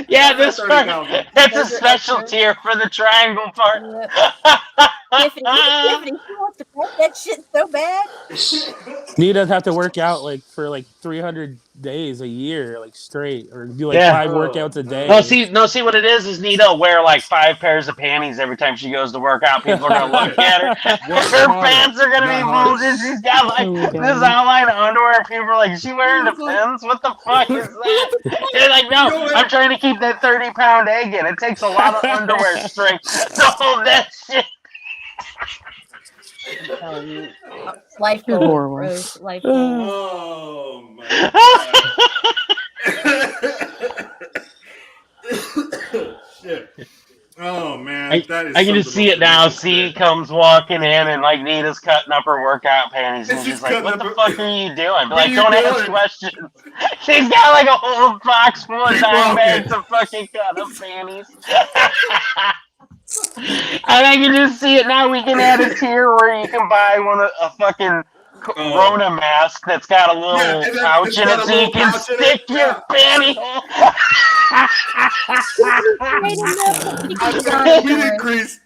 That's a special tier for the triangle part. Tiffany, you want to pack that shit so bad? Nita'd have to work out for 300 days a year, like straight, or do 5 workouts a day. No, see what it is Nita will wear like 5 pairs of panties every time she goes to work out. People are gonna look at her. Her pants are gonna be bulging. She's got like this outline of underwear. People are like, is she wearing the pins? What the fuck is that? They're like, no, I'm trying to keep that 30-pound egg in. It takes a lot of underwear strength to hold that shit. Life goal, Rose. Life goal. Oh my god. Shit. Oh man, I can just see it now. C comes walking in and like Nita's cutting up her workout panties, and she's like, "What the fuck are you doing?" Like, don't ask questions. She's got like a whole box full of dime bags of fucking cut up panties. And I can just see it now. We can add a tier where you can buy a fucking Corona mask that's got a little pouch in it, so you can stick your panty hole. We increase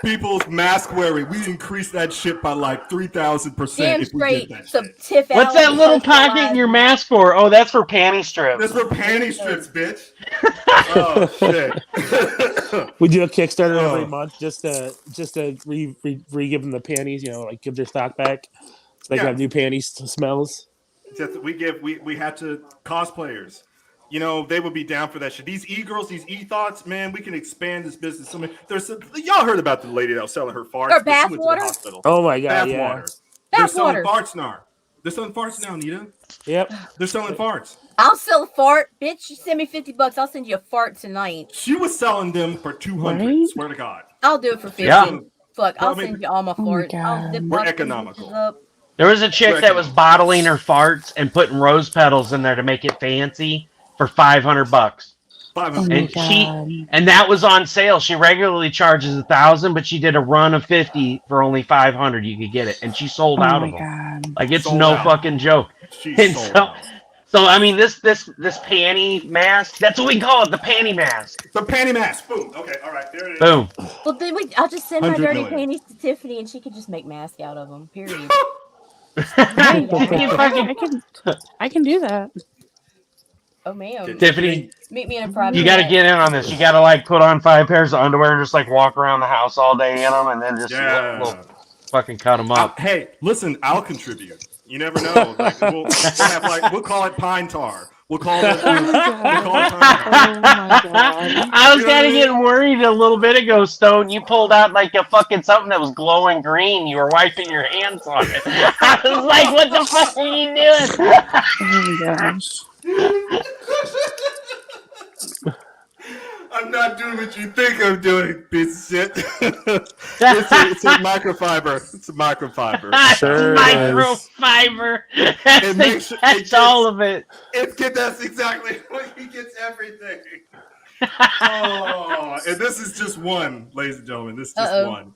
people's mask wearing. We increase that shit by like 3,000% if we did that shit. What's that little pocket in your mask for? Oh, that's for panty strips. That's for panty strips, bitch. Oh shit. We do a Kickstarter every month just to re-give them the panties, like give their stock back. So they have new panties smells. We had to cosplayers. They would be down for that shit. These e-girls, these e-thoughts, man, we can expand this business. I mean, y'all heard about the lady that was selling her farts. Or bath water. Oh my god, bath water. They're selling farts now. They're selling farts now, Nita. Yep. They're selling farts. I'll sell a fart, bitch. You send me $50, I'll send you a fart tonight. She was selling them for $200. Right? Swear to God. I'll do it for $50. Yeah. Fuck, I'll send you all my farts. We're economical. There was a chick that was bottling her farts and putting rose petals in there to make it fancy for $500. And that was on sale. She regularly charges $1,000, but she did a run of 50 for only $500. You could get it, and she sold out of them. Like, it's no fucking joke. So I mean, this panty mask, that's what we call it, the panty mask. The panty mask. Boom. Okay, all right, there it is. Boom. Well, then I'll just send my dirty panties to Tiffany, and she could just make masks out of them. Period. I can do that. Oh man, Tiffany, meet me in a private. You got to get in on this. You got to like put on 5 pairs of underwear and just like walk around the house all day in them, and then just we'll fucking cut them up. Hey, listen, I'll contribute. You never know. Like, we'll call it pine tar. We'll call it. I was kind of getting worried a little bit ago, Stone. You pulled out like a fucking something that was glowing green. You were wiping your hands on it. I was like, "What the fuck are you doing?" Oh my gosh. I'm not doing what you think I'm doing, piece of shit. It's a microfiber. It's a microfiber. Sure microfiber. That's all of it. That's exactly what he gets everything. Oh, and this is just one, ladies and gentlemen. This is just one.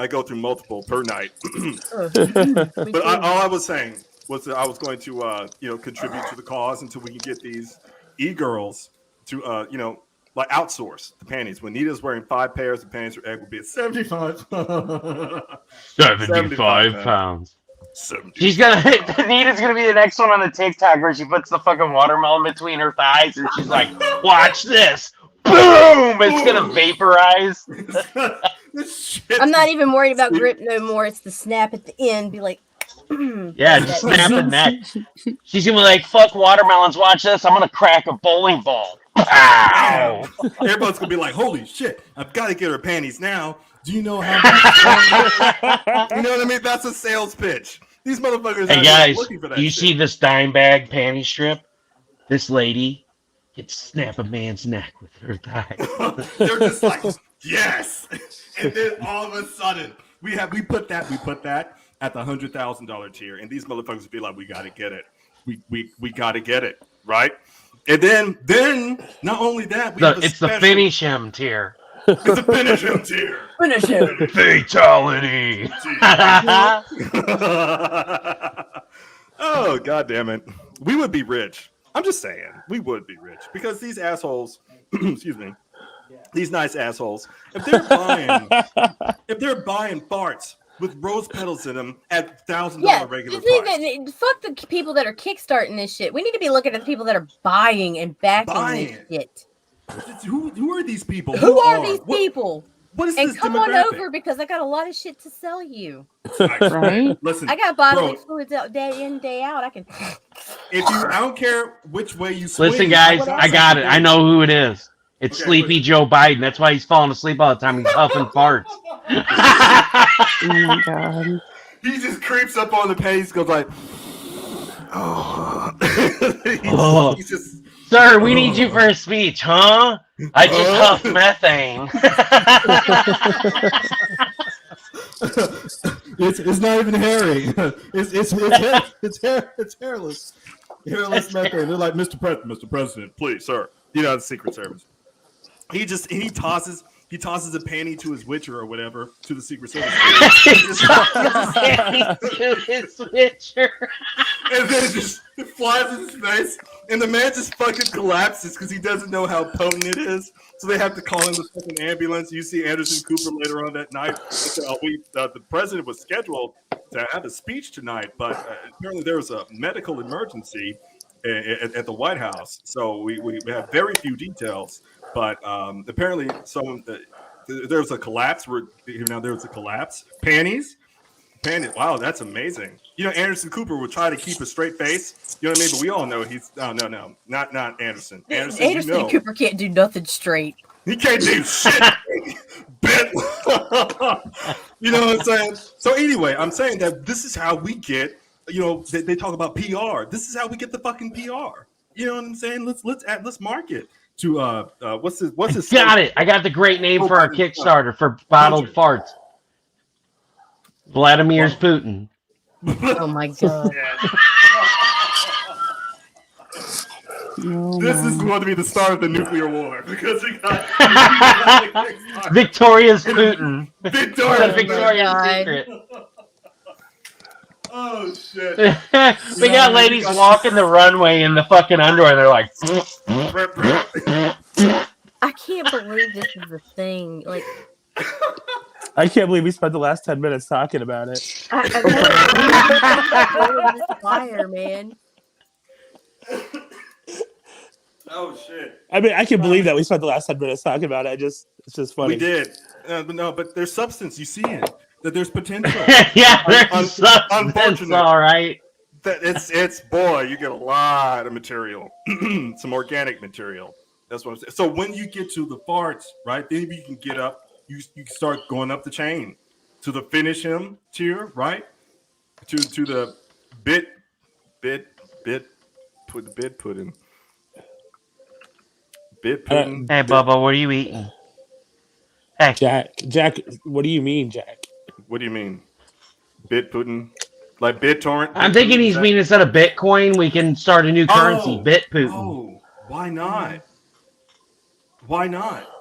I go through multiple per night. But all I was saying was that I was going to, contribute to the cause until we can get these e-girls to, like outsource the panties. When Nita's wearing 5 pairs of panties, her egg will be at 75. 75 pounds. Nita's gonna be the next one on the TikTok where she puts the fucking watermelon between her thighs and she's like, "Watch this, boom!" It's gonna vaporize. I'm not even worried about grip no more. It's the snap at the end. Be like, Yeah, just snap the neck. She's gonna be like, "Fuck watermelons! Watch this! I'm gonna crack a bowling ball." Pow! Everyone's gonna be like, "Holy shit! I've got to get her panties now." Do you know how much? You know what I mean? That's a sales pitch. These motherfuckers Hey are guys, looking for that. you shit. see this dime bag panty strip? This lady can snap a man's neck with her thigh. They're just like, yes. And then all of a sudden, we put that at the $100,000 tier, and these motherfuckers would be like, "We gotta get it. We gotta get it, right?" And then not only that, It's the finish him tier. It's the finish him tier. Finish him. Fatality. Oh, God damn it. We would be rich. I'm just saying, we would be rich because these assholes, excuse me, these nice assholes, if they're buying farts with rose petals in them at $1,000 regular price. Fuck the people that are kickstarting this shit. We need to be looking at the people that are buying and backing this shit. Who are these people? Who are these people? What is and this come demographic? on over because I got a lot of shit to sell you. Right? Listen, I got bodily fluids out day in, day out. I don't care which way you swing. Listen, guys, I got it. I know who it is. It's Sleepy Joe Biden. That's why he's falling asleep all the time. He's huffing farts. Oh my God. He just creeps up on the page, goes like, he's just. Sir, we need you for a speech, huh? I just huffed methane. It's not even hairy. It's hairless. Hairless methane. They're like, Mr. President, please, sir. You know, the Secret Service. He tosses a panty to his witcher or whatever to the Secret Service. To his witcher. And then it flies in his face, and the man just fucking collapses because he doesn't know how potent it is. So they have to call in the fucking ambulance. You see Anderson Cooper later on that night. The president was scheduled to have a speech tonight, but apparently there was a medical emergency at the White House. So we have very few details, but apparently there was a collapse. There was a collapse. Panties. Wow, that's amazing. You know, Anderson Cooper would try to keep a straight face. You know what I mean? But we all know he's no, not Anderson. Anderson Cooper can't do nothing straight. He can't do shit. You know what I'm saying? So anyway, I'm saying that this is how we get. You know, they talk about PR. This is how we get the fucking PR. You know what I'm saying? Let's market to what's his Got it. I got the great name for our Kickstarter for bottled farts. Vladimir's Putin. Oh my God. This is going to be the start of the nuclear war because we got Victoria's Putin. Victoria's secret. Oh shit. We got ladies walking the runway in the fucking underwear. They're like, I can't believe this is a thing. Like, I can't believe we spent the last 10 minutes talking about it. Fire, man. Oh shit! I mean, I can believe that we spent the last 10 minutes talking about it. It's just funny. We did, but there's substance. You see it. That there's potential. Yeah, there's substance. All right. That it's boy, you get a lot of material, some organic material. That's what I'm saying. So when you get to the farts, right? Then you can get up. You can start going up the chain to the finish him tier, right? To the bit pudding. Bit pudding. Hey, Bubba, what are you eating? Hey, Jack. What do you mean, Jack? What do you mean? Bit pudding? Like BitTorrent? I'm thinking he's meaning instead of Bitcoin, we can start a new currency, Bit Putin. Oh, why not? Why not?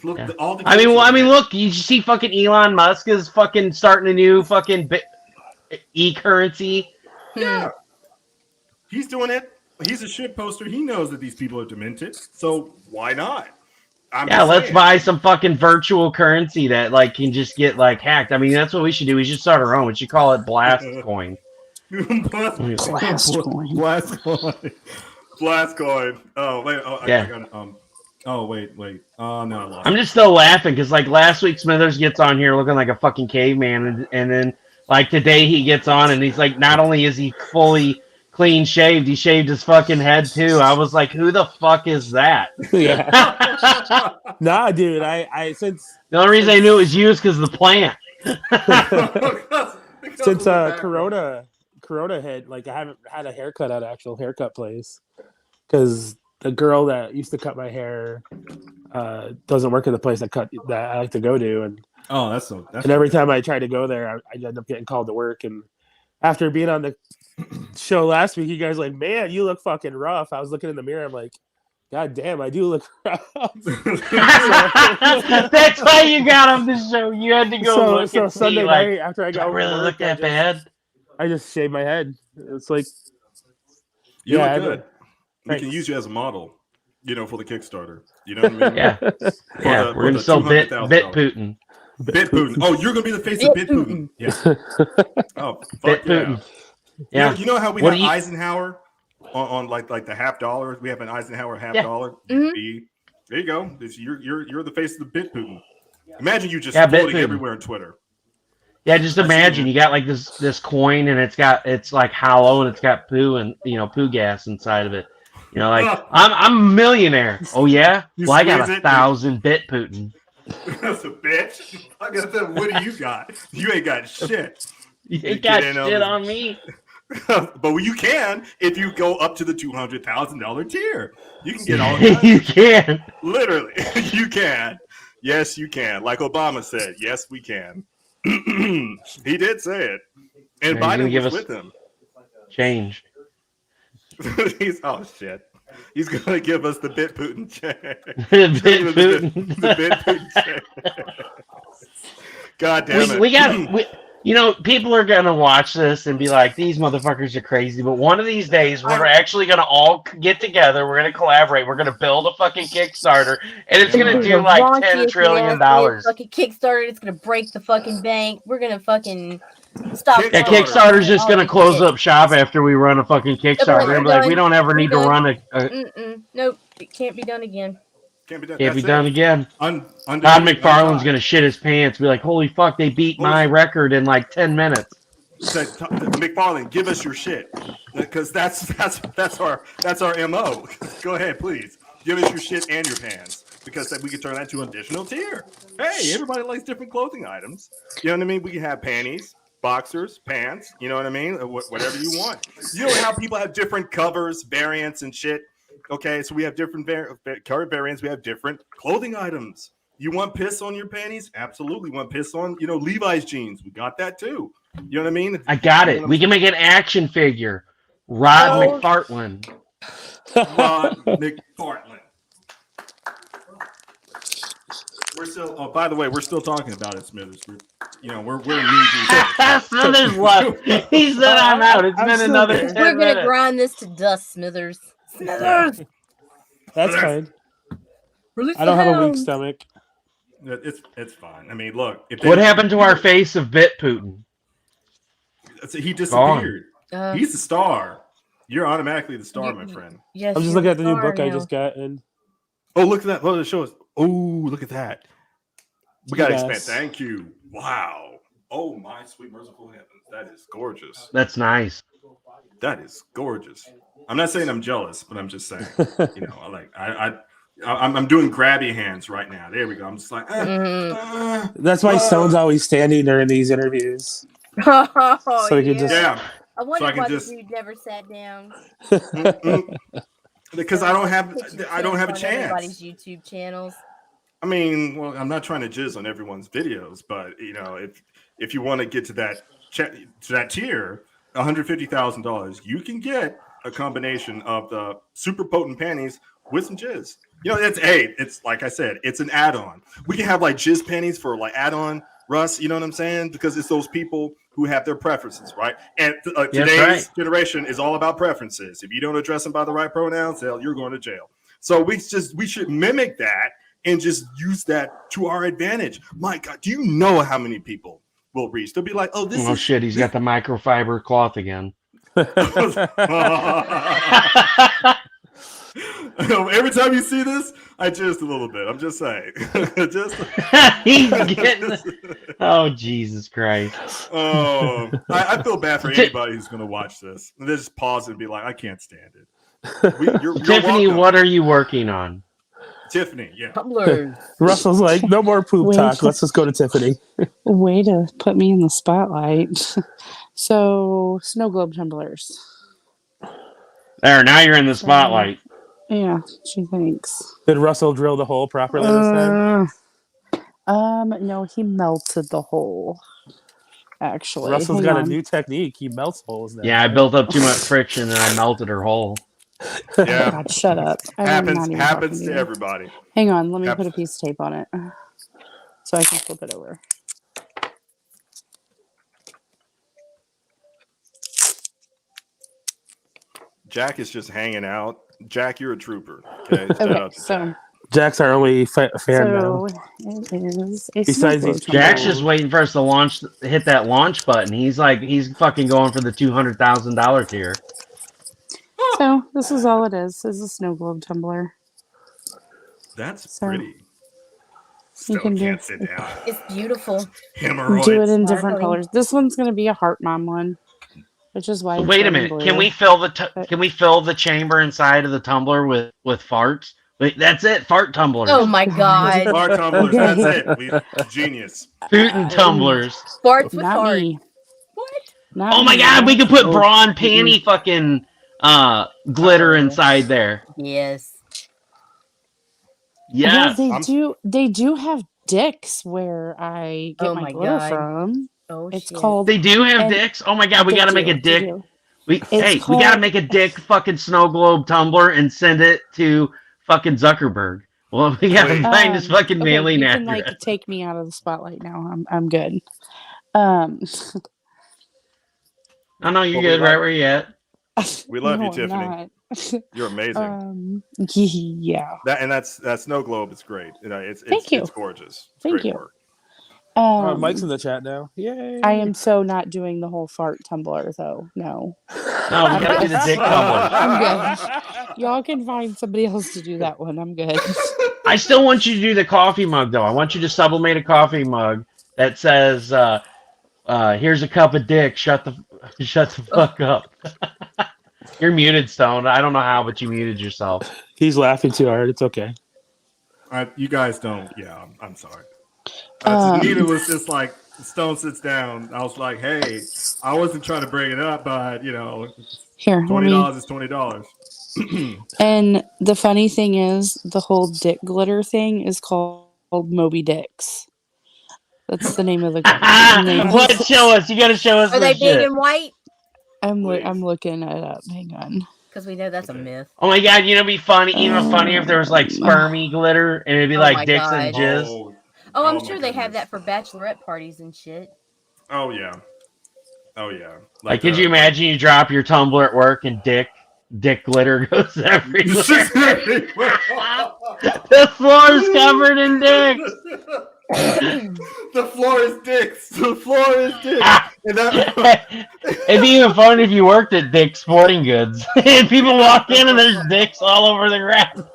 Look, Yeah. all the I mean, look, you see fucking Elon Musk is fucking starting a new fucking e-currency. Yeah. He's doing it. He's a shit poster. He knows that these people are demented. So why not? Let's buy some fucking virtual currency that like can just get like hacked. I mean, that's what we should do. We should start our own. We should call it Blast Coin. Blast Coin. Oh wait. Oh, yeah. I got wait. Oh no, I lost. I'm just still laughing because like last week Smithers gets on here looking like a fucking caveman, and then Like today he gets on and he's like, not only is he fully clean shaved, he shaved his fucking head too. I was like, who the fuck is that? Yeah. Nah, dude. I since the only reason I knew it was you is because of the plant. Since Corona hit, like I haven't had a haircut at an actual haircut place because the girl that used to cut my hair doesn't work at the place that I like to go to, and every time I try to go there, I end up getting called to work. And after being on the show last week, you guys were like, man, you look fucking rough. I was looking in the mirror, I'm like, God damn, I do look rough. That's why you got on the show. You had to go look and see, Sunday like, night after I got really look that bad. I just shaved my head. It's like you look good. We can use you as a model, for the Kickstarter. You know what I mean? Yeah. We're gonna sell Bit Putin. Bit Putin. Oh, you're gonna be the face of Bit Putin. Yeah. Oh, fuck Putin. Yeah. You know how we have Eisenhower on like the $50? We have an Eisenhower $50. Mm-hmm. There you go. You're the face of the Bit Putin. Imagine you just floating everywhere on Twitter. Yeah, just imagine you got like this coin and it's like hollow and it's got poo and poo gas inside of it. Like I'm a millionaire. Oh yeah? Well, I got 1,000 Bit Putin. That's a bitch. I got what do you got? You ain't got shit. You ain't got shit on me. But you can if you go up to the $200,000 tier. You can get all you can. Literally. You can. Yes, you can. Like Obama said, yes, we can. He did say it. And Biden was with him. Change. Oh shit. He's gonna give us the Bit Putin check. The Bit Putin check. God damn it. We got people are gonna watch this and be like, these motherfuckers are crazy, but one of these days we're actually gonna all get together, we're gonna collaborate, we're gonna build a fucking Kickstarter, and it's gonna do like $10 trillion. Fucking Kickstarter, it's gonna break the fucking bank. We're gonna fucking stop. Yeah, Kickstarter's just gonna close up shop after we run a fucking Kickstarter. And be like, we don't ever need to run Nope, it can't be done again. Can't be done, can't be done again. Todd McFarlane's gonna shit his pants. Be like, holy fuck, they beat my record in like 10 minutes. McFarlane, give us your shit, because that's our MO. Go ahead, please. Give us your shit and your pants, because then we can turn that to an additional tier. Hey, everybody likes different clothing items. You know what I mean? We can have panties, boxers, pants. You know what I mean? Whatever you want. You know how people have different covers, variants, and shit. Okay, so we have different color variants. We have different clothing items. You want piss on your panties? Absolutely. Want piss on, Levi's jeans? We got that too. You know what I mean? I got it. We can make an action figure. Rod McFartlane. Rod McFartlane. We're still. Oh, by the way, we're still talking about it, Smithers. We're knee-deep. Smithers left. He said, "I'm out." It's been another 10 We're minutes. gonna grind this to dust, Smithers. Smithers. That's fine. I don't have a weak stomach. It's fine. I mean, look. What happened to our face of Bit Putin? He disappeared. He's the star. You're automatically the star, my friend. Yes. I'm just looking at the new book I just got, and look at that! Oh, show us. Oh, look at that. We got to expand. Thank you. Wow. Oh my sweet merciful heavens, that is gorgeous. That's nice. That is gorgeous. I'm not saying I'm jealous, but I'm just saying. I'm doing grabby hands right now. There we go. I'm just like. That's why Stone's always standing during these interviews. So he can just. Yeah. I wonder why the dude never sat down. Because I don't have a chance. Everybody's YouTube channels. I mean, well, I'm not trying to jizz on everyone's videos, but if you want to get to that tier, $150,000, you can get a combination of the super potent panties with some jizz. It's like I said, it's an add-on. We can have like jizz panties for like add-on, Russ. You know what I'm saying? Because it's those people who have their preferences, right? And today's generation is all about preferences. If you don't address them by the right pronouns, you're going to jail. So we should mimic that and just use that to our advantage. My God, do you know how many people will reach? They'll be like, "Oh, this is shit." He's got the microfiber cloth again. Every time you see this, I just a little bit. I'm just saying. Oh, Jesus Christ. Oh, I feel bad for anybody who's going to watch this. They just pause and be like, I can't stand it. You're Tiffany, welcome. what are you working on? Tiffany, yeah. Russell's like, no more poop talk. Let's just go to Tiffany. Way to put me in the spotlight. So, snow globe tumblers. There, now you're in the spotlight. Yeah, she thinks. Did Russell drill the hole properly this time? No, he melted the hole. Actually, Russell's got a new technique. He melts holes now. Yeah, I built up too much friction and I melted her hole. Yeah. God, shut up. Happens to everybody. Hang on, let me put a piece of tape on it so I can flip it over. Jack is just hanging out. Jack, you're a trooper. Okay, so Jack's our only fan now. It is a Besides these Jack's just waiting for us to hit that launch button. He's fucking going for the $200,000 tier. So this is all it is a snow globe tumbler. That's pretty. You can can't sit down. It's beautiful. Hemorrhoids. Do it in different colors. This one's going to be a heart mom one, which is why. Wait a minute. Can we fill the chamber inside of the tumbler with farts? Wait, that's it. Fart tumblers. Oh my god. Fart tumblers. Okay. That's it. Genius. Putin tumblers. Farts with Not fart. me. What? Not Oh my me. god, we could put bra and panty fucking glitter inside there. Yes. Yes. Well, they do have dicks where I get my glitter from. Oh, it's shit. called. They do have dicks. Oh my god, we gotta make a dick. We gotta make a dick fucking snow globe tumbler and send it to fucking Zuckerberg. Well, we gotta find his fucking mailing you address. can take me out of the spotlight now. I'm good. Oh no, you're good right where you at. We love No, you, I'm Tiffany. not. You're amazing. Yeah. That snow globe is great. Thank you. It's gorgeous. It's Thank great you. work. Mike's in the chat now. Yay! I am so not doing the whole fart tumbler though. No. No, we gotta do the dick tumbler. I'm good. Y'all can find somebody else to do that one. I'm good. I still want you to do the coffee mug though. I want you to sublimate a coffee mug that says, "Here's a cup of dick. Shut the fuck up." You're muted, Stone. I don't know how, but you muted yourself. He's laughing too hard. It's okay. You guys don't. Yeah, I'm sorry. Nita was just like, Stone sits down. I was like, hey, I wasn't trying to bring it up, but Here, $20 is $20. And the funny thing is, the whole dick glitter thing is called Moby Dicks. That's the name of the. What? Show us. You got to show us. Are they shit. big and white? I'm looking it up. Hang on. Because we know that's a myth. Oh my god, it'd be funny, even funnier if there was like spermy glitter and it'd be like dicks God. and jizz. Oh, I'm sure they have that for bachelorette parties and shit. Oh yeah. Like could you imagine you drop your tumbler at work and dick glitter goes everywhere? The floor is covered in dicks. The floor is dicks. The floor is dicks. It'd be even fun if you worked at Dick's Sporting Goods and people walk in and there's dicks all over the ground.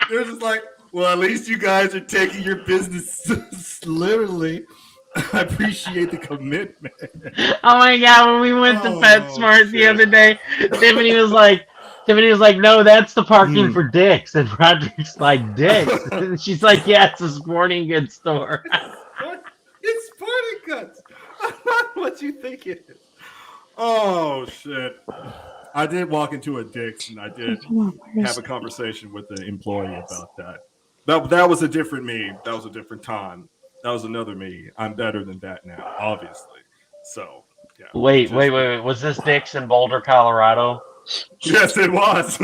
They're just like, well, at least you guys are taking your business literally. I appreciate the commitment. Oh my god, when we went to PetSmart the other day, Tiffany was like, no, that's the parking for dicks. And Roderick's like, dicks? And she's like, yeah, it's a sporting goods store. It's sporting goods. What you think it is? Oh, shit. I did walk into a Dick's and I did have a conversation with the employee about that. That was a different me. That was a different time. That was another me. I'm better than that now, obviously. So, yeah. Wait. Was this Dick's in Boulder, Colorado? Yes, it was.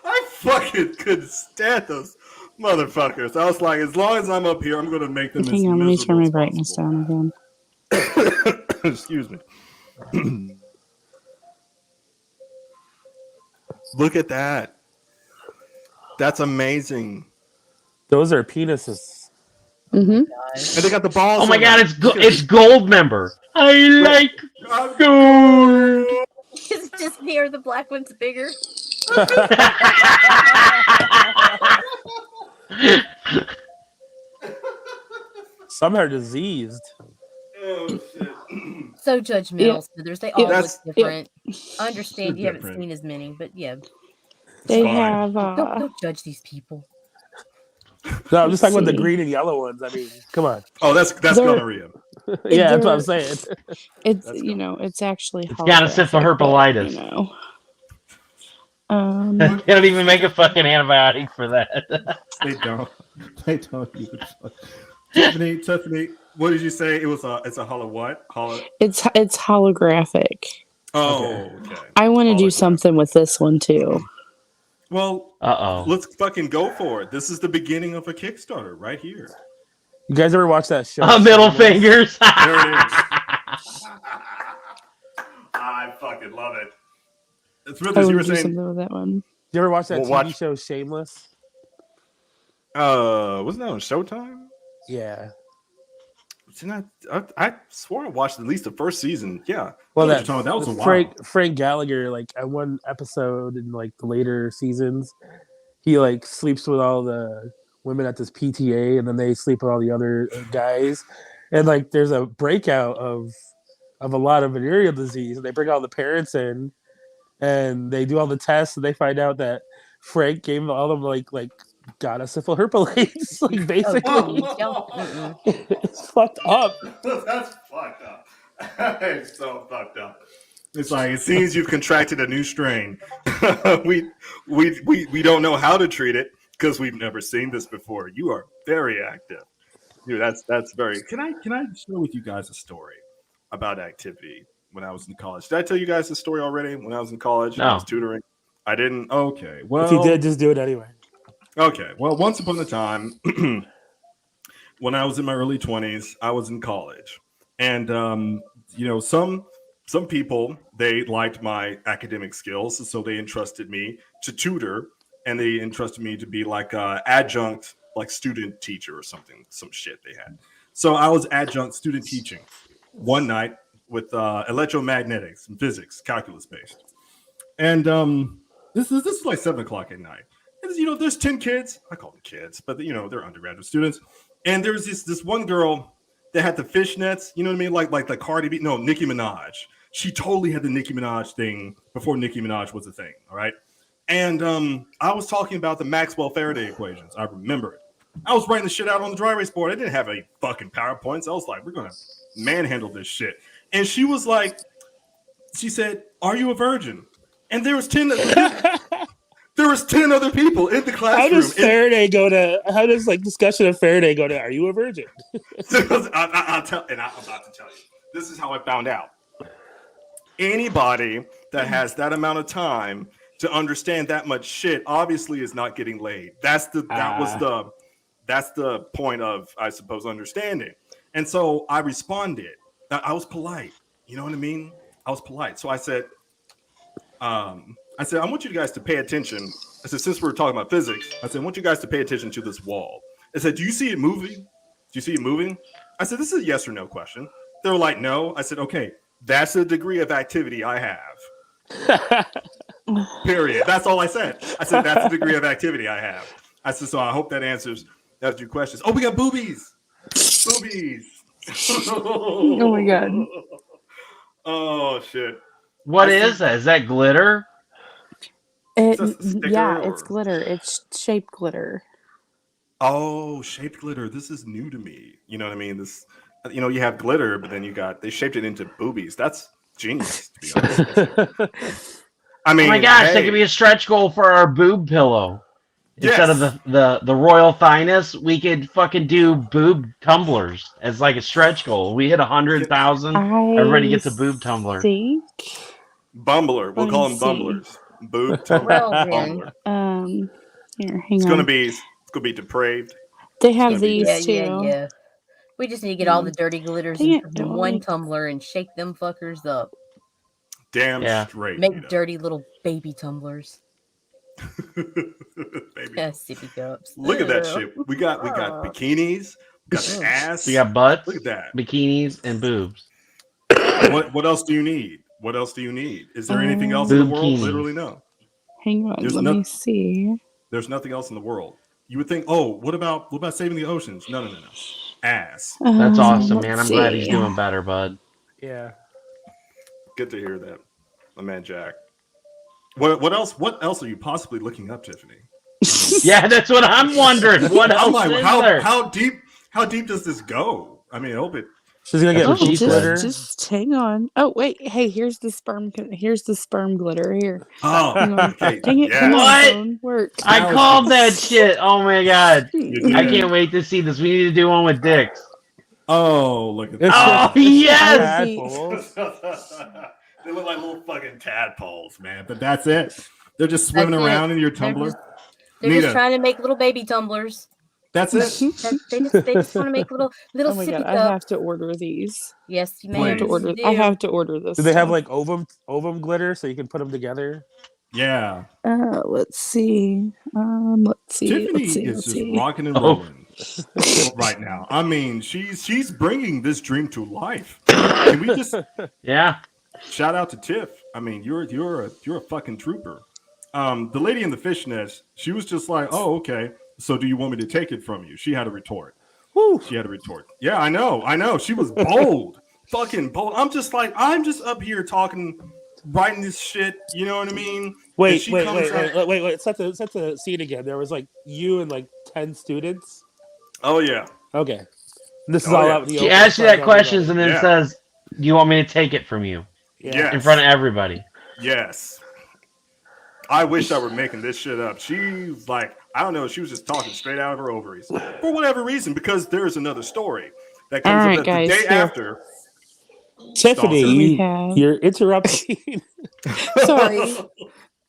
I fucking couldn't stand those motherfuckers. I was like, as long as I'm up here, I'm going to make them. Hang on, let me turn my brightness down again. Excuse me. Look at that. That's amazing. Those are penises. Mm-hmm. And they got the balls. Oh my god, it's gold member. I like gold. Just me or the black one's bigger. Some are diseased. Oh shit. So judgmental, Smithers. They all look different. I understand you haven't different. seen as many, but yeah. They have. Don't judge these people. No, I'm just talking about the green and yellow ones. I mean, come on. Oh, that's gonorrhea. Yeah, that's what I'm saying. It's it's actually. It's got a syphilis. You know. They don't even make a fucking antibiotic for that. They don't. They don't even. Tiffany, what did you say? It's a hollow what? It's holographic. Oh, okay. I want to do something with this one too. Well, let's fucking go for it. This is the beginning of a Kickstarter right here. You guys ever watch that show? Middle fingers. There it is. I fucking love it. Smithers, you were saying something with that one. You ever watch that TV show Shameless? Wasn't that on Showtime? Yeah. I swore I watched at least the first season. Yeah. Well, that was a while. Frank Gallagher, like at one episode in like the later seasons, he like sleeps with all the women at this PTA, and then they sleep with all the other guys, and like there's a breakout of a lot of venereal disease, and they bring all the parents in, and they do all the tests, and they find out that Frank gave all of them like got a syphilis, like basically. It's fucked up. That's fucked up. It's so fucked up. It's like it seems you've contracted a new strain. we don't know how to treat it because we've never seen this before. You are very active, dude. That's very. Can I share with you guys a story about activity when I was in college? Did I tell you guys the story already? When I was in college, I was tutoring. I didn't. Okay, well, if you did, just do it anyway. Okay, well, once upon a time, when I was in my early 20s, I was in college, and some people, they liked my academic skills, so they entrusted me to tutor, and they entrusted me to be like an adjunct, like student teacher or something, some shit they had. So I was adjunct student teaching one night with electromagnetics and physics, calculus based, and this is like 7 o'clock at night. And, there's 10 kids. I call them kids, but they're undergraduate students. And there's this one girl that had the fishnets. You know what I mean? Like the Cardi B. No, Nicki Minaj. She totally had the Nicki Minaj thing before Nicki Minaj was a thing. All right. And I was talking about the Maxwell-Faraday equations. I remember it. I was writing the shit out on the dry erase board. I didn't have any fucking PowerPoints. I was like, we're going to manhandle this shit. And she was like, she said, "Are you a virgin?" And there was 10 There was 10 other people in the classroom. How does Faraday go to? How does discussion of Faraday go to? Are you a virgin? I'm about to tell you. This is how I found out. Anybody that has that amount of time to understand that much shit obviously is not getting laid. That's the point of, I suppose, understanding. And so I responded. I was polite. You know what I mean? I was polite. So I said, I want you guys to pay attention. I said, since we're talking about physics, I said, I want you guys to pay attention to this wall. I said, do you see it moving? Do you see it moving? I said, this is a yes or no question. They were like, no. I said, okay, that's the degree of activity I have. Period. That's all I said. I said, that's the degree of activity I have. I said, so I hope that answers your questions. Oh, we got boobies. Boobies. Oh, my God. Oh, shit. What is that? Is that glitter? It's glitter. It's shaped glitter. Oh, shaped glitter. This is new to me. You know what I mean? This, you have glitter, but then they shaped it into boobies. That's genius, to be honest. I mean, oh my gosh, that could be a stretch goal for our boob pillow. Instead of the royal thiness, we could fucking do boob tumblers as like a stretch goal. We hit 100,000. Everybody gets a boob tumbler. Bumbler. We'll call them bumblers. Boob tumbler. Bumbler. Here, hang it's on. Gonna be depraved. They have these too. Yeah. We just need to get all the dirty glitters in one tumbler and shake them fuckers up. Damn straight. Make dirty little baby tumblers. Sippy cups. Look at that shit. We got bikinis. We got the ass. We got butts. Look at that. Bikinis and boobs. What else do you need? What else do you need? Is there anything else in the world? Bikinis. Literally no. Hang on, let me see. There's nothing else in the world. You would think, oh, what about saving the oceans? No. Ass. That's awesome, let's man. I'm glad he's see. doing better, bud. Yeah. Good to hear that, my man Jack. What else? What else are you possibly looking up, Tiffany? Yeah, that's what I'm wondering. What else I'm like, is there? how deep does this go? I mean, I hope it. She's gonna get That's what she glitter. Just hang on. Oh wait, hey, here's the sperm glitter here. Oh, Hang on. okay. Dang it! Yeah. Come on, What? phone. Work. I called that shit. Oh my god. You I did. can't wait to see this. We need to do one with dicks. Oh, look at It's that. Oh, yes. Tadpoles. They look like little fucking tadpoles, man. But that's it. They're just swimming That's it. around in your They're tumbler. They're Nita, just trying to make little baby tumblers. that's it. They just want to make little Oh my sippy god, I cups. have to order these. Yes, you I have may. to order. You I do. have to order this. Do they have stuff. like ovum glitter so you can put them together? Yeah. Let's see. Let's see. Tiffany Let's see. is Let's just see. rocking and rolling right now. I mean, she's bringing this dream to life. Can we just Yeah. shout out to Tiff? I mean, you're a fucking trooper. The lady in the fishnets, she was just like, oh, okay. So do you want me to take it from you? She had a retort. Woo. She had a retort. Yeah, I know. She was bold. Fucking bold. I'm just up here talking, writing this shit. You know what I mean? Wait. Set the scene again. There was like you and like 10 students. Oh yeah. Okay. This is Oh, all yeah. out in the She open. asks you It's that not questions and then Yeah. says, "Do you want me to take it from you Yes. in front of everybody?" Yes. I wish I were making this shit up. She's like, I don't know. She was just talking straight out of her ovaries for whatever reason, because there's another story that comes All right, up the guys, day here. after. Tiffany, We have- you're interrupting. Sorry.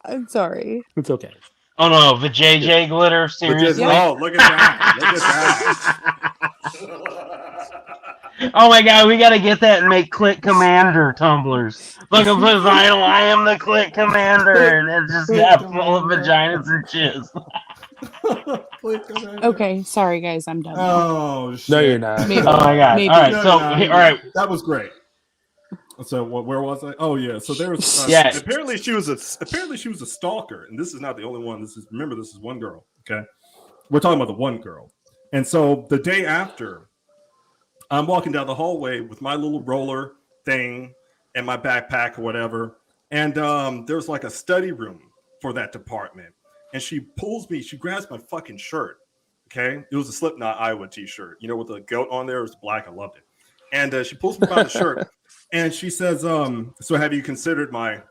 I'm sorry. It's okay. Oh no, the JJ glitter, seriously? Oh, look at that. Look at that. Oh my god, we gotta get that and make Click Commander tumblers. Look up his idol, I am the Click Commander, and it's just got full of vaginas and shiz. Okay, sorry guys, I'm done. now. Oh, shit. No, you're not. Maybe. Oh my god. Maybe. Alright, No, so no, all right. That was great. So where was I? Oh yeah. So there was Yeah. apparently she was a stalker, and this is not the only one. This is one girl. Okay, we're talking about the one girl. And so the day after, I'm walking down the hallway with my little roller thing and my backpack or whatever, and there's like a study room for that department, and she grabs my fucking shirt. Okay, it was a Slipknot Iowa t-shirt, you know, with the goat on there. It was black. I loved it. And she pulls me by the shirt. And she says, so have you considered my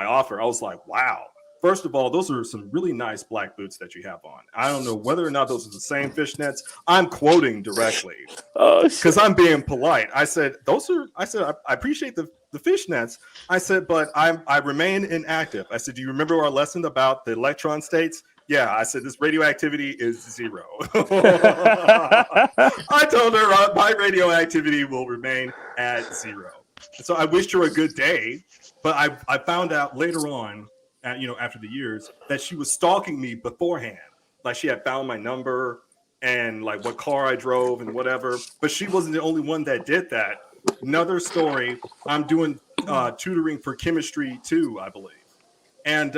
offer? I was like, wow. First of all, those are some really nice black boots that you have on. I don't know whether or not those are the same fishnets. I'm quoting directly because I'm being polite. I said, I appreciate the fishnets. I said, but I remain inactive. I said, do you remember our lesson about the electron states? Yeah, I said, this radioactivity is 0. I told her my radioactivity will remain at 0. So I wished her a good day, but I found out later on, after the years, that she was stalking me beforehand. Like she had found my number and like what car I drove and whatever, but she wasn't the only one that did that. Another story, I'm doing tutoring for chemistry too, I believe. And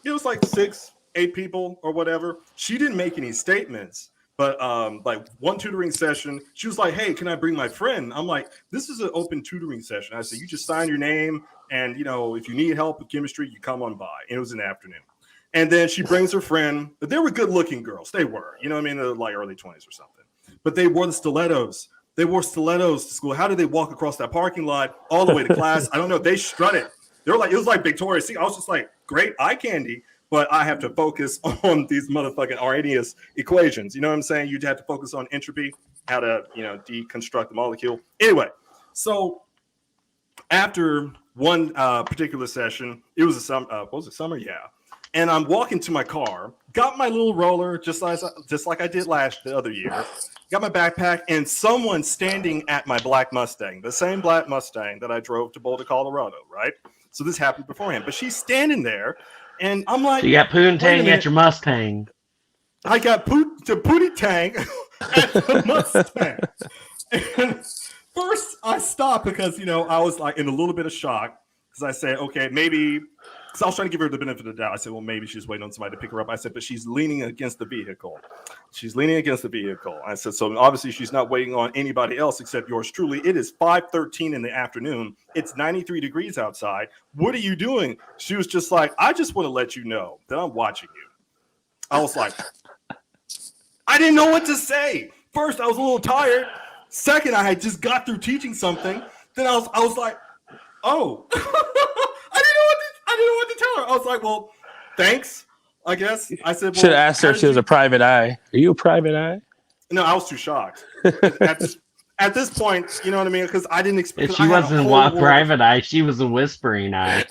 it was like 6-8 people or whatever. She didn't make any statements, but like one tutoring session, she was like, hey, can I bring my friend? I'm like, this is an open tutoring session. I said, you just sign your name, and if you need help with chemistry, you come on by. And it was an afternoon. And then she brings her friend, but they were good looking girls. They were, they're like early 20s or something. But they wore the stilettos. They wore stilettos to school. How did they walk across that parking lot all the way to class? I don't know. They strutted. They were like, it was like Victoria's Secret. I was just like, great eye candy. But I have to focus on these motherfucking Arrhenius equations. You know what I'm saying? You'd have to focus on entropy, how to, deconstruct the molecule. Anyway, so after one particular session, it was summer? Yeah. And I'm walking to my car, got my little roller, just like I did the other year, got my backpack, and someone standing at my black Mustang, the same black Mustang that I drove to Boulder, Colorado, right? So this happened beforehand. But she's standing there. And I'm like, so you got Poontang at your Mustang. I got Pootie Tang at the Mustang. And first, I stopped because, I was like in a little bit of shock because I said, okay, maybe, because I was trying to give her the benefit of the doubt. I said, well, maybe she's waiting on somebody to pick her up. I said, but she's leaning against the vehicle. She's leaning against the vehicle. I said, so obviously she's not waiting on anybody else except yours truly. It is 5:13 in the afternoon. It's 93 degrees outside. What are you doing? She was just like, I just want to let you know that I'm watching you. I was like, I didn't know what to say. First, I was a little tired. Second, I had just got through teaching something. Then I was like, oh, I didn't know what to tell her. I was like, well, thanks, I guess. I said, well, should have asked her if she was a private eye. Are you a private eye? No, I was too shocked. At this point, you know what I mean? Because I didn't expect. She wasn't a private eye. She was a whispering eye.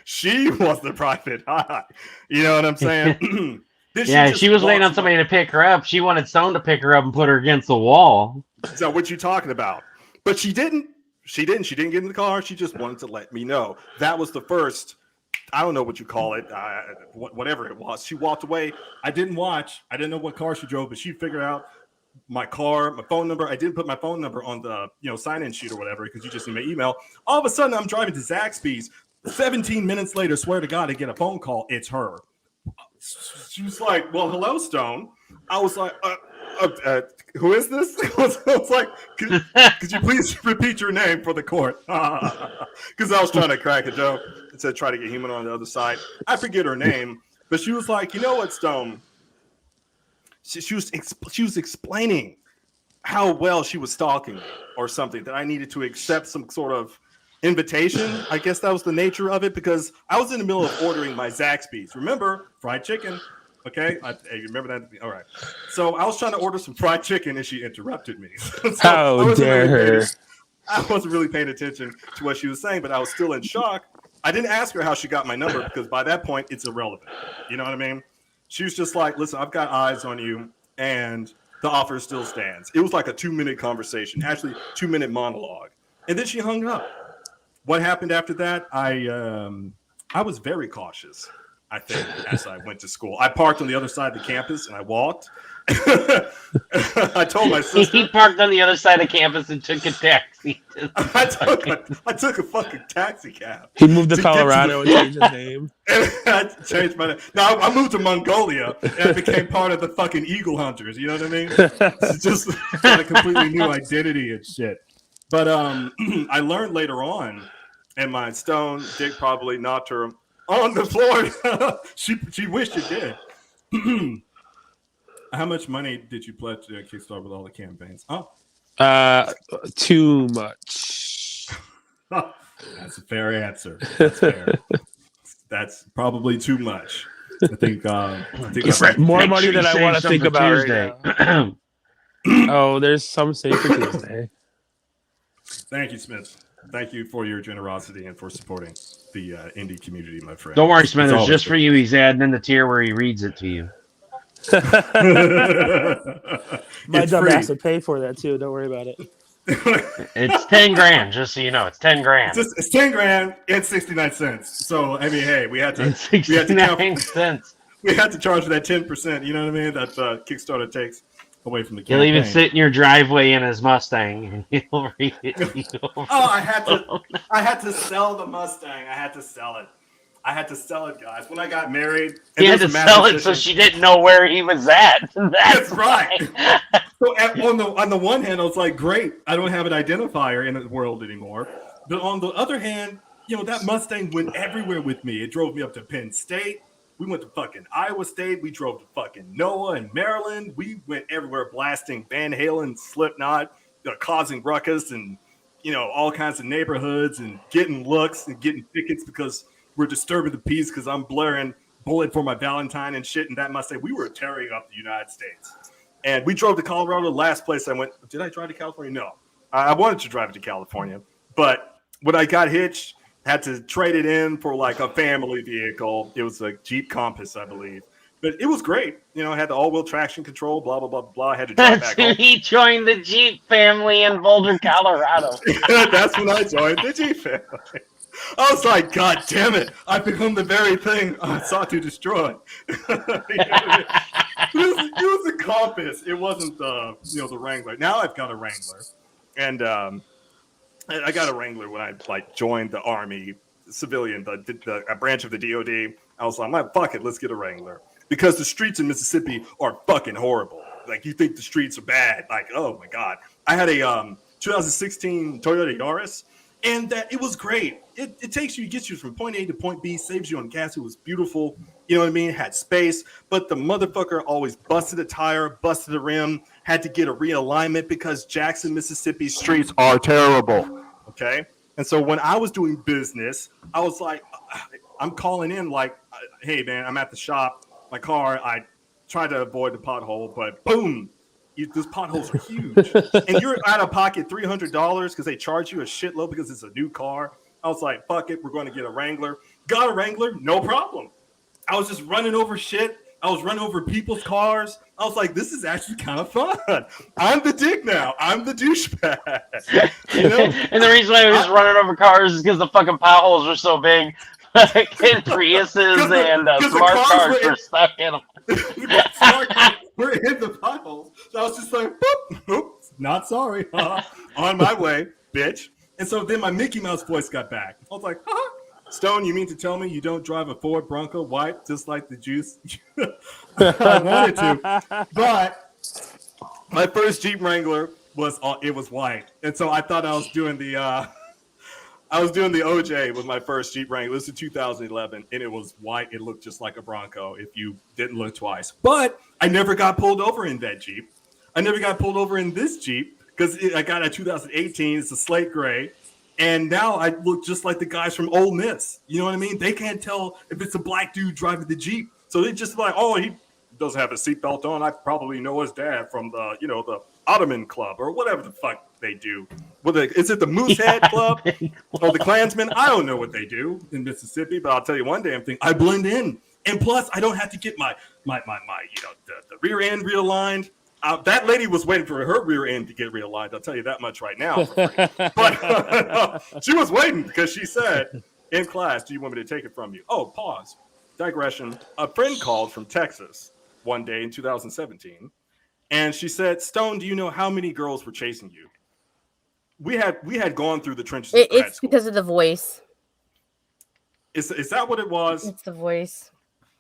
She was the private eye. You know what I'm saying? Yeah, she was waiting on somebody to pick her up. She wanted Stone to pick her up and put her against the wall. So what you talking about? But she didn't. She didn't get in the car. She just wanted to let me know. That was the first. I don't know what you call it. Whatever it was. She walked away. I didn't watch. I didn't know what car she drove, but she figured out my car, my phone number. I didn't put my phone number on the sign-in sheet or whatever because you just need my email. All of a sudden, I'm driving to Zaxby's. 17 minutes later, swear to God, I get a phone call. It's her. She was like, well, hello, Stone. I was like, who is this? I was like, could you please repeat your name for the court? Because I was trying to crack a joke and said, try to get human on the other side. I forget her name, but she was like, you know what, Stone? She was explaining how well she was stalking me or something, that I needed to accept some sort of invitation. I guess that was the nature of it because I was in the middle of ordering my Zaxby's. Remember, fried chicken. Okay, you remember that? All right. So I was trying to order some fried chicken and she interrupted me. So how dare her? I wasn't really paying attention to what she was saying, but I was still in shock. I didn't ask her how she got my number because by that point, it's irrelevant. You know what I mean? She was just like, listen, I've got eyes on you and the offer still stands. It was like a 2-minute conversation, actually 2-minute monologue. And then she hung up. What happened after that? I was very cautious, I think, as I went to school. I parked on the other side of the campus and I walked. I told my sister. He parked on the other side of campus and took a taxi. I took a fucking taxi cab. He moved to Colorado and changed his name. I changed my name. No, I moved to Mongolia and I became part of the fucking Eagle Hunters. You know what I mean? It's just got a completely new identity and shit. But I learned later on, and my Stone dick probably knocked her on the floor. She wished it did. How much money did you pledge to Kickstarter with all the campaigns? Too much. That's a fair answer. That's fair. That's probably too much. I think more money than I want to think about Tuesday. Right now. Oh, there's some saved for Tuesday. Thank you, Smith. Thank you for your generosity and for supporting the indie community, my friend. Don't worry, Smith. It's just for you. He's adding in the tier where he reads it to you. My dumb ass would pay for that too. Don't worry about it. It's 10 grand, just so you know. It's 10 grand. It's 10 grand and 69 cents. So I mean, hey, we had to charge for that 10%. You know what I mean? That Kickstarter takes away from the campaign. He'll even sit in your driveway in his Mustang and he'll read it. I had to sell the Mustang. I had to sell it, guys. When I got married, he had to sell it so she didn't know where he was at. That's right. So on the one hand, I was like, great, I don't have an identifier in the world anymore. But on the other hand, that Mustang went everywhere with me. It drove me up to Penn State. We went to fucking Iowa State. We drove to fucking NOAA and Maryland. We went everywhere blasting Van Halen, Slipknot, causing ruckus and, all kinds of neighborhoods and getting looks and getting tickets because we're disturbing the peace because I'm blaring Bullet for My Valentine and shit. And that must say we were tearing up the United States. And we drove to Colorado. The last place I went. Did I drive to California? No. I wanted to drive to California. But when I got hitched, had to trade it in for like a family vehicle. It was a Jeep Compass, I believe. But it was great. I had the all-wheel traction control, blah, blah, blah, blah. I had to drive back home. He joined the Jeep family in Boulder, Colorado. That's when I joined the Jeep family. I was like, God damn it! I've become the very thing I sought to destroy. It was the Compass. It wasn't the Wrangler. Now I've got a Wrangler, and I got a Wrangler when I joined the Army, civilian, a branch of the DoD. I was like, fuck it, let's get a Wrangler because the streets in Mississippi are fucking horrible. Like you think the streets are bad? Like oh my god, I had a 2016 Toyota Yaris. And that it was great. It gets you from point A to point B, saves you on gas. It was beautiful. You know what I mean? It had space, but the motherfucker always busted a tire, busted a rim, had to get a realignment because Jackson, Mississippi streets are terrible. Okay. And so when I was doing business, I was like, I'm calling in like, hey man, I'm at the shop. My car, I tried to avoid the pothole, but boom. Those potholes are huge, and you're out of pocket $300 because they charge you a shitload because it's a new car. I was like, "Fuck it, we're going to get a Wrangler." Got a Wrangler, no problem. I was just running over shit. I was running over people's cars. I was like, "This is actually kind of fun." I'm the dick now. I'm the douchebag. You know? And the reason why I was running over cars is because the fucking potholes were so big. And Priuses and smart cars were stuck in them. We're in the potholes. So I was just like, boop, boop, not sorry. On my way, bitch. And so then my Mickey Mouse voice got back. I was like, Stone, you mean to tell me you don't drive a Ford Bronco white just like the juice? I wanted to. But my first Jeep Wrangler was white. And so I thought I was doing the OJ with my first Jeep Wrangler. This is 2011, and it was white. It looked just like a Bronco if you didn't look twice. But I never got pulled over in that Jeep. I never got pulled over in this Jeep because I got a 2018. It's a slate gray. And now I look just like the guys from Ole Miss. You know what I mean? They can't tell if it's a black dude driving the Jeep. So they just like, oh, he doesn't have a seatbelt on. I probably know his dad from the Ottoman Club or whatever the fuck they do. Is it the Moosehead Club or the Klansmen? I don't know what they do in Mississippi, but I'll tell you one damn thing. I blend in. And plus, I don't have to get my the rear end realigned. That lady was waiting for her rear end to get realigned. I'll tell you that much right now. But she was waiting because she said in class, do you want me to take it from you? Oh, pause. Digression. A friend called from Texas one day in 2017. And she said, Stone, do you know how many girls were chasing you? We had gone through the trenches. It's because of the voice. Is that what it was? It's the voice.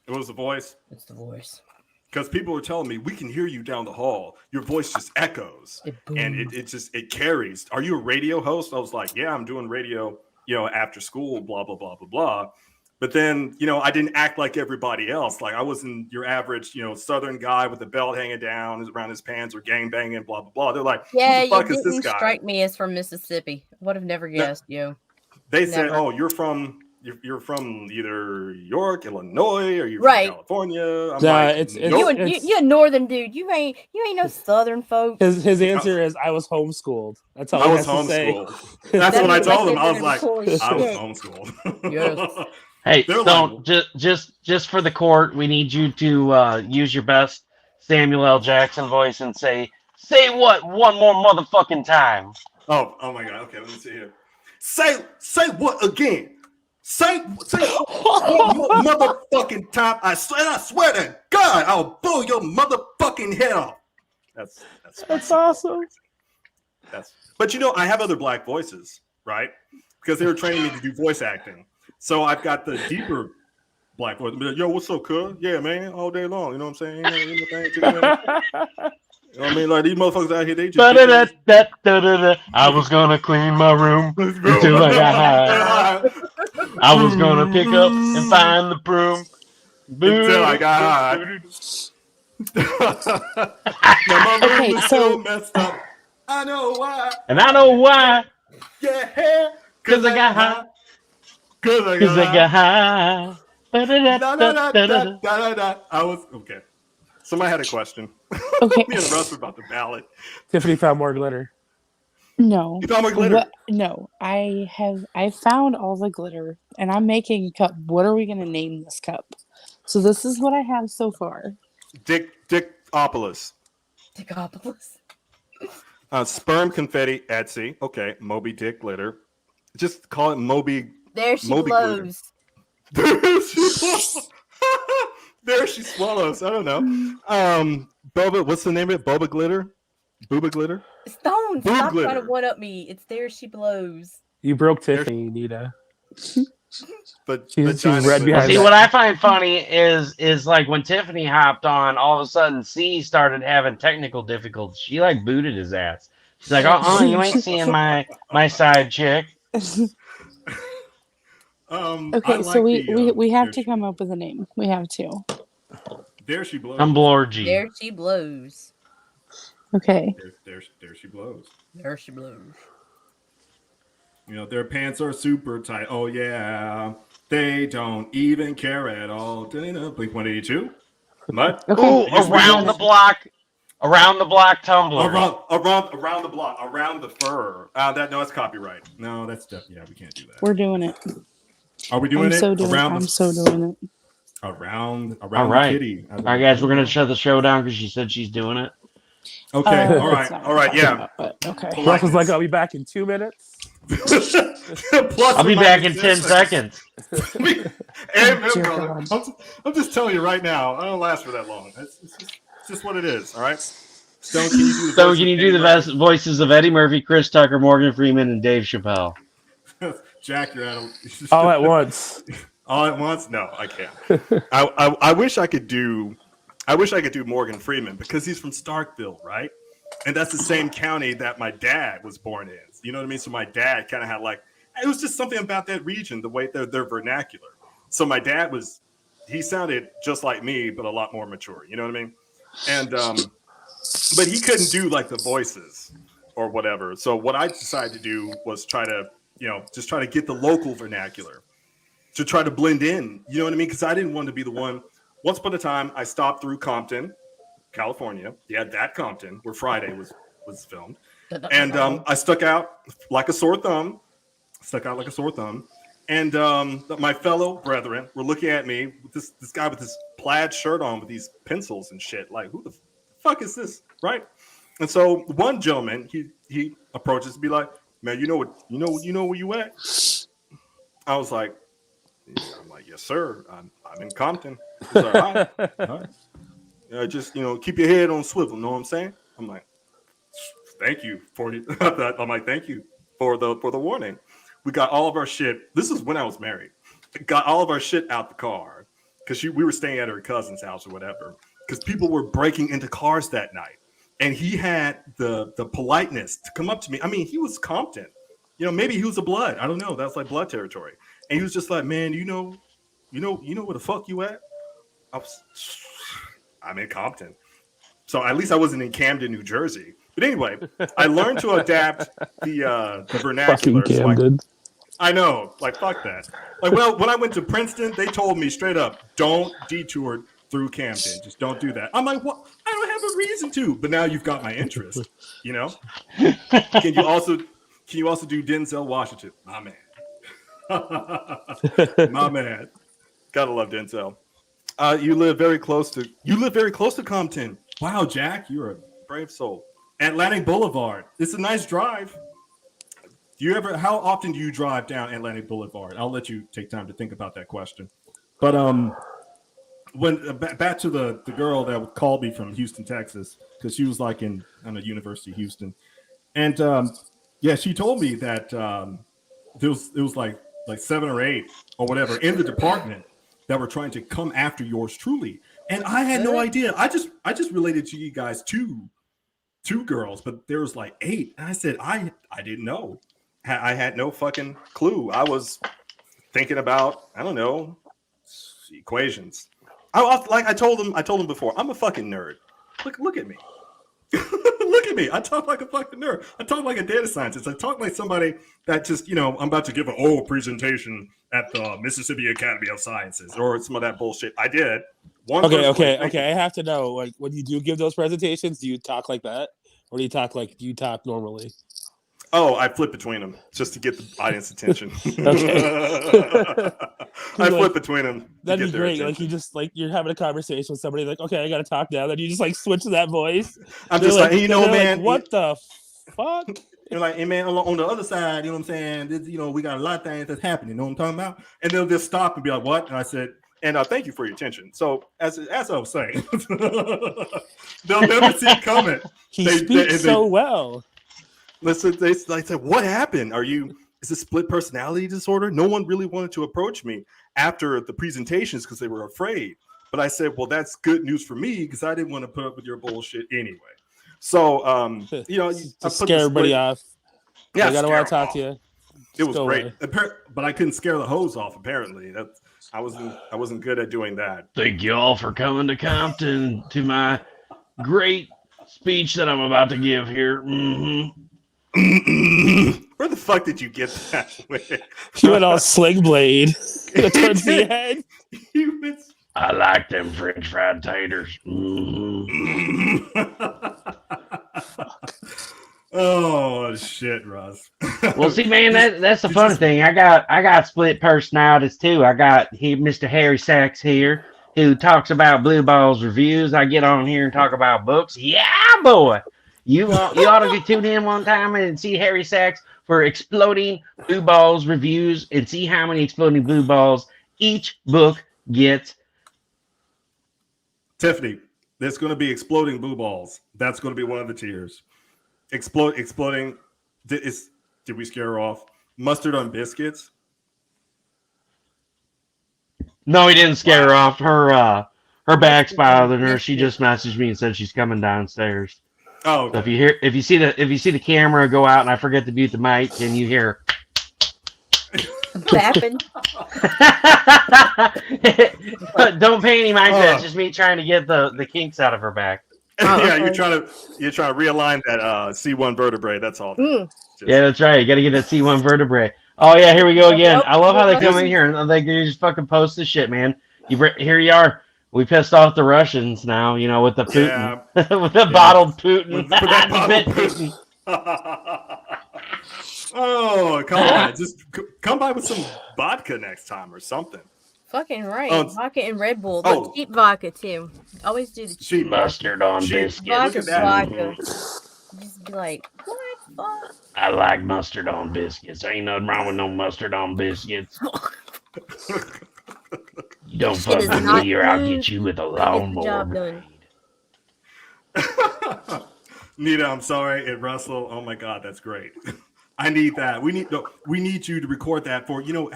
It was the voice? It's the voice. Because people were telling me, we can hear you down the hall. Your voice just echoes. And it carries. Are you a radio host? I was like, yeah, I'm doing radio, after school, blah, blah, blah, blah, blah. But then, I didn't act like everybody else. Like I wasn't your average, Southern guy with the belt hanging down around his pants or gang banging, blah, blah, blah. They're like, yeah, who the fuck you is this didn't guy? strike me as from Mississippi. I would have never guessed you. They said, oh, you're from either York, Illinois, or you're from California. I'm like, you're a northern dude. You ain't no southern folk. His answer is, I was homeschooled. That's all I was homeschooled. That's what I told him. I was like, I was homeschooled. Yes. Hey, Stone, just for the court, we need you to use your best Samuel L. Jackson voice and say what one more motherfucking time. Oh my God. Okay, let me see here. Say what again? Say one more motherfucking time. I swear to God, I'll blow your motherfucking head off. That's awesome. But I have other black voices, right? Because they were training me to do voice acting. So I've got the deeper black voice. Yo, what's up, cuz? Yeah, man, all day long. You know what I'm saying? You know what I mean? Like these motherfuckers out here, they just. I was gonna clean my room until I got high. I was gonna pick up and find the broom until I got high. Okay, so messed up. I know why. And I know why. Yeah, because I got high. Because I got high. I was okay. Somebody had a question. Okay. Me and Russ were about to ballot. Tiffany found more glitter. No. You found more glitter? No. I found all the glitter and I'm making a cup. What are we gonna name this cup? So this is what I have so far. Dickopolis. Dickopolis. Sperm confetti Etsy. Okay. Moby Dick glitter. Just call it Moby There she Moby blows. There she swallows. I don't know. Boba, what's the name of it? Boba Glitter? Booba Glitter? Stone, Boob stop glitter. trying to one up me. It's there she blows. You broke Tiffany, Nita. But She's red behind. See, what I find funny is like when Tiffany hopped on, all of a sudden C started having technical difficulties. She like booted his ass. She's like, you ain't seeing my side chick. Okay, so we have to come up with a name. We have to. There she blows. Tumblorgy. There she blows. Okay. There she blows. There she blows. You know, their pants are super tight. Oh, yeah. They don't even care at all. Blink 182. What? Ooh, around the block. Around the block Tumblr. Around the block. Around the fur. No, that's copyright. No, that's definitely, yeah, we can't do that. We're doing it. Are we doing I'm it? so doing it. Around all the right. kitty. All right, guys, we're going to shut the show down because she said she's doing it. Okay, all right, yeah. Okay. Russ was like, I'll be back in 2 minutes. I'll be back in 10 seconds. Hey, brother, I'm just telling you right now, I don't last for that long. It's just what it is, all right? Stone, can you do the best voices of Eddie Murphy, Chris Tucker, Morgan Freeman, and Dave Chappelle? Jack, you're out of... All at once. All at once? No, I can't. I wish I could do Morgan Freeman because he's from Starkville, right? And that's the same county that my dad was born in. You know what I mean? So my dad kind of had like, it was just something about that region, the way their vernacular. So my dad he sounded just like me, but a lot more mature. You know what I mean? And, but he couldn't do like the voices or whatever. So what I decided to do was try to get the local vernacular to try to blend in. You know what I mean? Because I didn't want to be the one. Once upon a time, I stopped through Compton, California. Yeah, that Compton where Friday was filmed. And I stuck out like a sore thumb. And my fellow brethren were looking at me with this guy with this plaid shirt on with these pencils and shit. Like, who the fuck is this? Right? And so one gentleman, he approaches to be like, man, you know where you at? I was like, yes, sir. I'm in Compton. He's like, all right. Just keep your head on swivel. Know what I'm saying? I'm like, thank you for that. I'm like, thank you for the warning. We got all of our shit. This is when I was married. Got all of our shit out the car because we were staying at her cousin's house or whatever. Because people were breaking into cars that night, and he had the politeness to come up to me. I mean, he was Compton. Maybe he was a blood. I don't know. That's like blood territory. And he was just like, man, you know where the fuck you at? I'm in Compton. So at least I wasn't in Camden, New Jersey. But anyway, I learned to adapt the vernacular. Fucking Camden. I know, like fuck that. Like when I went to Princeton, they told me straight up, don't detour through Camden. Just don't do that. I'm like, what? I don't have a reason to. But now you've got my interest. Can you also do Denzel Washington? My man. My man. Gotta love Denzel. You live very close to Compton. Wow, Jack, you're a brave soul. Atlantic Boulevard. It's a nice drive. How often do you drive down Atlantic Boulevard? I'll let you take time to think about that question. But when back to the girl that called me from Houston, Texas, because she was like in University of Houston, and she told me that it was like 7 or 8 or whatever in the department that were trying to come after yours truly, and I had no idea. I just related to you guys two girls, but there was like 8, and I said I didn't know. I had no fucking clue. I was thinking about, I don't know, equations. I told them before, I'm a fucking nerd. Look at me. Look at me. I talk like a fucking nerd. I talk like a data scientist. I talk like somebody that just, I'm about to give a presentation at the Mississippi Academy of Sciences or some of that bullshit. I did. Okay. I have to know, like, when you do give those presentations, do you talk like that? Or do you talk normally? Oh, I flip between them just to get the audience attention. Okay. I flip between them. That'd be great. Like you're having a conversation with somebody, like, okay, I got to talk now. Then you just like switch to that voice. I'm just like, man, what the fuck? And like, and man, on the other side, you know what I'm saying? This, you know, we got a lot of things that's happening. You know what I'm talking about? And they'll just stop and be like, "What?" And I said, "And thank you for your attention." So as I was saying, they'll never see it coming. He speaks so well. Listen, they said, "What happened? Is it split personality disorder?" No one really wanted to approach me after the presentations because they were afraid. But I said, "Well, that's good news for me because I didn't want to put up with your bullshit anyway." So, you know, to scare everybody off. Yeah, I gotta want to talk to you. It was great, but I couldn't scare the hose off. Apparently, I wasn't good at doing that. Thank you all for coming to Compton to my great speech that I'm about to give here. Where the fuck did you get that with? You went all sling blade towards the head. I like them French fried taters. Oh shit, Russ. Well, see, man, that's the funny thing. I got split personalities too. I got Mr. Harry Sachs here, who talks about Blue Balls reviews. I get on here and talk about books. Yeah, boy. You ought to tune in one time and see Harry Sachs for Exploding Blue Balls reviews and see how many Exploding Blue Balls each book gets. Tiffany, there's going to be Exploding Blue Balls. That's going to be one of the tiers. Exploding. Did we scare her off? Mustard on biscuits. No, he didn't scare her off. Her back's bothering her. She just messaged me and said she's coming downstairs. Oh, okay. So if you see the camera go out and I forget to mute the mic, and you hear clapping. Don't pay any mind to that. It's just me trying to get the kinks out of her back. Yeah, you're trying to realign that C1 vertebrae. That's all. Yeah, that's right. You got to get that C1 vertebrae. Oh yeah, here we go again. I love how they come in here and they just fucking post this shit, man. Here you are. We pissed off the Russians now, you know, with the Putin, with the bottled Putin. With that bottled Putin. Oh, come on! Just come by with some vodka next time or something. Fucking right. Oh, vodka and Red Bull. But cheap vodka too. Always do the cheap mustard on biscuits. Vodka. Just be like, what? Fuck? I like mustard on biscuits. Ain't nothing wrong with no mustard on biscuits. You don't fuck with me or I'll get you with a lawnmower. Nita, I'm sorry. And Russell, oh my God, that's great. I need that. We need you to record that for, you know,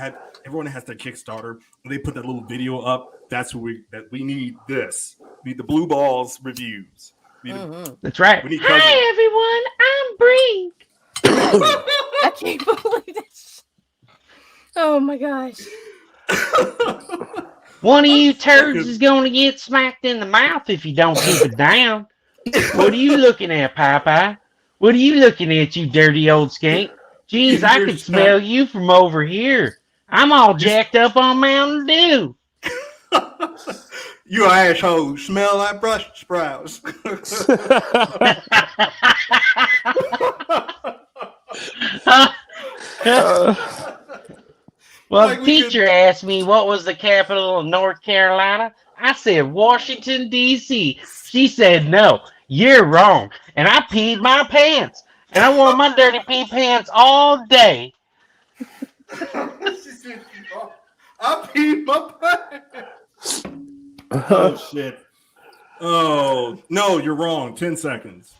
everyone has their Kickstarter. They put that little video up. That's what we need this. We need the Blue Balls reviews. That's right. Hi everyone, I'm Brink. I can't believe this. Oh my gosh. One of you turds is going to get smacked in the mouth if you don't keep it down. What are you looking at, Popeye? What are you looking at, you dirty old skank? Jeez, I could smell you from over here. I'm all jacked up on Mountain Dew. You asshole, smell like Brussels sprouts. Well, the teacher asked me what was the capital of North Carolina. I said Washington, D.C. She said, no, you're wrong. And I peed my pants. And I wore my dirty pee pants all day. I peed my pants. Oh, shit. Oh, no, you're wrong. 10 seconds.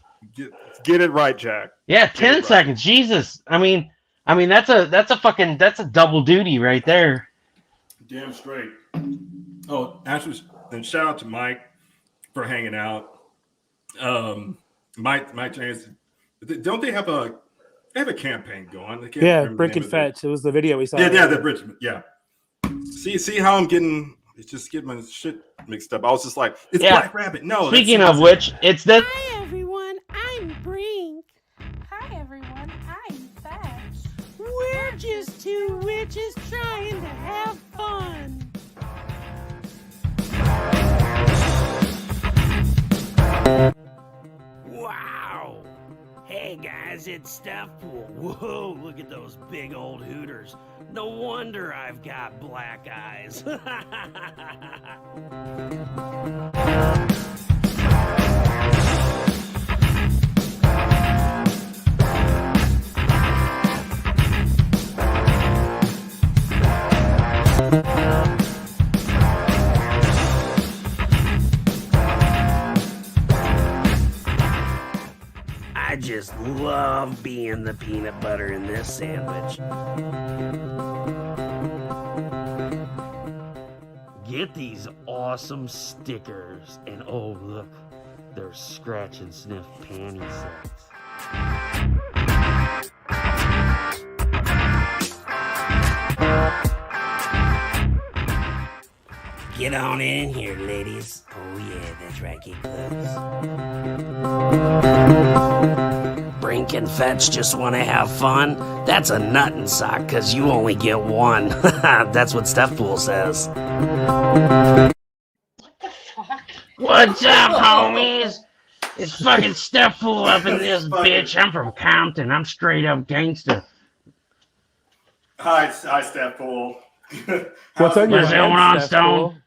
Get it right, Jack. Yeah, 10 seconds. Right. Jesus. I mean, that's a double duty right there. Damn straight. Oh, actually, and shout out to Mike for hanging out. Mike James, don't they have a campaign going? Yeah, Brick and Fetch. It was the video we saw. Yeah, the Richmond. Yeah. See how I'm getting my shit mixed up. I was just like, it's BlackRabbit. No. Speaking of which, it's the. Hi everyone, I'm Brink. Hi everyone, I'm Fetch. We're just two witches trying to have fun. Wow! Hey guys, it's Stuffpool. Whoa, look at those big old hooters. No wonder I've got black eyes. just love being the peanut butter in this sandwich. Get these awesome stickers, and oh look, they're scratch and sniff panty sets. Get on in here, ladies. Oh yeah, that's right, get close. Brink and Fetch just want to have fun? That's a nut and sock, cause you only get one. That's what Stephpool says. What's up, homies? It's fucking Stephpool up in this bitch. I'm from Compton. I'm straight up gangster. Hi, Stephpool. What's on your What's going on, Steph Stone?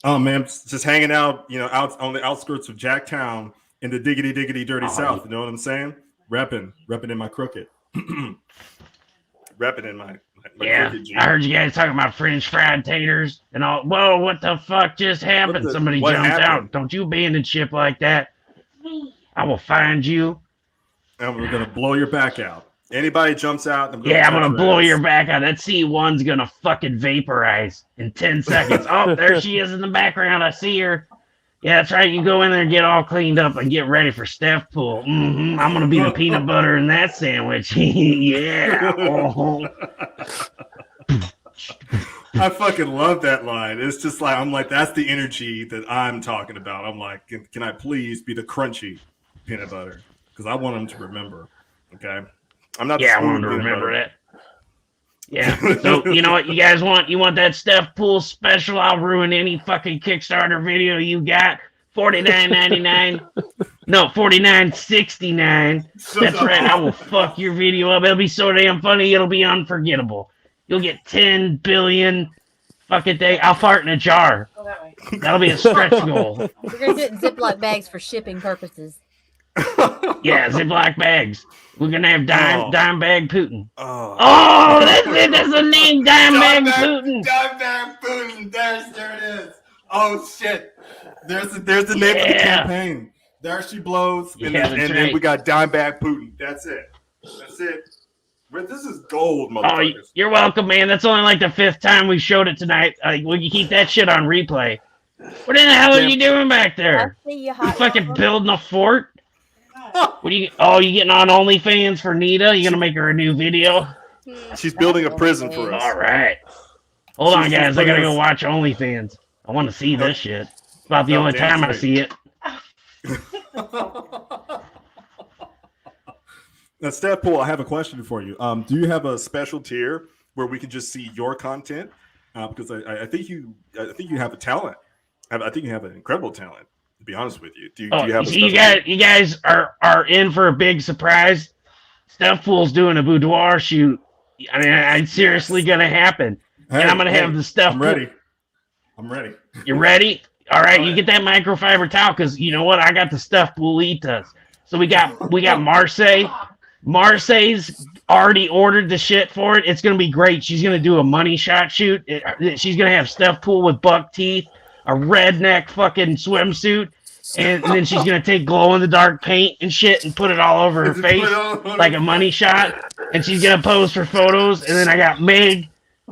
Oh man, just hanging out, out on the outskirts of Jacktown in the diggity dirty South. You know what I'm saying? Repping in my crooked. Repping in my Yeah, crooked jeans. I heard you guys talking about French fried taters and all. Whoa, what the fuck just happened? Somebody what jumped happened? out. Don't you abandon ship like that. I will find you. And we're gonna blow your back out. Anybody jumps out, I'm gonna blow your back out. That C1's gonna fucking vaporize in 10 seconds. Oh, there she is in the background. I see her. Yeah, that's right. You go in there and get all cleaned up and get ready for Stephpool. I'm gonna be the peanut butter in that sandwich. Yeah. Oh. I fucking love that line. It's just like, I'm like, that's the energy that I'm talking about. I'm like, can I please be the crunchy peanut butter? Because I want them to remember. Okay. I'm not. Yeah, I want them to remember that. Yeah. So you know what you guys want? You want that Stephpool special? I'll ruin any fucking Kickstarter video you got. $49.99. No, $49.69. That's right. I will fuck your video up. It'll be so damn funny. It'll be unforgettable. You'll get 10 billion fucking thing. I'll fart in a jar. That'll be a stretch goal. We're gonna do it in Ziploc bags for shipping purposes. Yeah, Ziploc bags. We're gonna have dime bag Putin. Oh, that's it. That's the name, dime bag Putin. Dime bag Putin. There it is. Oh shit. There's the name of the campaign. There she blows, and then we got dime bag Putin. That's it. This is gold, motherfuckers. Oh, you're welcome, man. That's only like the 5th time we showed it tonight. Will you keep that shit on replay? What in the hell are you doing back there? You fucking building a fort? What are you? Oh, you getting on OnlyFans for Nita? You gonna make her a new video? She's building a prison for us. All right. Hold on, guys. I gotta go watch OnlyFans. I want to see this shit. It's about the only time I see it. Now, Stephpool, I have a question for you. Do you have a special tier where we can just see your content? Because I think you have a talent. I think you have an incredible talent. To be honest with you, do you have? You guys are in for a big surprise. Stephpool's doing a boudoir shoot. I mean, it's seriously gonna happen, and I'm gonna have the stuff. I'm ready. You ready? All right, you get that microfiber towel because you know what? I got the Stephpoolitas. So we got Marseille. Marseille's already ordered the shit for it. It's gonna be great. She's gonna do a money shot shoot. She's gonna have Stephpool with buck teeth, a redneck fucking swimsuit, and then she's gonna take glow in the dark paint and shit and put it all over her face like a money shot. And she's gonna pose for photos. And then I got Meg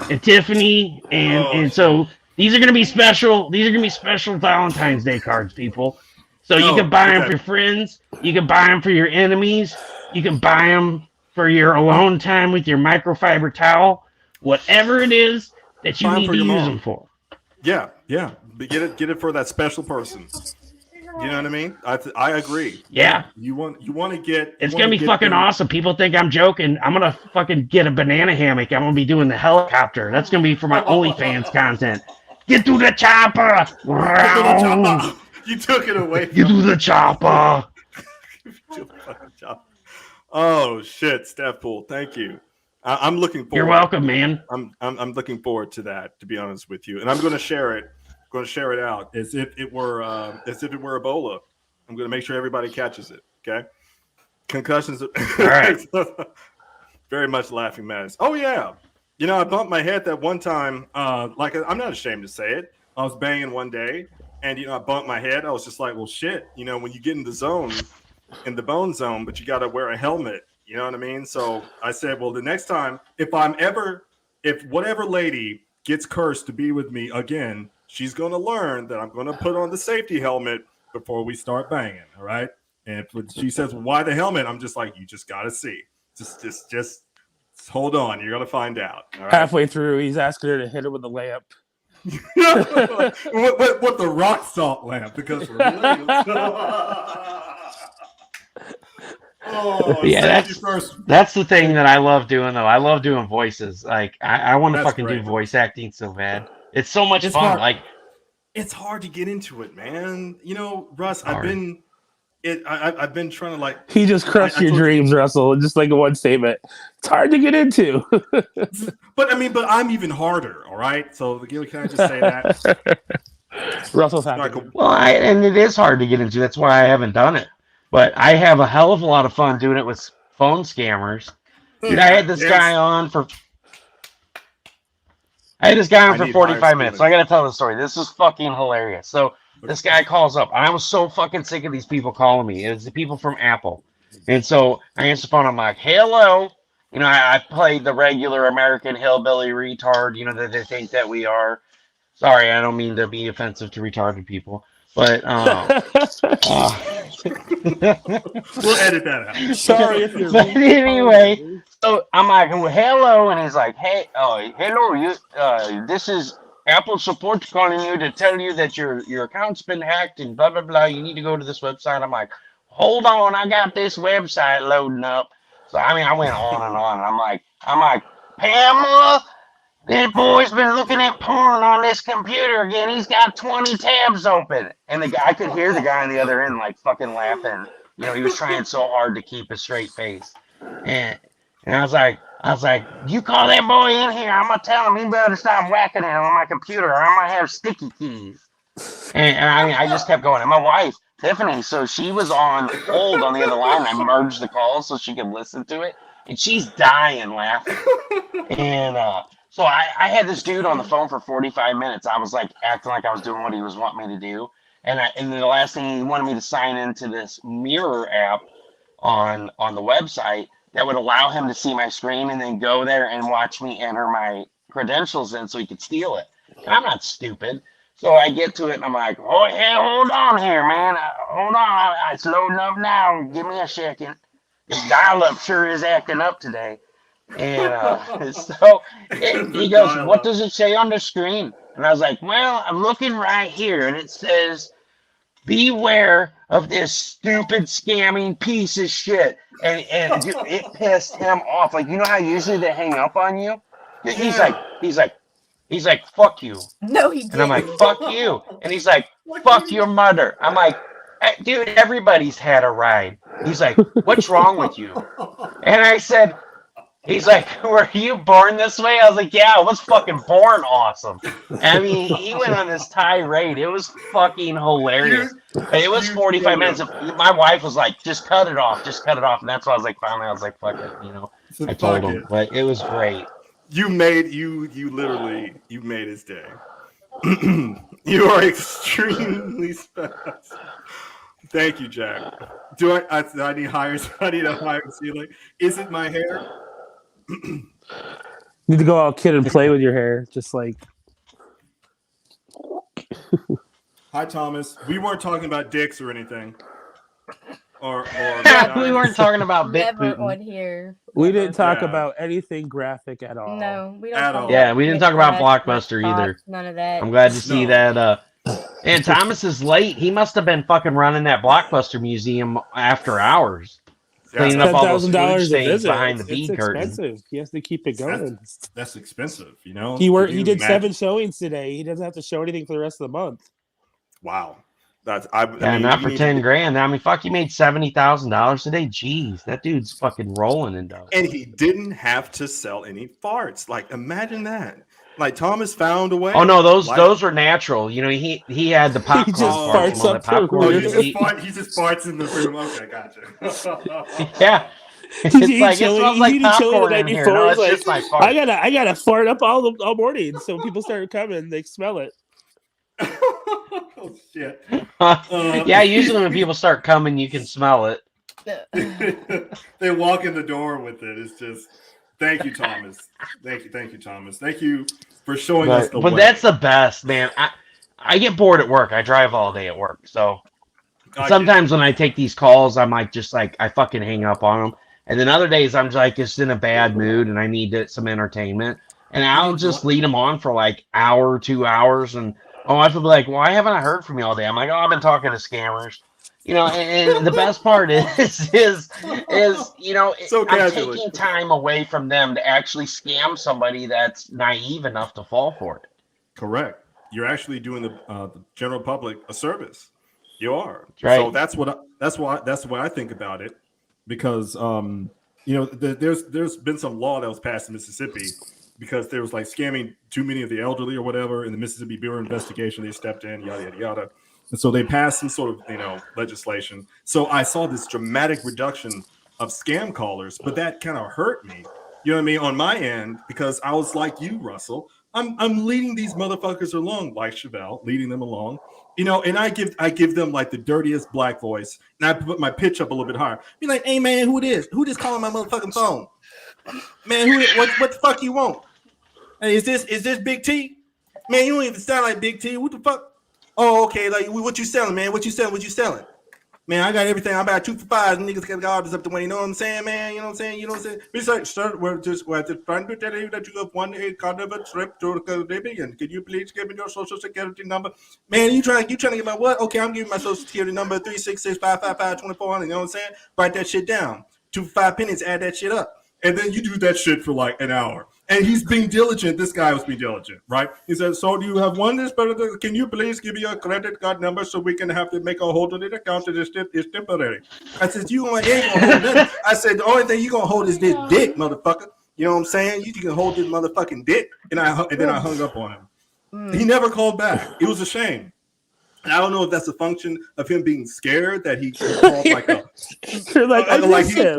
and Tiffaney, and so these are gonna be special. These are gonna be special Valentine's Day cards, people. So you can buy them for your friends. You can buy them for your enemies. You can buy them for your alone time with your microfiber towel. Whatever it is that you need to use them for. Yeah. But get it for that special person. You know what I mean? I agree. Yeah. You want to get. It's gonna be fucking awesome. People think I'm joking. I'm gonna fucking get a banana hammock. I'm gonna be doing the helicopter. That's gonna be for my OnlyFans content. Get to the chopper. You took it away. Get to the chopper. Oh shit, Stephpool. Thank you. I'm looking forward. You're welcome, man. I'm looking forward to that. To be honest with you, and I'm going to share it. Going to share it out as if it were Ebola. I'm going to make sure everybody catches it. Okay. Concussions. All right. Very much laughing matters. Oh yeah. You know, I bumped my head that one time. Like I'm not ashamed to say it. I was banging one day, and I bumped my head. I was just like, well, shit. When you get in the zone, in the bone zone, but you got to wear a helmet. You know what I mean? So I said, well, the next time, if whatever lady gets cursed to be with me again, she's going to learn that I'm going to put on the safety helmet before we start banging. All right. And if she says, well, why the helmet? I'm just like, you just got to see. Just hold on. You're going to find out. All right? Halfway through, he's asking her to hit him with a lamp. with the rock salt lamp, because yeah, that's the thing that I love doing though. I love doing voices. Like I want to fucking do voice acting so bad. It's so much fun. Hard. Like it's hard to get into it, man. You know, Russ, I've been trying to like. He just crushed your dreams, Russell. Just like a one statement. It's hard to get into. But I'm even harder. All right. So can I just say that? Russell's happy. Well, and it is hard to get into. That's why I haven't done it. But I have a hell of a lot of fun doing it with phone scammers. Dude, I had this guy on for 45 minutes. So I got to tell the story. This is fucking hilarious. So this guy calls up. I was so fucking sick of these people calling me. It was the people from Apple. And so I answer the phone. I'm like, hello. You know, I played the regular American hillbilly retard, you know, that they think that we are. Sorry, I don't mean to be offensive to retarded people. But we'll edit that out. Sorry if you're. But anyway, so I'm like, well, hello, and he's like, hey, hello, you. This is Apple support calling you to tell you that your account's been hacked and blah blah blah. You need to go to this website. I'm like, hold on, I got this website loading up. So I went on and on. I'm like, Pamela. That boy's been looking at porn on this computer again. He's got 20 tabs open. And I could hear the guy on the other end like fucking laughing. You know, he was trying so hard to keep a straight face. And I was like, you call that boy in here. I'm going to tell him he better stop whacking him on my computer or I'm going to have sticky keys. And I just kept going. And my wife, Tiffaney, so she was on hold on the other line. I merged the calls so she could listen to it. And she's dying laughing. And, so I had this dude on the phone for 45 minutes. I was like acting like I was doing what he was wanting me to do. And then the last thing, he wanted me to sign into this mirror app on the website that would allow him to see my screen and then go there and watch me enter my credentials in so he could steal it. And I'm not stupid. So I get to it and I'm like, oh, hey, hold on here, man. Hold on. It's loading up now. Give me a second. This dial-up sure is acting up today. And so he goes, what does it say on the screen? And I was like, well, I'm looking right here and it says, beware of this stupid scamming piece of shit. And it pissed him off. Like, you know how usually they hang up on you? He's like, fuck you. No, he didn't. And I'm like, fuck you. And he's like, fuck your mother. I'm like, dude, everybody's had a ride. He's like, what's wrong with you? And I said, he's like, were you born this way? I was like, yeah, I was fucking born awesome. I mean, he went on this tirade. It was fucking hilarious. It was 45 minutes. My wife was like, just cut it off. Just cut it off. And that's why I was like, finally, I was like, fuck it. You know, I told him. But it was great. You made his day. You are extremely special. Thank you, Jack. I need hires? I need a higher ceiling. Is it my hair? You need to go out, kid, and play with your hair, just like. Hi, Thomas. We weren't talking about dicks or anything. Or we weren't talking about never on here. We didn't talk about anything graphic at all. No, we don't. At all. Yeah, we didn't talk about Blockbuster either. None of that. I'm glad to see that. And Thomas is late. He must have been fucking running that Blockbuster museum after hours. Cleaning up all those food stains behind the bead curtain. Expensive. He has to keep it going. That's expensive, you know. He did 7 showings today. He doesn't have to show anything for the rest of the month. Wow, not for 10 grand. I mean, fuck, he made $70,000 today. Jeez, that dude's fucking rolling in dough. And he didn't have to sell any farts. Like, imagine that. Like Thomas found a way. Oh no, those are natural. You know, he had the popcorn. He just farts up popcorn. He just farts in the room. Okay, gotcha. Yeah. It's like it smells like popcorn in here. No, it's just my fart. I gotta fart up all morning, so when people start coming, they smell it. Oh shit. Yeah, usually when people start coming, you can smell it. They walk in the door with it. It's just, thank you, Thomas. Thank you, Thomas. Thank you for showing us the way. But that's the best, man. I get bored at work. I drive all day at work, so sometimes when I take these calls, I'm like, just like I fucking hang up on them. And then other days, I'm like just in a bad mood and I need some entertainment, and I'll just lead them on for like hour, 2 hours, and my wife will be like, "Why haven't I heard from you all day?" I'm like, "Oh, I've been talking to scammers." You know, and the best part is you know, I'm taking time away from them to actually scam somebody that's naive enough to fall for it. Correct. You're actually doing the general public a service. You are. Right. So that's why I think about it, because you know, there's been some law that was passed in Mississippi because there was like scamming too many of the elderly or whatever, in the Mississippi Bureau of Investigation, they stepped in, yada yada yada. And so they passed some sort of, you know, legislation. So I saw this dramatic reduction of scam callers, but that kind of hurt me. You know what I mean? On my end, because I was like you, Russell. I'm leading these motherfuckers along, like Chevelle, leading them along. You know, and I give them like the dirtiest black voice, and I put my pitch up a little bit higher. Be like, "Hey man, who it is? Who just calling my motherfucking phone? Man, what the fuck you want? Hey, is this Big T? Man, you don't even sound like Big T. What the fuck? Oh, okay. Like, what you selling, man? What you selling? Man, I got everything. I buy 2 for $5. Niggas got all this up the way. You know what I'm saying, man? You know what I'm saying? You know what I'm saying? It's like, sir, we're just trying to tell you that you have won a carnival trip to Caribbean. Can you please give me your social security number? Man, you trying to get my what? Okay, I'm giving my social security number 366-555-2400. You know what I'm saying? Write that shit down. 2 for 5 pennies. Add that shit up. And then you do that shit for like an hour. And he's being diligent. This guy was being diligent, right? He said, "So do you have one this? Can you please give me your credit card number so we can have to make a hold of it account? It's temporary." I said, "You ain't gonna hold nothing." I said, "The only thing you gonna hold is this dick, motherfucker." You know what I'm saying? You can hold this motherfucking dick. And then I hung up on him. He never called back. It was a shame. And I don't know if that's a function of him being scared that he called like a. You're like, I miss him.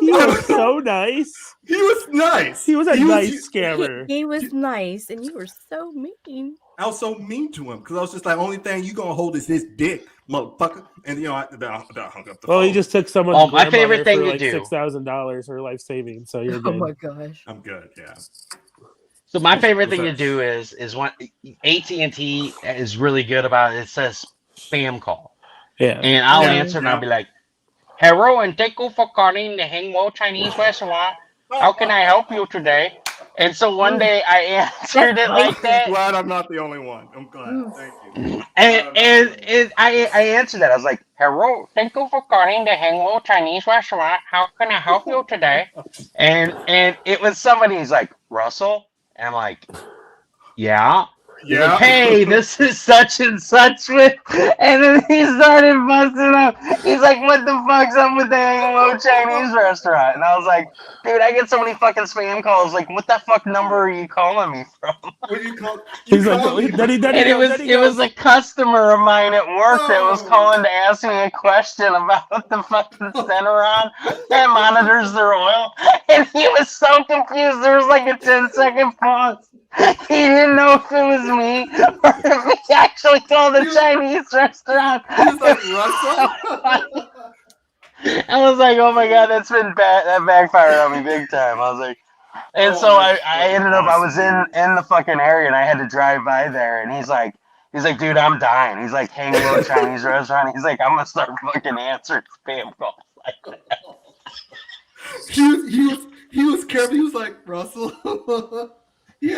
He was so nice. He was nice. He was a nice scammer. He was nice, and you were so mean. I was so mean to him because I was just like, only thing you gonna hold is this dick, motherfucker. And you know, I hung up the phone. He just took someone's my favorite thing for to like do. $6,000 for life savings. So you're good. Oh my gosh. I'm good. Yeah. So my favorite thing to do is when AT&T is really good about it. It says spam call. Yeah. And I'll answer and I'll be like, "Hello, and thank you for calling the Hangwo Chinese restaurant. How can I help you today?" And so one day I answered it like that. I'm glad I'm not the only one. I'm glad. Thank you. And I answered that. I was like, "Hello, thank you for calling the Hangwo Chinese restaurant. How can I help you today?" And it was somebody who's like, "Russell?" And I'm like, "Yeah." He's like, "Hey, this is such and such with," and then he started busting up. He's like, "What the fuck's up with the Anglo Chinese restaurant?" And I was like, "Dude, I get so many fucking spam calls. Like, what the fuck number are you calling me from?" What do you call? He's like, it was a customer of mine at work that was calling to ask me a question about the fucking Centeron that monitors their oil, and he was so confused. There was like a 10-second pause. He didn't know if it was me or if he actually called the Chinese restaurant. He's like, "Russell?" I was like, "Oh my god, that's been bad. That backfired on me big time." I was like, and so I ended up, I was in the fucking area and I had to drive by there, and he's like, "Dude, I'm dying." He's like, "Hang low Chinese restaurant." He's like, "I'm gonna start fucking answering spam calls like that." He was careful. He was like, "Russell." He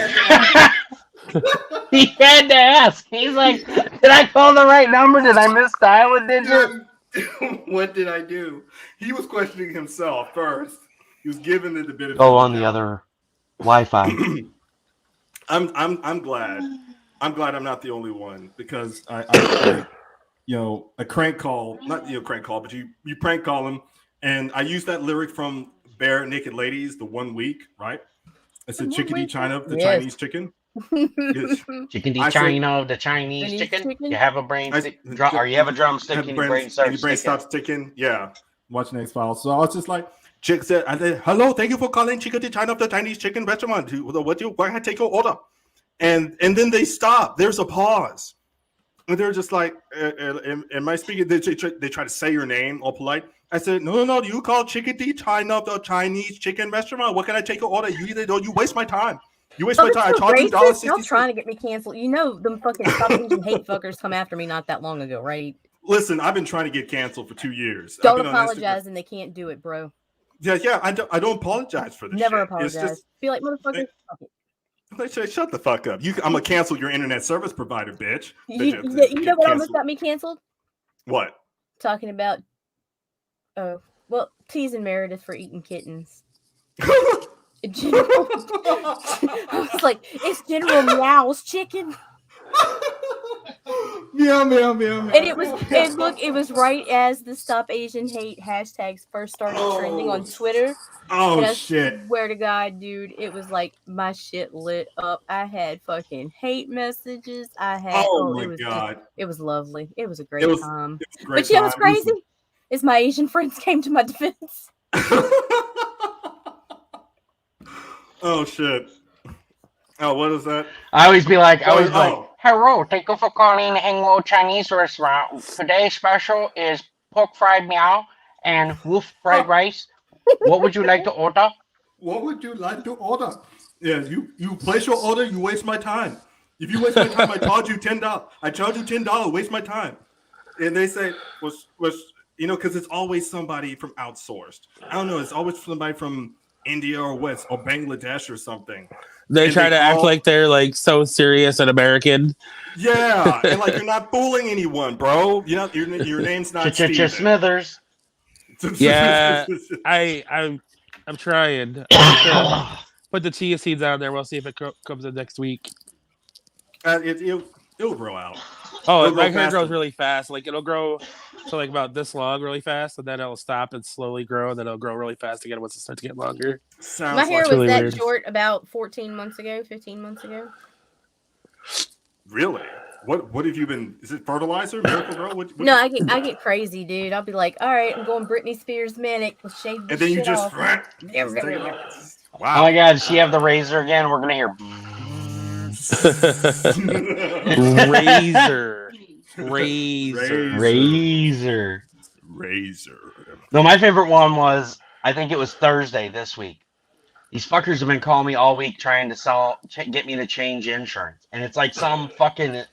had to ask. He's like, "Did I call the right number? Did I misdial a digit? What did I do?" He was questioning himself first. He was giving it a bit of. Go on the other Wi-Fi. I'm glad. I'm glad I'm not the only one, because I you know, a crank call, not crank call, but you prank call him, and I used that lyric from Bare Naked Ladies, the 1 week, right? I said, "Chickadee China, the Chinese chicken." Yes. Chickadee China, the Chinese chicken. You have a brain, or you have a drumstick, and your brain stops ticking. Yeah. Watch Next Files. So I was just like, I said, "Hello, thank you for calling Chickadee China, the Chinese chicken restaurant. Why can I take your order?" And then they stop. There's a pause. And they're just like, am I speaking? They try to say your name all polite. I said, no, you call Chickadee China the Chinese chicken restaurant. What can I take your order? You waste my time. You waste my time. I charge you $1.60. Y'all trying to get me canceled. You know them fucking Stop Asian Hate fuckers come after me not that long ago, right? Listen, I've been trying to get canceled for 2 years. Don't apologize, and they can't do it, bro. Yeah. I don't apologize for this. Never shit. apologize. Just, Be like, motherfucker. they say, shut the fuck up. I'm gonna cancel your internet service provider, bitch. You know what almost got me canceled? What? Talking about, teasing Meredith for eating kittens. I was like, it's General Meow's chicken. Meow. And it was right as the Stop Asian Hate hashtags first started trending on Twitter. Oh, and I shit. Swear to God, dude, it was like my shit lit up. I had fucking hate messages. I had God. It was lovely. It was a great time. But you know what's crazy? Is my Asian friends came to my defense. Oh shit. Oh, what is that? I always be like, hello, thank you for calling the Hangwo Chinese restaurant. Today's special is pork fried meow and wolf fried rice. What would you like to order? What would you like to order? Yeah, you place your order, you waste my time. If you waste my time, I charge you $10. I charge you $10, waste my time. And they say, was because it's always somebody from outsourced. I don't know, it's always somebody from India or West or Bangladesh or something. They try to act like they're like so serious and American. Yeah, and like you're not fooling anyone, bro. You know your name's not Steven. Smithers. Yeah, I'm trying. Put the chia seeds on there. We'll see if it comes in next week. It'll grow out. Oh, my hair grows really fast. Like it'll grow to like about this long really fast, and then it'll stop and slowly grow, and then it'll grow really fast again once it starts to get longer. My hair was really that weird. Short about 15 months ago. Really? What have you been? Is it fertilizer? Miracle Grow? What no, I get crazy, dude. I'll be like, all right, I'm going Britney Spears manic. Let's shave this and then you shit just off. Wow. Oh my God, does she have the razor again? We're gonna hear razor. No, my favorite one was, I think it was Thursday this week. These fuckers have been calling me all week trying to get me to change insurance, and it's like some fucking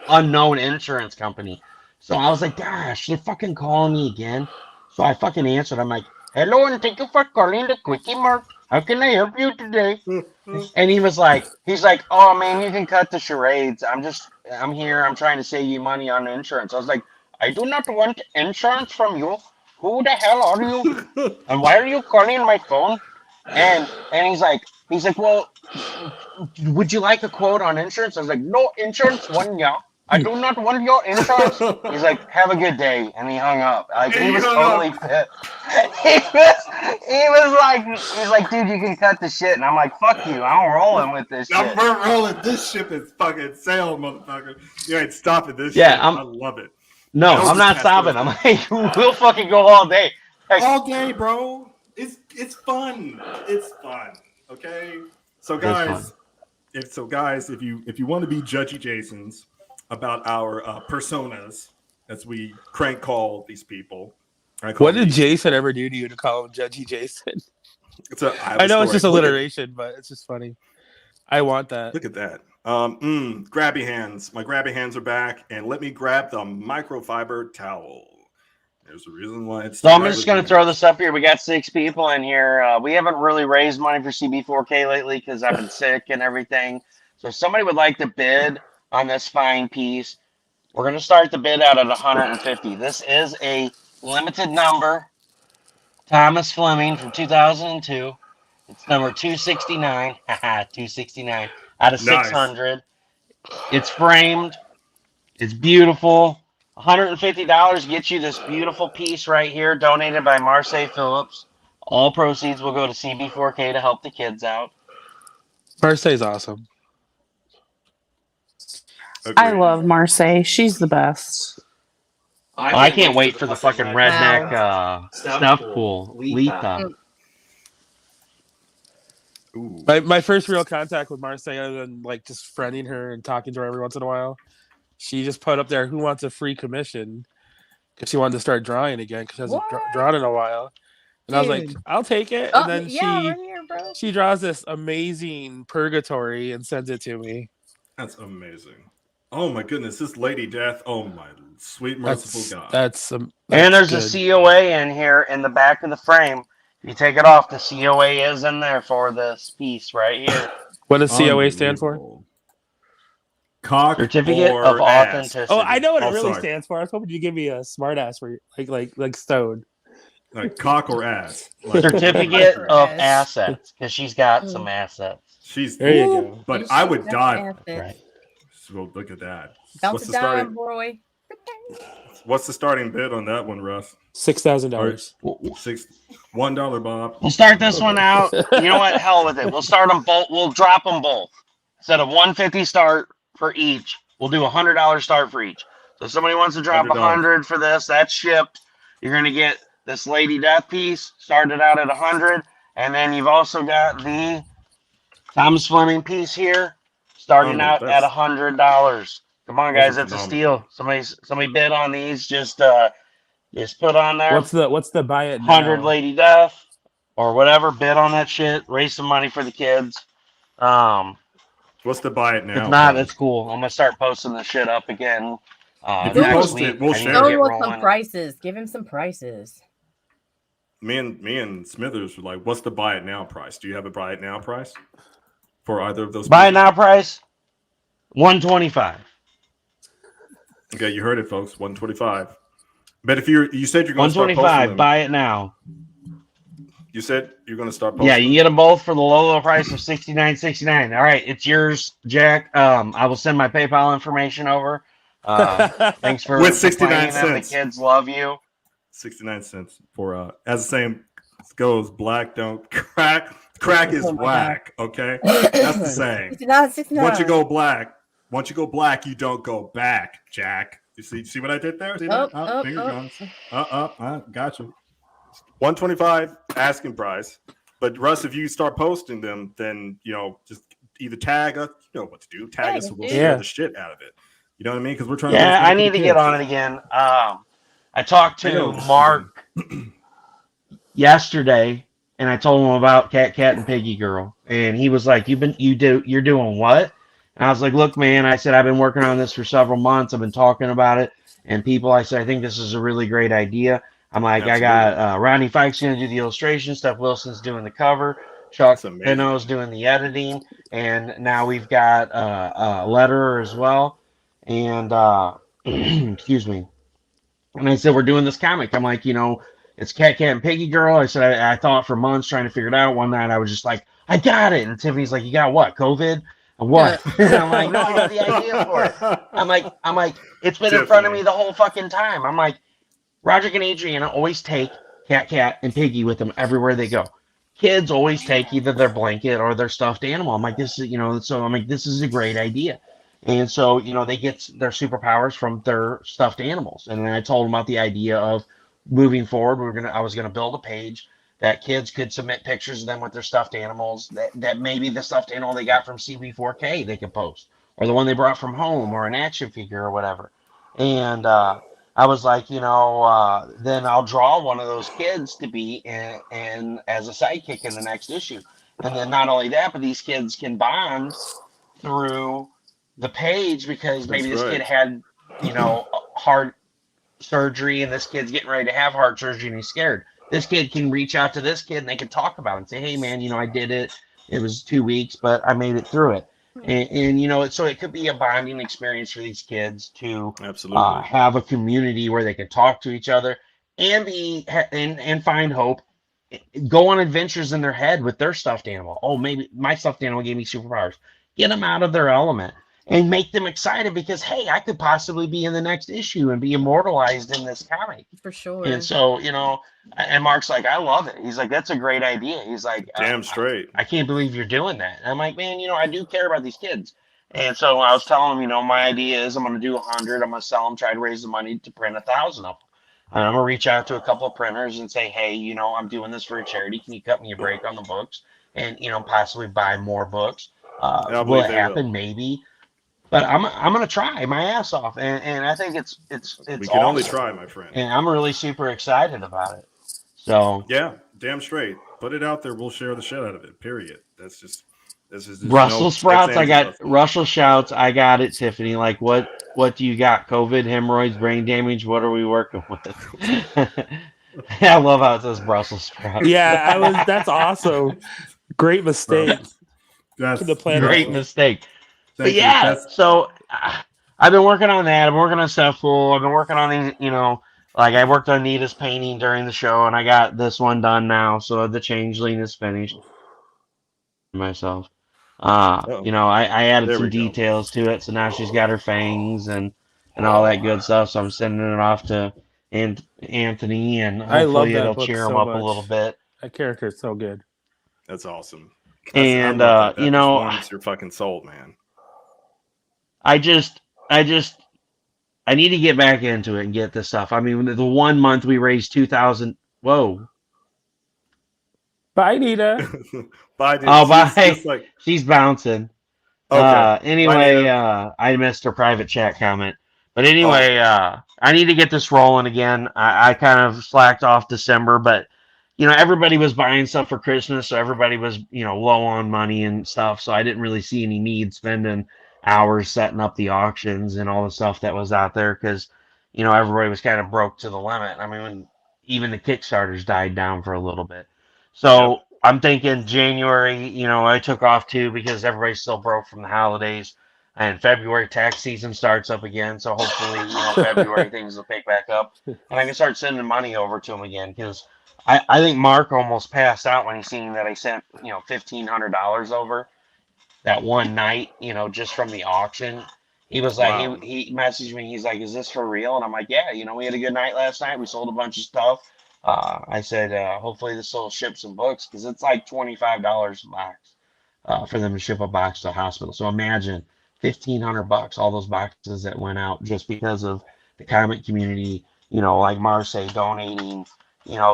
unknown insurance company. So I was like, gosh, they're fucking calling me again. So I fucking answered. I'm like, hello, and thank you for calling the Quickie Mart. How can I help you today? And he's like, oh man, you can cut the charades. I'm here. I'm trying to save you money on insurance. I was like, I do not want insurance from you. Who the hell are you? And why are you calling my phone? And he's like, well, would you like a quote on insurance? I was like, no insurance, one yeah. I do not want your insurance. He's like, have a good day, and he hung up. Like he was totally pissed. He was like, dude, you can cut the shit, and I'm like, fuck you, I'm rolling with this shit. I'm rolling. This ship is fucking sailed, motherfucker. You ain't stopping this. Yeah, shit. I love it. No, I'm not stopping. I'm like, we'll fucking go all day. Like, all day, bro. It's fun. It's fun. Okay. So guys, if you want to be judgy Jasons about our personas, as we crank call these people. What did Jason ever do to you to call him Judgy Jason? I know it's just alliteration, but it's just funny. I want that. Look at that. Grabby hands. My grabby hands are back, and let me grab the microfiber towel. There's a reason why it's. So I'm just going to throw this up here. We got 6 people in here. We haven't really raised money for CB4K lately because I've been sick and everything. So if somebody would like to bid on this fine piece, we're going to start the bid out at 150. This is a limited number. Thomas Fleming from 2002. It's number 269. 269 out of 600. It's framed. It's beautiful. $150 gets you this beautiful piece right here, donated by Marseille Phillips. All proceeds will go to CB4K to help the kids out. Marseille's awesome. I love Marseille. She's the best. I can't wait for the fucking redneck stuff pool. Letha. My first real contact with Marseille, other than like just friending her and talking to her every once in a while, she just put up there, "Who wants a free commission?" Because she wanted to start drawing again because she hasn't drawn in a while. And I was like, "I'll take it." And then right here, bro. she draws this amazing Purgatory and sends it to me. That's amazing. Oh my goodness, this Lady Death. Oh my sweet merciful God. That's and there's a COA in here in the back of the frame. If you take it off, the COA is in there for this piece right here. What does COA stand for? Cock Certificate or of ass. Authenticity. Oh, I know what it really stands for. I was hoping you'd give me a smart ass for like Stone. Like cock or ass. Like, Certificate of assets, because she's got some assets. She's there. You go. But I would die. Right. So look at that. What's the starting, boy? What's the starting bid on that one, Russ? $6,000. $1, Bob. We'll start this one out. You know what? Hell with it. We'll start them both. We'll drop them both. Instead of $150 start for each, we'll do $100 start for each. So if somebody wants to drop $100 for this, that's shipped. You're gonna get this Lady Death piece started out at $100, and then you've also got the Thomas Fleming piece here starting out at $100. Come on, guys, it's a steal. Somebody bid on these. Just put on there. What's the buy it now? 100 Lady Death or whatever. Bid on that shit. Raise some money for the kids. What's the buy it now? If not, it's cool. I'm gonna start posting this shit up again. If you post it, we'll share it. With some prices. Give him some prices. Me and Smithers were like, "What's the buy it now price? Do you have a buy it now price for either of those?" Buy it now price, $125. Okay, you heard it, folks. $125. But if you said you're going to start $125, buy it now. You said you're going to start posting. Yeah, you can get them both for the low price of $69.69. All right, it's yours, Jack. I will send my PayPal information over. Thanks for with 69 cents. The kids love you. 69 cents for as the saying goes, black don't crack. Crack is whack. Okay, that's the saying. 69. Once you go black, you don't go back, Jack. You see what I did there? See that? Finger guns. Got you. 125 asking price. But Russ, if you start posting them, then just either tag us. You know what to do. Tag us, and we'll share the shit out of it. You know what I mean? Because we're trying. Yeah, I need to get on it again. I talked to Mark yesterday, and I told him about CatCat and Piggygirl, and he was like, "You're doing what?" And I was like, "Look, man," I said, "I've been working on this for several months. I've been talking about it, and I said, I think this is a really great idea." I'm like, Absolutely. I got Rodney Fike's going to do the illustration, Steph Wilson's doing the cover, Chuck Pino's doing the editing, and now we've got a letterer as well. And excuse me. And I said, we're doing this comic. I'm like, it's CatCat and Piggygirl. I said, I thought for months trying to figure it out. One night I was just like, I got it. And Tiffany's like, you got what? COVID? What? And I'm like, no, I got the idea for it. I'm like, it's been in front of me the whole fucking time. I'm like, Roger and Adriana always take CatCat and Piggy with them everywhere they go. Kids always take either their blanket or their stuffed animal. I'm like, this is, so I'm like, this is a great idea. And so, they get their superpowers from their stuffed animals. And then I told them about the idea of moving forward. I was going to build a page that kids could submit pictures of them with their stuffed animals, that maybe the stuffed animal they got from CB4K they could post, or the one they brought from home, or an action figure or whatever. And I was like, then I'll draw one of those kids to be in as a sidekick in the next issue. And then not only that, but these kids can bond through the page, because maybe this kid had, heart surgery, and this kid's getting ready to have heart surgery and he's scared. This kid can reach out to this kid and they can talk about it and say, hey man, I did it. It was 2 weeks, but I made it through it. And so it could be a bonding experience for these kids to have a community where they can talk to each other and and find hope, go on adventures in their head with their stuffed animal. Oh, maybe my stuffed animal gave me superpowers. Get them out of their element and make them excited, because, hey, I could possibly be in the next issue and be immortalized in this comic. For sure. And so, and Mark's like, I love it. He's like, that's a great idea. He's like, damn straight. I can't believe you're doing that. And I'm like, man, I do care about these kids. And so I was telling him, my idea is I'm going to do 100. I'm going to sell them, try to raise the money to print 1,000 of them. And I'm going to reach out to a couple of printers and say, hey, I'm doing this for a charity. Can you cut me a break on the books and, possibly buy more books? Will it happen? Maybe. But I'm gonna try my ass off, and I think it's We can only awesome. try, my friend. And I'm really super excited about it. So yeah, damn straight. Put it out there. We'll share the shit out of it. Period. That's just there's Brussels sprouts. I got buts. Russell shouts. I got it, Tiffany. Like what do you got? COVID, hemorrhoids, brain damage. What are we working with? I love how it says Brussels sprouts. Yeah, that's awesome. Great mistake. That's the planet. Great mistake. Thank but yeah, you. so I've been working on that. I've been working on Stufful. I've been working on these, like I worked on Nita's painting during the show, and I got this one done now. So the Changeling is finished. Myself, I added some details to it, so now she's got her fangs and all that good stuff. So I'm sending it off to Anthony, and hopefully it'll cheer him up a little bit. That character is so good. That's awesome. And that warms your fucking soul, man. I need to get back into it and get this stuff. I mean, the 1 month we raised 2,000. Whoa. Bye, Nita. Bye, Nita. Oh, bye. She's bouncing. Okay. Anyway, bye, I missed her private chat comment. But anyway, I need to get this rolling again. I kind of slacked off December, but everybody was buying stuff for Christmas, so everybody was, low on money and stuff. So I didn't really see any need spending hours setting up the auctions and all the stuff that was out there because, everybody was kind of broke to the limit. I mean, even the Kickstarters died down for a little bit. So I'm thinking January, I took off too because everybody's still broke from the holidays. And February tax season starts up again. So hopefully, February things will pick back up. And I can start sending money over to them again because I think Mark almost passed out when he seen that I sent, $1,500 over that one night, just from the auction. He was like, Wow. he messaged me. He's like, is this for real? And I'm like, yeah, we had a good night last night. We sold a bunch of stuff. I said, hopefully this will ship some books because it's like $25 a box for them to ship a box to a hospital. So imagine $1,500, all those boxes that went out just because of the comic community, like Marseille donating,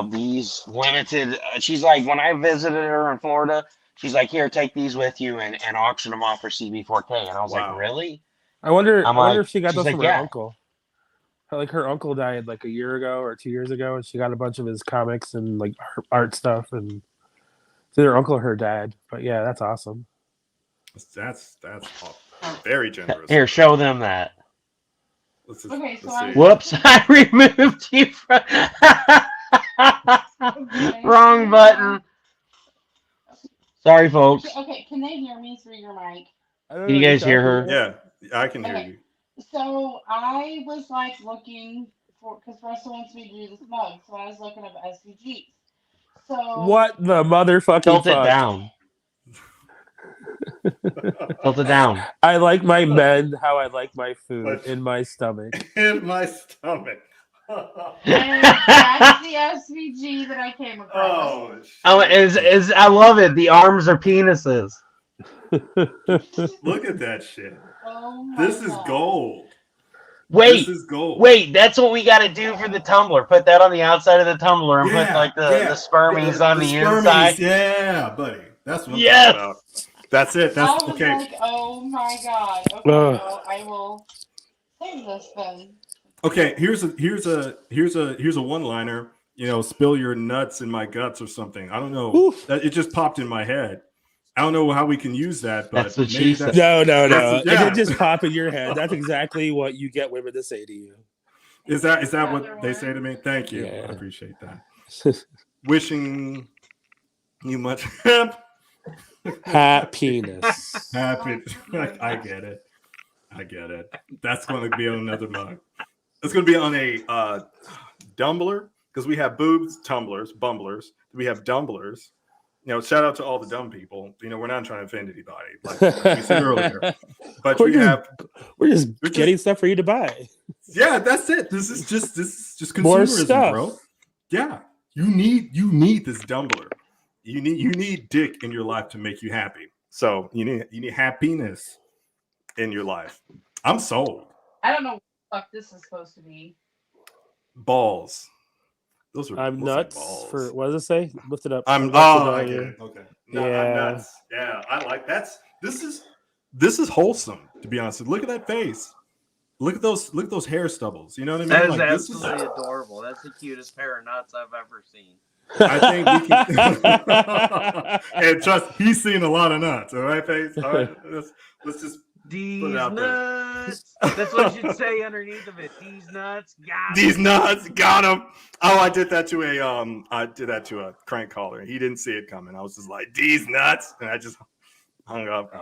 these limited. She's like, when I visited her in Florida, she's like, here, take these with you and auction them off for CB4K. And I was like, really? I wonder like, if she got those like, from her uncle. Like her uncle died like a year ago or 2 years ago, and she got a bunch of his comics and like her art stuff, and it's either her uncle or her dad. But yeah, that's awesome. That's very generous. Here, show them that. Okay, so whoops, I removed you from wrong button. Sorry, folks. Okay, can they hear me through your mic? Can you guys hear her? Yeah, I can hear you. So I was like looking for, because Russell wants me to do this mug, so I was looking up SVGs. So What the motherfucking Tilt it fuck? down. Tilt it down. I like my men how I like my food in my stomach. In my stomach. and that's the SVG that I came across. I love it. The arms are penises. Look at that shit. This is gold. Wait, this is gold. Wait, that's what we got to do for the tumbler. Put that on the outside of the tumbler and put like the spermies on the inside. Yeah, buddy. That's what I'm talking about. That's it. That's I was okay. like, oh my god. Okay, well, I will save this then. Okay, here's a one-liner. Spill your nuts in my guts or something. I don't know. It just popped in my head. I don't know how we can use that, but that's what she said. No. It didn't just pop in your head. That's exactly what you get women to say to you. Is that what they say to me? Thank you. Yeah. I appreciate that. Wishing you much happiness. Happy. I get it. That's going to be on another mug. It's going to be on a dumbler because we have boobs, tumblers, bumblers. We have dumblers. Shout out to all the dumb people. We're not trying to offend anybody, like we said earlier. But we're just getting stuff for you to buy. Yeah, that's it. This is just consumerism, bro. Yeah, you need this dumbler. You need dick in your life to make you happy. So you need happiness in your life. I'm sold. I don't know what the fuck this is supposed to be. Balls. Those are. I'm nuts balls. for what does it say? Lift it up. I get it. Okay. No, yeah. I'm nuts. Yeah, I like that's. This This is wholesome, to be honest. Look at that face. Look at those hair stubbles. You know what I mean? That is Like, absolutely adorable. That's the cutest pair of nuts I've ever seen. I think we can. And trust, he's seen a lot of nuts. All right, face. All right, let's just These put it out nuts. That's what you should say underneath of it. These nuts. Got These nuts. Got him. Oh, I did that to a crank caller. He didn't see it coming. I was just like, these nuts, and I just hung up.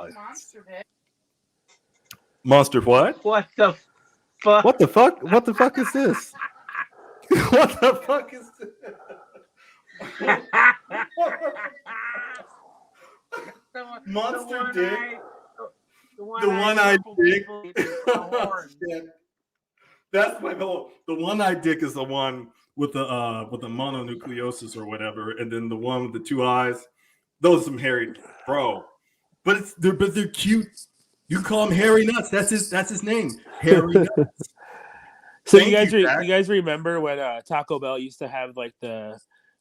Monster what? What the fuck? What the fuck? What the fuck is this? What the fuck is this? Monster dick. The one-eyed dick. Oh, shit. That's my whole. The one-eyed dick is the one with the mononucleosis or whatever, and then the one with the two eyes. Those are some hairy, bro. But they're cute. You call him Hairy Nuts. That's his name. Hairy Nuts. So you guys remember when Taco Bell used to have like the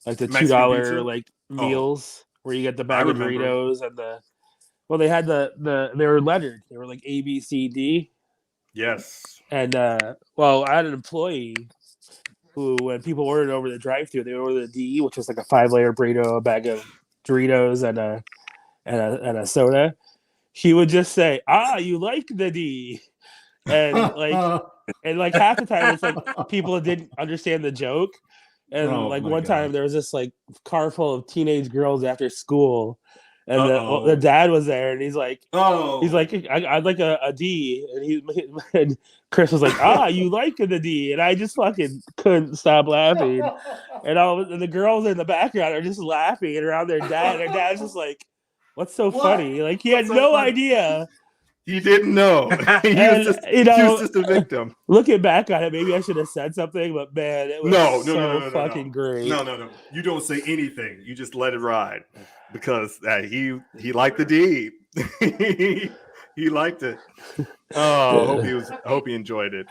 $2 like meals where you get the bag of Doritos and they had they were lettered. They were like A, B, C, D. Yes. And I had an employee who, when people ordered over the drive-thru, they ordered the D, which was like a 5-layer burrito, a bag of Doritos, and a soda. He would just say, you like the D. And like half the time it's like people didn't understand the joke. And one time there was this like car full of teenage girls after school, and the dad was there, and he's like, I'd like a D, and Chris was like, you like the D, and I just fucking couldn't stop laughing, and the girls in the background are just laughing around their dad. Their dad's just like, "What's so funny?" Like he had no idea. He didn't know. He was just a victim. Looking back on it, maybe I should have said something, but man, it was so fucking great. No. You don't say anything. You just let it ride because he liked the D. He liked it. Oh, hope he enjoyed it.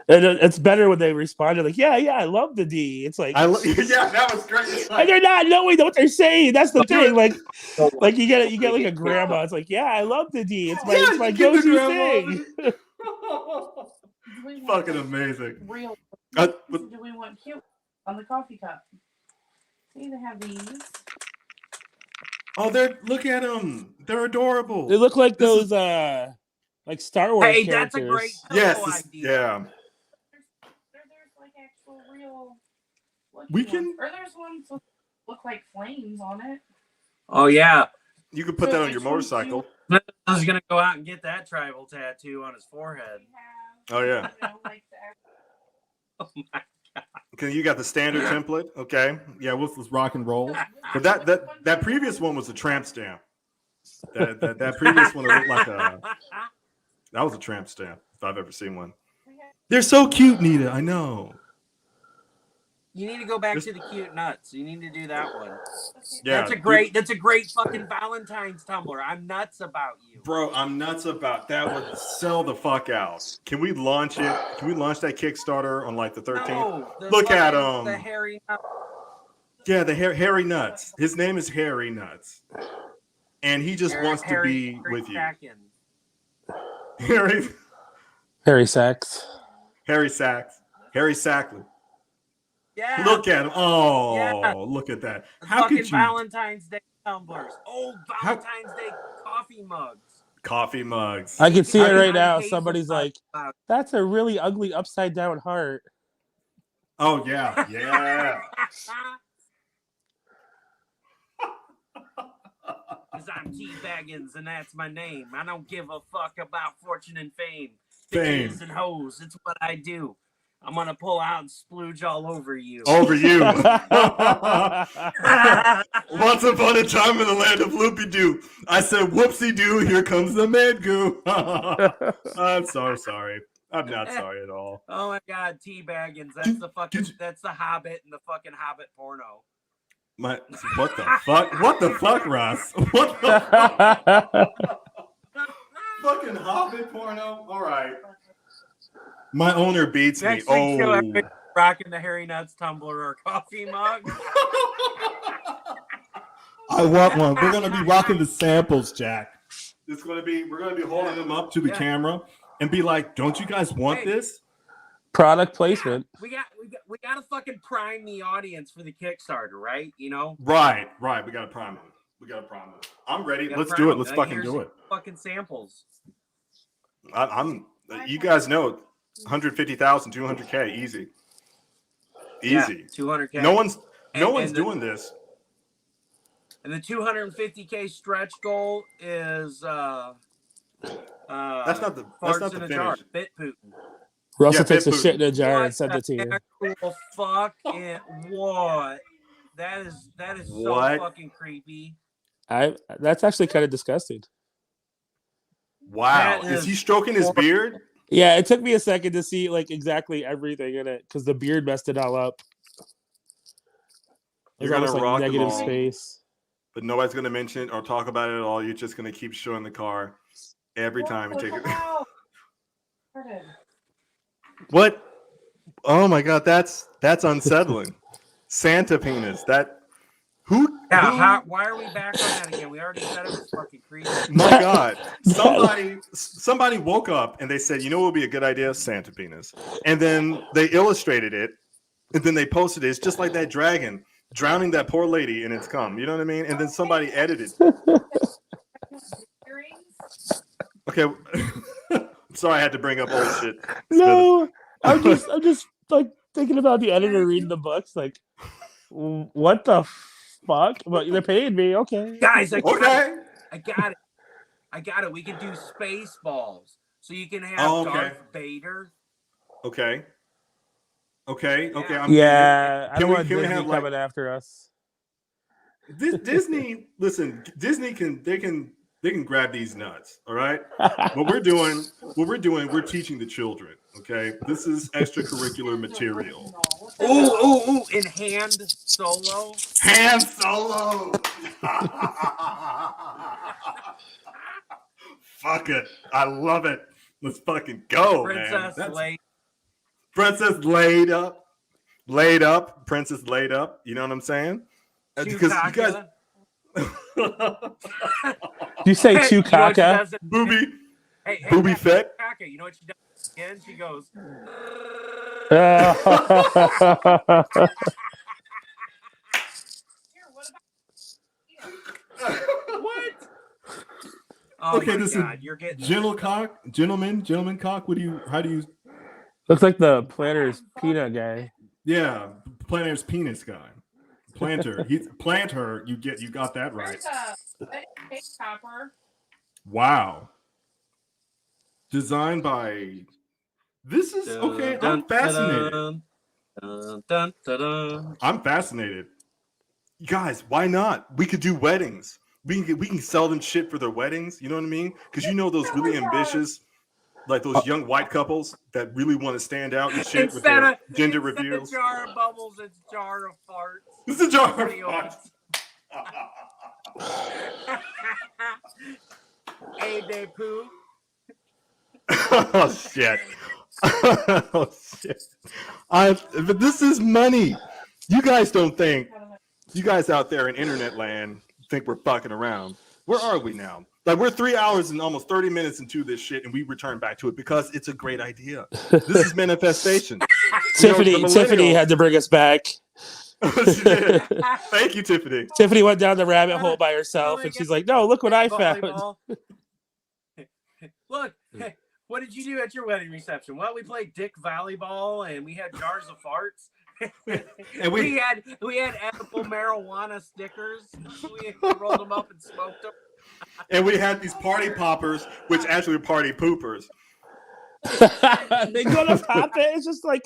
And it's better when they responded like, yeah, I love the D. It's like, yeah, that was great. And they're not knowing what they're saying. That's the thing. Like you get like a grandma. It's like, yeah, I love the D. It's my go-to thing. Fucking amazing. Real. Do we want cute on the coffee cup? See, they have these. Oh, look at them. They're adorable. They look like those like Star Wars characters. That's a great idea. Yeah. There's like actual real. We can. Or there's ones that look like flames on it. Oh yeah. You could put that on your motorcycle. I was gonna go out and get that tribal tattoo on his forehead. Oh yeah. Oh my god. Okay, you got the standard template. Okay, yeah, let's rock and roll. But that previous one was a tramp stamp. That previous one looked like that was a tramp stamp if I've ever seen one. They're so cute, Nita. I know. You need to go back to the cute nuts. You need to do that one. Yeah, that's a great fucking Valentine's Tumblr. I'm nuts about you. Bro, I'm nuts about that. Would sell the fuck out. Can we launch it? Can we launch that Kickstarter on like the 13th? No, Look at him. The hairy nuts. Yeah, the Hairy Nuts. His name is Hairy Nuts. And he just wants to be with you. Harry Sachs. Harry Sackley. Yeah. Look at him. Oh, yeah. Look at that. How could you? Valentine's Day tumblers. Oh, Valentine's Day coffee mugs. Coffee mugs. I can see it right now. Somebody's like, that's a really ugly upside down heart. Oh, yeah. Yeah. Because I'm T. Baggins, and that's my name. I don't give a fuck about fortune and fame. Fame. Bitches and hoes. It's what I do. I'm going to pull out and splooge all over you. Over you. Once upon a time in the land of Loopy-Doo, I said, whoopsie-doo, here comes the mad goo. I'm so sorry. I'm not sorry at all. Oh, my God, T. Baggins. That's the fucking, that's the Hobbit and the fucking Hobbit porno. What the fuck? What the fuck, Ross? What the fuck? Fucking Hobbit porno? All right. My owner beats me. Rocking the Hairy Nuts tumbler or coffee mug. I want one. We're gonna be rocking the samples, Jack. We're gonna be holding them up to the camera and be like, "Don't you guys want this?" Product placement. We got to fucking prime the audience for the Kickstarter, right? You know. Right. We got to prime them. I'm ready. Let's do it. Let's fucking do it. Fucking samples. I'm. You guys know, 150,000, 200K, easy. Yeah, 200K. No one's doing this. And the 250K stretch goal is that's not the jar. finish. Bit Putin. Russell takes a shit in a jar and sends it to you. Fuck it. What? That is so fucking creepy. That's actually kind of disgusting. Wow. Is he stroking his beard? Yeah, it took me a second to see like exactly everything in it because the beard messed it all up. You're gonna rock negative space. But nobody's gonna mention or talk about it at all. You're just gonna keep showing the car every time and take it. What? Oh my god, that's unsettling. Santa penis. Why are we back on that again? We already said it was fucking creepy. My god. Somebody woke up and they said, you know what would be a good idea? Santa penis. And then they illustrated it, and then they posted it. It's just like that dragon drowning that poor lady in its cum. You know what I mean? And then somebody edited. Okay. Sorry, I had to bring up old shit. No, I'm just like thinking about the editor reading the books. Like, what the fuck? But they're paying me, okay. Guys, I got it. We can do Spaceballs, so you can have Darth Vader. Okay. I don't want Disney coming after us. Disney, listen. Disney can grab these nuts. All right. What we're doing, we're teaching the children. Okay. This is extracurricular material. Ooh! In hand solo. Fuck it. I love it. Let's fucking go, Princess man. Princess laid up. Princess laid up. You know what I'm saying? Because you guys. You say Chewbacca? Booby fett. You know what she does again? She goes. What? Oh, okay, this God, is you're getting gentleman cock. How do you? Looks like the Planter's peanut guy. Yeah, Planter's penis guy. Planter. He's planter. You got that right. Wow. Designed by. This is okay. I'm fascinated. I'm fascinated. Guys, why not? We could do weddings. We can sell them shit for their weddings. You know what I mean? Because you know those really ambitious, like those young white couples that really want to stand out and shit with their gender reveals. Instead of jar of bubbles, it's jar of farts. It's a jar of farts. Hey, they poo. Oh shit. Oh shit. But this is money. You guys don't think. You guys out there in internet land think we're fucking around. Where are we now? Like we're 3 hours and almost 30 minutes into this shit, and we return back to it because it's a great idea. This is manifestation. Tiffany had to bring us back. Thank you, Tiffany. Tiffany went down the rabbit hole by herself, and she's like, "No, look what I found." Look, what did you do at your wedding reception? Well, we played dick volleyball, and we had jars of farts. And we had edible marijuana stickers. We rolled them up and smoked them. And we had these party poppers, which actually were party poopers. They go to pop it. It's just like.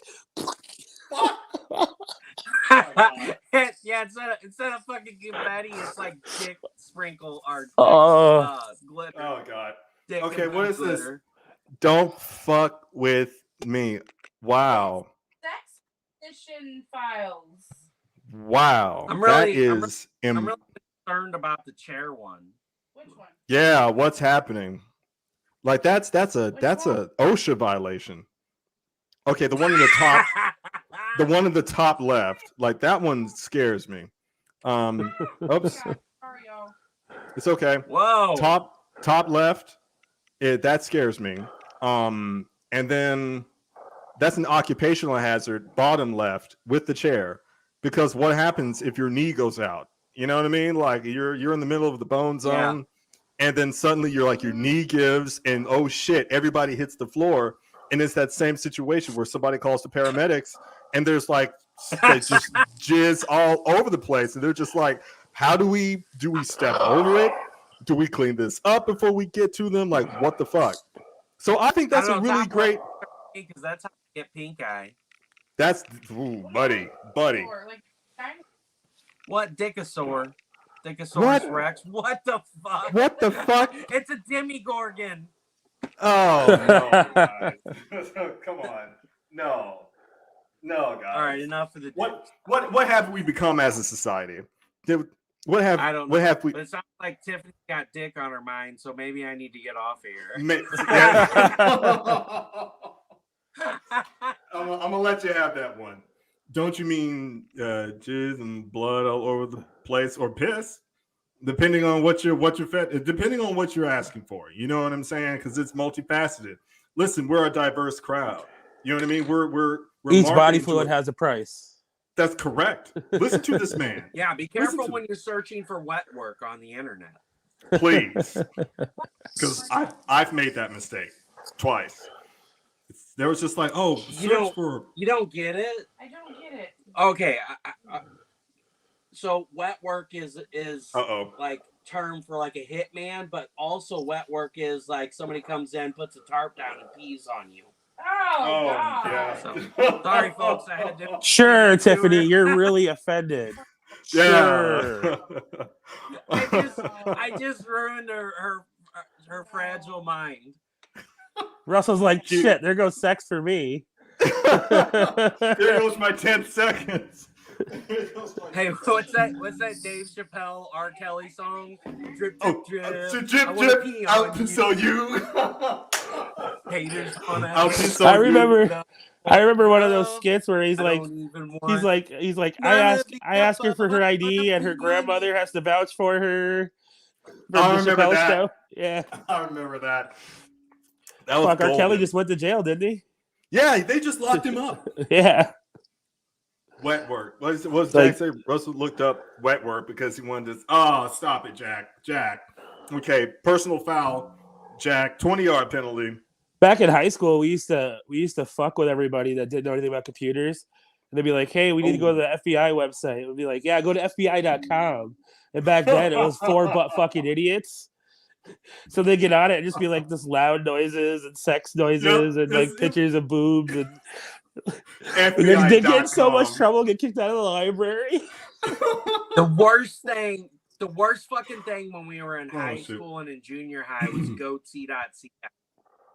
Yeah, instead of fucking confetti, it's like dick sprinkle or glitter. Oh god. Dick okay, what is glitter. This? Don't fuck with me. Wow. Sex edition files. Wow. I'm really I'm concerned about the chair one. Which one? Yeah, what's happening? Like that's a OSHA violation. Okay, the one in the top, the one in the top left, like that one scares me. Oops. Sorry, It's okay. Whoa. Top left. That scares me. And then that's an occupational hazard. Bottom left with the chair, because what happens if your knee goes out? You know what I mean? Like you're in the middle of the bone zone, and then suddenly you're like your knee gives, and oh shit, everybody hits the floor, and it's that same situation where somebody calls the paramedics, and there's like they just jizz all over the place, and they're just like, how do we step over it? Do we clean this up before we get to them? Like, what the fuck? So I think that's a really great. Because that's how you get pink eye. That's buddy. What Dickosaur? Dickosaurus Rex? What the fuck? What the fuck? It's a Demigorgon. Oh no, guys. Come on. No, guys. All right, enough of the. What have we become as a society? What have we? But it sounds like Tiffany got dick on her mind, so maybe I need to get off here. I'm gonna let you have that one. Don't you mean jizz and blood all over the place, or piss? Depending on what you're depending on what you're asking for. You know what I'm saying? Because it's multifaceted. Listen, we're a diverse crowd. You know what I mean? We're each body fluid has a price. That's correct. Listen to this man. Yeah, be careful when you're searching for wet work on the internet. Please, because I've made that mistake twice. There was just like, you don't get it. I don't get it. Okay, so wet work is like term for like a hitman, but also wet work is like somebody comes in, puts a tarp down, and pees on you. Oh God. Yeah. So, sorry, folks. I had to. Sure, Tiffany, you're really offended. Yeah. Sure. I just ruined her fragile mind. Russell's like, shit, there goes sex for me. There goes my 10 seconds. Hey, what's that Dave Chappelle R. Kelly song? Drip, drip, drip. So drip, drip, I'll piss on you. Haters I'll piss on I remember one of those skits where he's like, I ask her for her ID, and her grandmother has to vouch for her. I remember that. Show. Yeah, I remember that. Fuck, R. Kelly just went to jail, didn't he? Yeah, they just locked him up. Yeah. Wet work. What does Jack say? Russell looked up wet work because he wanted to. Oh, stop it, Jack. Okay, personal foul, Jack. 20-yard penalty. Back in high school, we used to fuck with everybody that didn't know anything about computers. And they'd be like, hey, we need to go to the FBI website. It would be like, yeah, go to FBI.com. And back then, it was for fucking idiots. So they get on it and just be like this loud noises and sex noises and like pictures of boobs and they get in so much trouble, get kicked out of the library. The worst fucking thing when we were in high school and in junior high was goatee.ca.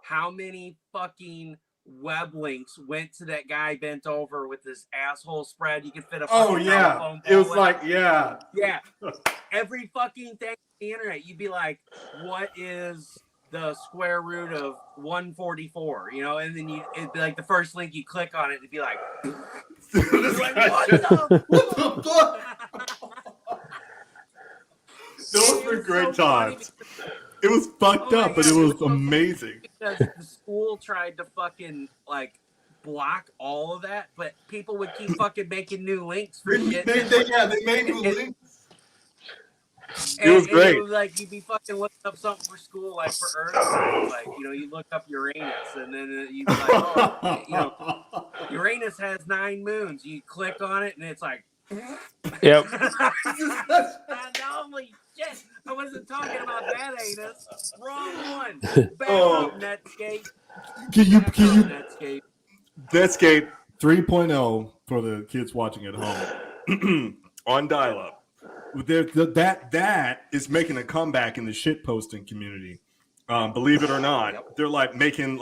How many fucking web links went to that guy bent over with this asshole spread? You could fit a fucking telephone pole. It was like, yeah. Every fucking thing on the internet, you'd be like, what is the square root of 144? You know, and then it'd be like the first link you click on it, it'd be like, what the fuck? Those were great times. It was fucked up, but it was amazing. Because the school tried to fucking like block all of that, but people would keep fucking making new links for shit. They made new links. It was great. It was like you'd be fucking looking up something for school, like for Earth, like you look up Uranus, and then you'd be like, Uranus has 9 moons. You click on it, and it's like, yep. Holy shit! I wasn't talking about that anus. Wrong one. Back up, Netscape. Can you Netscape 3.0 for the kids watching at home on dial-up. That is making a comeback in the shit posting community. Believe it or not, they're like making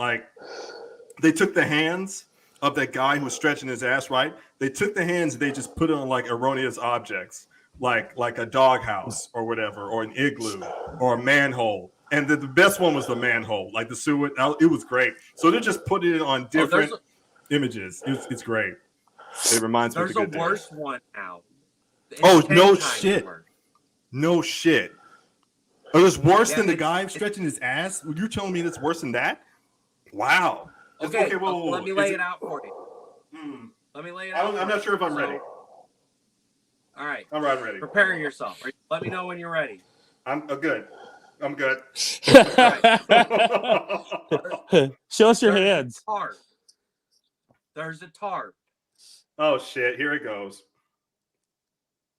they took the hands of that guy who was stretching his ass, right? They took the hands and they just put it on like erroneous objects, like a doghouse or whatever, or an igloo or a manhole. And the best one was the manhole, like the sewer. It was great. So they're just putting it on different images. It's great. It reminds me of a good day. There's a worse one now. Oh, no shit. No shit. Oh, it's worse than the guy stretching his ass? You're telling me that's worse than that? Wow. Okay, whoa. Let me lay it out for you. Let me lay it out. I'm not sure if I'm ready. All right. I'm ready. Prepare yourself. Let me know when you're ready. I'm good. I'm good. Show us your hands. There's a tarp. Oh, shit. Here it goes.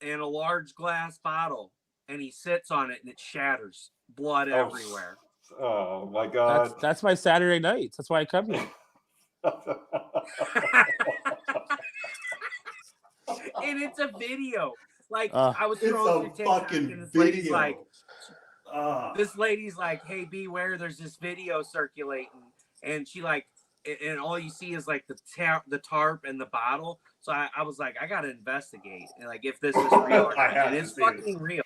And a large glass bottle. And he sits on it and it shatters. Blood everywhere. Oh, my God. That's my Saturday nights. That's why I come here. And it's a video. Like, I was it's scrolling a through TikTok fucking and video. this lady's like, hey, beware, there's this video circulating. And she like, and all you see is like the tarp and the bottle. So I was like, I got to investigate. And like, if this is real or not. And it's fucking real.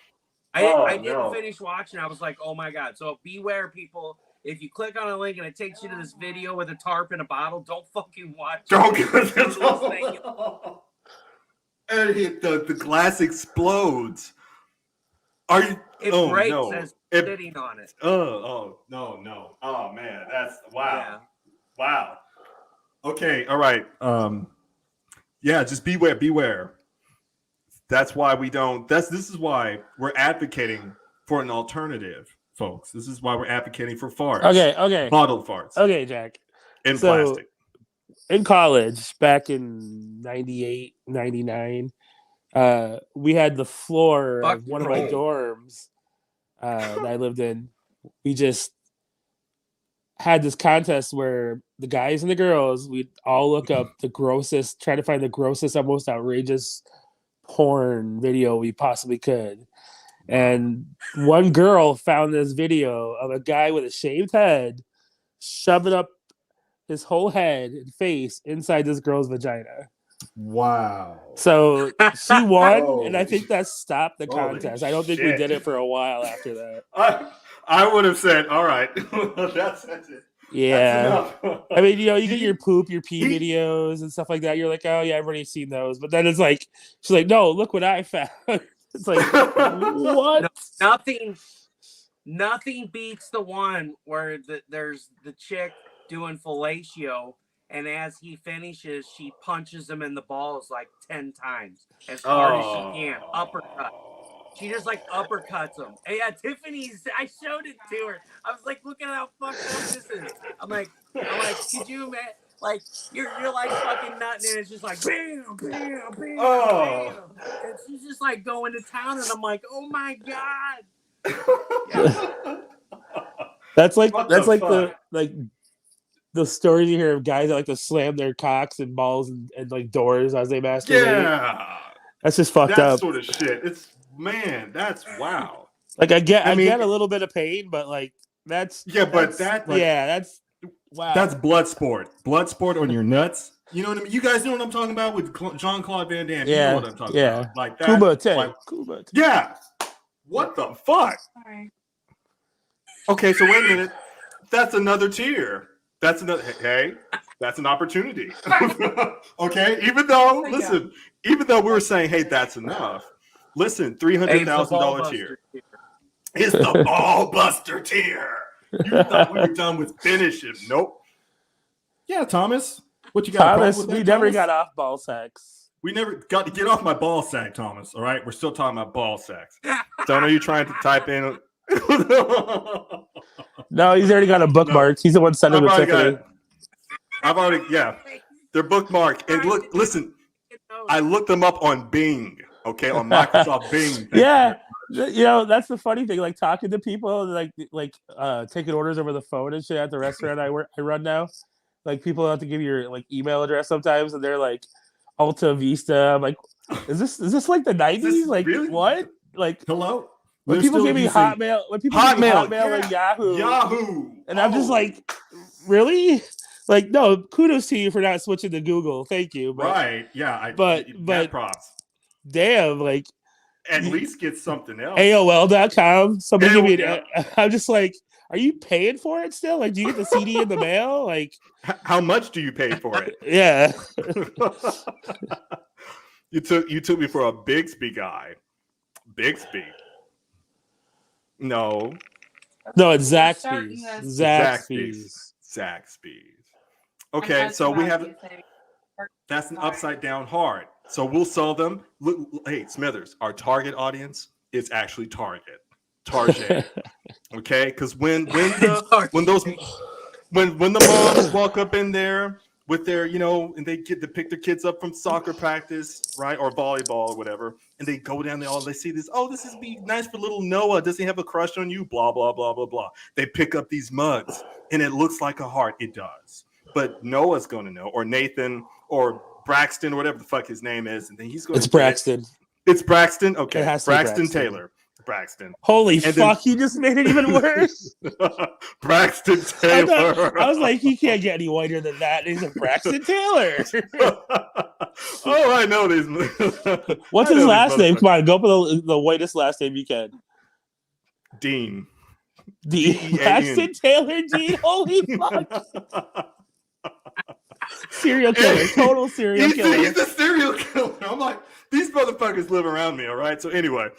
I didn't finish watching. I was like, oh my God. So beware, people. If you click on a link and it takes you to this video with a tarp and a bottle, don't fucking watch it. Don't get it. And the glass explodes. Are you? It breaks as sitting on it. No. Oh man, that's wow. Yeah. Wow. Okay, all right. Yeah, just beware. That's why we don't. This is why we're advocating for an alternative, folks. This is why we're advocating for farts. Okay. Bottled farts. Okay, Jack. In plastic. In college, back in 98, 99, we had the floor of one of my dorms that I lived in. We just had this contest where the guys and the girls, we'd all look up try to find the grossest, most outrageous porn video we possibly could. And one girl found this video of a guy with a shaved head shoving up his whole head and face inside this girl's vagina. Wow. So she won, and I think that stopped the contest. I don't think we did it for a while after that. I would have said, all right. that's it. Yeah. I mean, you get your pee videos and stuff like that. You're like, oh yeah, I've already seen those. But then it's like, she's like, no, look what I found. It's like, what? No, nothing beats the one where there's the chick doing fellatio, and as he finishes, she punches him in the balls like 10 times as hard as she can. Uppercut. She just like uppercuts him. And yeah, Tiffany's. I showed it to her. I was like, look at how fucked up this is. I'm like, could you, man? Like you're like fucking nutting, and it's just like bam, bam, bam, bam. And she's just like going to town, and I'm like, oh my God. Yeah. That's like the stories you hear of guys that like to slam their cocks and balls and like doors as they masturbate. Yeah, that's just fucked up. That sort of shit. That's wow. Like I get a little bit of pain, but like that's wow. That's blood sport. Blood sport on your nuts. You know what I mean? You guys know what I'm talking about with Jean-Claude Van Damme. Yeah, you know what I'm talking about. Like that. Kuba. Yeah. What the fuck? Sorry. Okay, so wait a minute. That's another tier. That's an opportunity. Okay, even though we were saying, hey, that's enough. Listen, $300,000 tier. It's the ball buster tier. You thought we were done with finish him. Nope. Yeah, Thomas. What you got? Thomas, we never got off ball sacks. We never got to get off my ball sack, Thomas. All right, we're still talking about ball sacks. So I know you're trying to type in. No, he's already got a bookmark. He's the one sending the Tiffany. They're bookmarked. And listen, I looked them up on Bing. Okay, on Microsoft Bing. Yeah, that's the funny thing. Like talking to people, like taking orders over the phone and shit at the restaurant I run now. Like people have to give your like email address sometimes, and they're like Alta Vista. I'm like, is this like the 90s? Like really? What? Like hello? When people give me Hotmail, and Yahoo, and I'm just like, really? Like, no, kudos to you for not switching to Google. Thank you. But, right? Yeah. But props. Damn, like at least get something else. AOL.com. Somebody give me I'm just like, are you paying for it still? Like, do you get the CD in the mail? Like, how much do you pay for it? Yeah. You took me for a Bixby guy. Bixby. No. No, it's We're starting Zaxby's. this- Zaxby's. Okay, so we have that's an upside down heart. So we'll sell them. Look, hey, Smithers, our target audience is actually Target. Okay, because when the moms walk up in there with their, and they get to pick their kids up from soccer practice, right, or volleyball or whatever, and they go down there, they see this. Oh, this is be nice for little Noah. Does he have a crush on you? Blah blah blah blah blah. They pick up these mugs, and it looks like a heart. It does, but Noah's going to know, or Nathan, or Braxton, or whatever the fuck his name is, and then he's going. It's Braxton. It's Braxton. Okay, It has to be Braxton Braxton. Taylor. Braxton. Holy fuck! You just made it even worse. Braxton Taylor. I was like, he can't get any whiter than that. He's a Braxton Taylor. Oh, I know these. What's his last name? Come on, go for the whitest last name you can. Dean. Dean. Braxton Taylor Dean. Holy fuck. Serial killer. Total serial killer. He's the serial killer. I'm like, these motherfuckers live around me, all right? So anyway,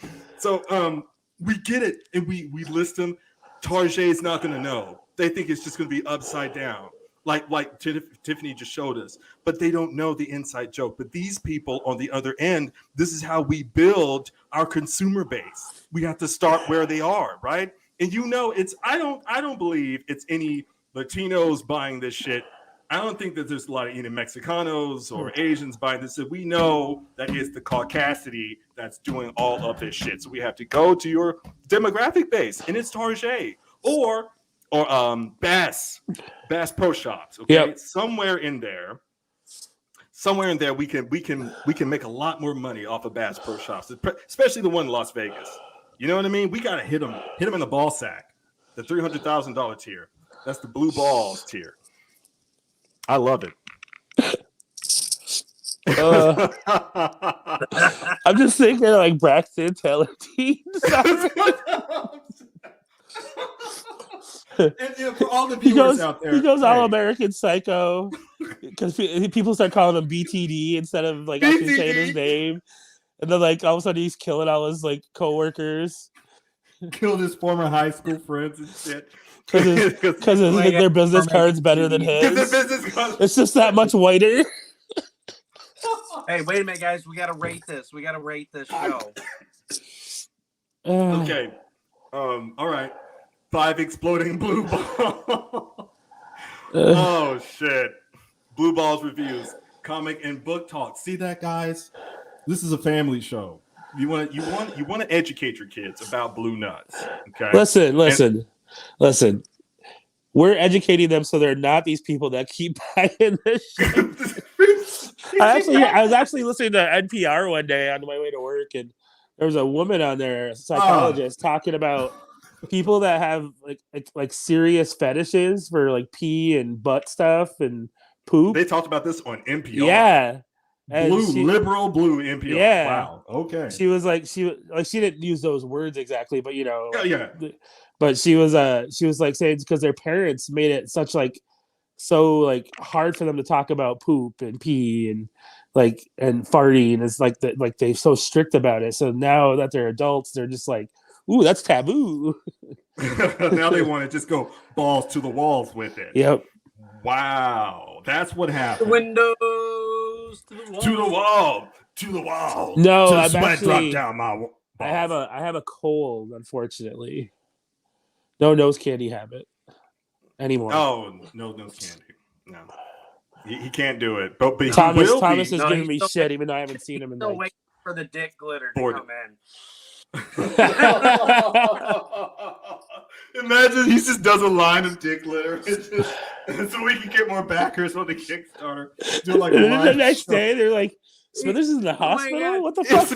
we get it, and we list them. Target's not going to know. They think it's just going to be upside down, like Tiffaney just showed us. But they don't know the inside joke. But these people on the other end, this is how we build our consumer base. We have to start where they are, right? And I don't believe it's any Latinos buying this shit. I don't think that there's a lot of either Mexicanos or Asians buying this. So we know that it's the Caucasity that's doing all of this shit. So we have to go to your demographic base, and it's Target or Bass Pro Shops. Okay, Yep. Somewhere in there, we can make a lot more money off of Bass Pro Shops, especially the one in Las Vegas. You know what I mean? We gotta hit them in the ball sack, the $300,000 tier. That's the blue balls tier. I love it. I'm just thinking like Braxton Taylor Dean. And for all the viewers out there, he goes all American Psycho because people start calling him BTD instead of like actually saying his name, and then like all of a sudden he's killing all his like coworkers, killed his former high school friends and shit. Because their business card's better than his. It's just that much whiter. Hey, wait a minute, guys. We got to rate this. We got to rate this show. Okay. All right. 5 exploding blue balls. Oh shit. Blue balls reviews. Comic and book talk. See that, guys? This is a family show. You want to educate your kids about blue nuts. Okay. Listen. We're educating them so they're not these people that keep buying this shit. I was actually listening to NPR one day on my way to work, and there was a woman on there, a psychologist, talking about people that have like serious fetishes for like pee and butt stuff and poop. They talked about this on NPR. Yeah. Liberal blue NPR. Yeah. Wow. Okay. She was like she didn't use those words exactly, but yeah. But she was like saying because their parents made it so hard for them to talk about poop and pee and farting. It's like that, like they're so strict about it. So now that they're adults, they're just like, ooh, that's taboo. Now they want to just go balls to the walls with it. Yep. Wow, that's what happened. The windows to the wall. No, to I'm sweat actually. Drop down my balls. I have a cold, unfortunately. No nose candy habit anymore. Oh, no candy. No, he can't do it. But Thomas is giving me shit, even though I haven't seen him in. Still waiting for the dick glitter to come in. Imagine he just does a line of dick glitter, so we can get more backers on the Kickstarter. Do like and then the next day, they're like, "Smithers is in the hospital. What the fuck?"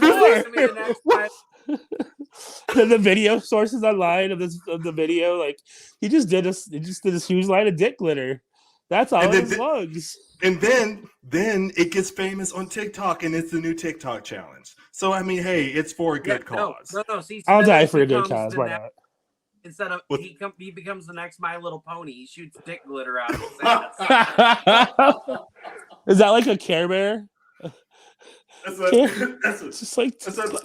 Then the video sources online of the video, like he just did this huge line of dick glitter. That's all it was. And then it gets famous on TikTok, and it's the new TikTok challenge. So I mean, hey, it's for a good cause. No. See, I'll die for a good cause. Why not? Instead of he becomes the next My Little Pony. He shoots dick glitter out of his ass. Is that like a Care Bear? That's just like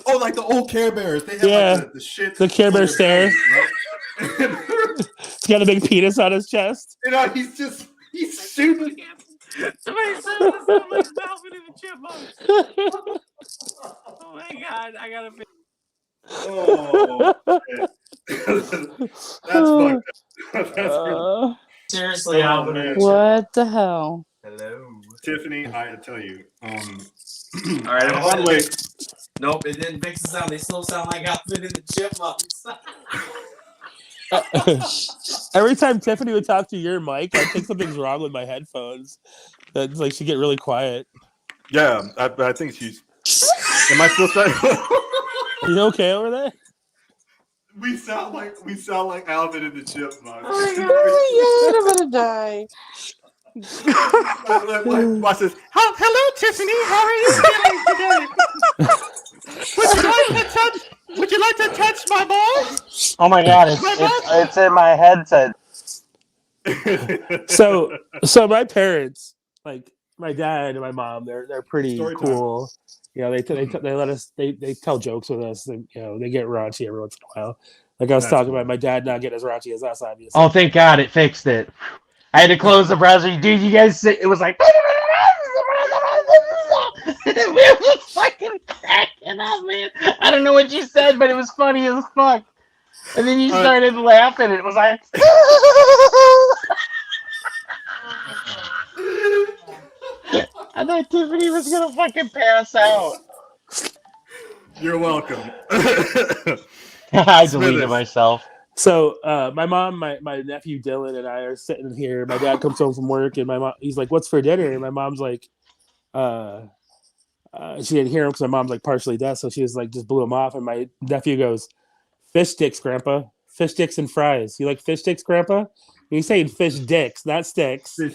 like the old Care Bears. They have like the shit. The Care Bear stare. Right? He's got a big penis on his chest. You know, he's shooting. Somebody said this like Melvin and the Chipmunks. Oh my god, I gotta be. Oh, that's fucked up. That's really... Seriously, Alvin. What the hell? Hello, Tiffany. I tell you. All right. By the way, nope, it didn't fix the sound. They still sound like Alvin and the Chipmunks. Every time Tiffany would talk to your mic, I think something's wrong with my headphones. It's like she get really quiet. Yeah, I think she's. Am I still saying? You okay over there? We sound like Alvin and the Chipmunks. Oh my god, I'm gonna die. Watch this. Hello, Tiffany. How are you doing today? Would you like to touch my balls? Oh my god, it's in my headset. So my parents, like my dad and my mom, they're pretty cool. You know, they let us they tell jokes with us. And, you know, they get raunchy every once in a while. Like I was talking about my dad not getting as raunchy as us, obviously. Oh, thank God it fixed it. I had to close the browser. Dude, you guys, it was like. We were fucking cracking up, man. I don't know what you said, but it was funny as fuck. And then you started laughing, and it was like. I thought Tiffany was gonna fucking pass out. You're welcome. I deleted myself. So my mom, my nephew Dylan, and I are sitting here. My dad comes home from work, and my mom, he's like, "What's for dinner?" And my mom's like, she didn't hear him because my mom's like partially deaf, so she was like just blew him off. And my nephew goes, "Fish sticks, Grandpa. Fish sticks and fries. You like fish sticks, Grandpa?" And he's saying fish dicks, not sticks. Fish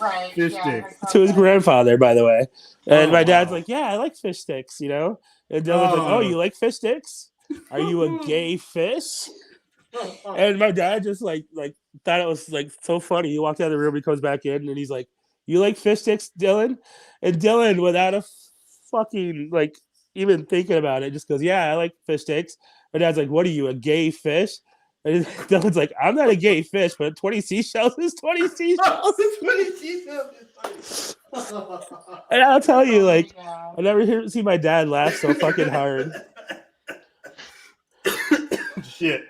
sticks. To his grandfather, by the way. And my dad's like, "Yeah, I like fish sticks, you know." And Dylan's like, "Oh, you like fish sticks? Are you a gay fish?" And my dad just like thought it was like so funny. He walked out of the room, he comes back in, and he's like, "You like fish sticks, Dylan?" And Dylan, without a fucking like even thinking about it, just goes, "Yeah, I like fish sticks." My dad's like, "What are you, a gay fish?" And Dylan's like, "I'm not a gay fish, but 20 seashells is 20 seashells." 20 seashells. And I'll tell you, like, I never see my dad laugh so fucking hard. Shit.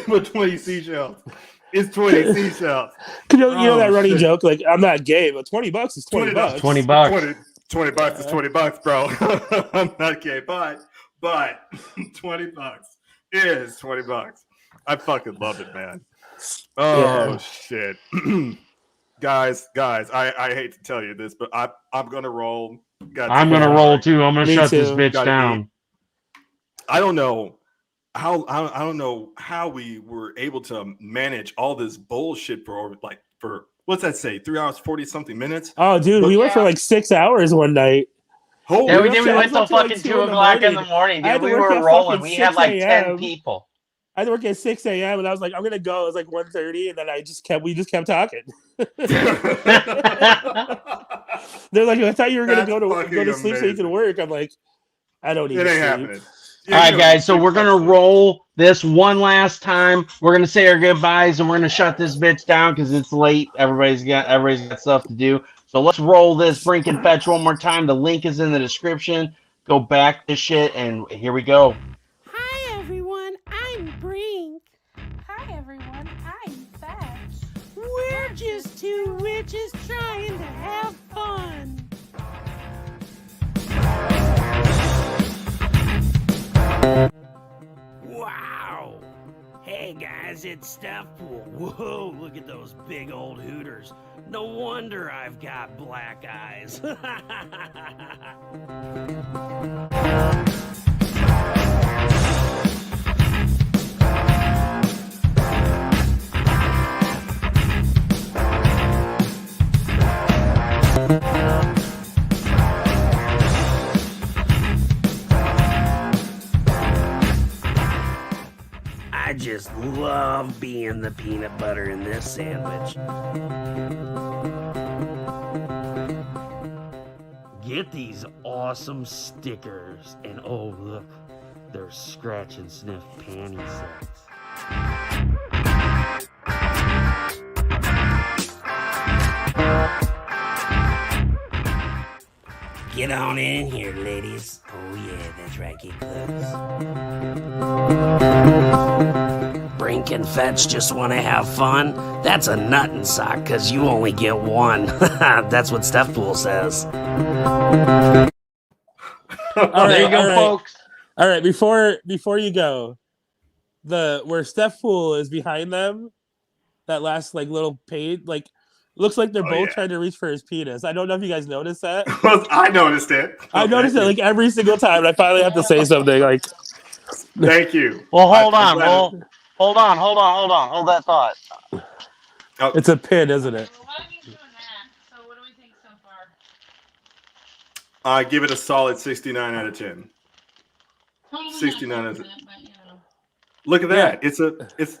But 20 seashells. It's 20 seashells. You know that running joke, like, I'm not gay, but $20 is $20. $20. 20 bucks is $20, bro. I'm not gay, but $20 is $20. I fucking love it, man. Oh, shit. Guys, I hate to tell you this, but I'm gonna roll. I'm gonna roll too. I'm gonna shut this bitch down. I don't know how we were able to manage all this bullshit for what's that say? 3 hours 40 something minutes. Oh, dude, we went for like 6 hours one night. We went till fucking 2 o'clock in the morning, dude. We were rolling. We had like 10 people. I had to work at 6 a.m. and I was like, I'm gonna go. It was like 1:30, and then we just kept talking. They're like, I thought you were gonna go to sleep so you can work. I'm like, I don't need to sleep. Happening. All right, guys. So we're gonna roll this one last time. We're gonna say our goodbyes, and we're gonna shut this bitch down because it's late. Everybody's got stuff to do. So let's roll this Brink and Fetch one more time. The link is in the description. Go back to shit, and here we go. Hi everyone, I'm Brink. Hi everyone, I'm Fetch. We're just two witches trying to have fun. Wow! Hey guys, it's Stuff Pool. Whoa, look at those big old hooters. No wonder I've got black eyes. I just love being the peanut butter in this sandwich. get these awesome stickers. And oh, look, they're scratch and sniff panty sets. Get on in here, ladies. Oh yeah, that's right, get close. Brink and Fetch just want to have fun? That's a nut and sock, cause you only get one. That's what Steph Pool says. There you go, folks. All right, before you go, where Steph Pool is behind them, that last like little page, like looks like they're both trying to reach for his penis. I don't know if you guys noticed that. I noticed it. I noticed it like every single time. And I finally have to say something like. Thank you. Well, hold on. Hold that thought. Oh. It's a pin, isn't it? I give it a solid 69 out of 10. 69 out of 10. Look at that. Yeah. It's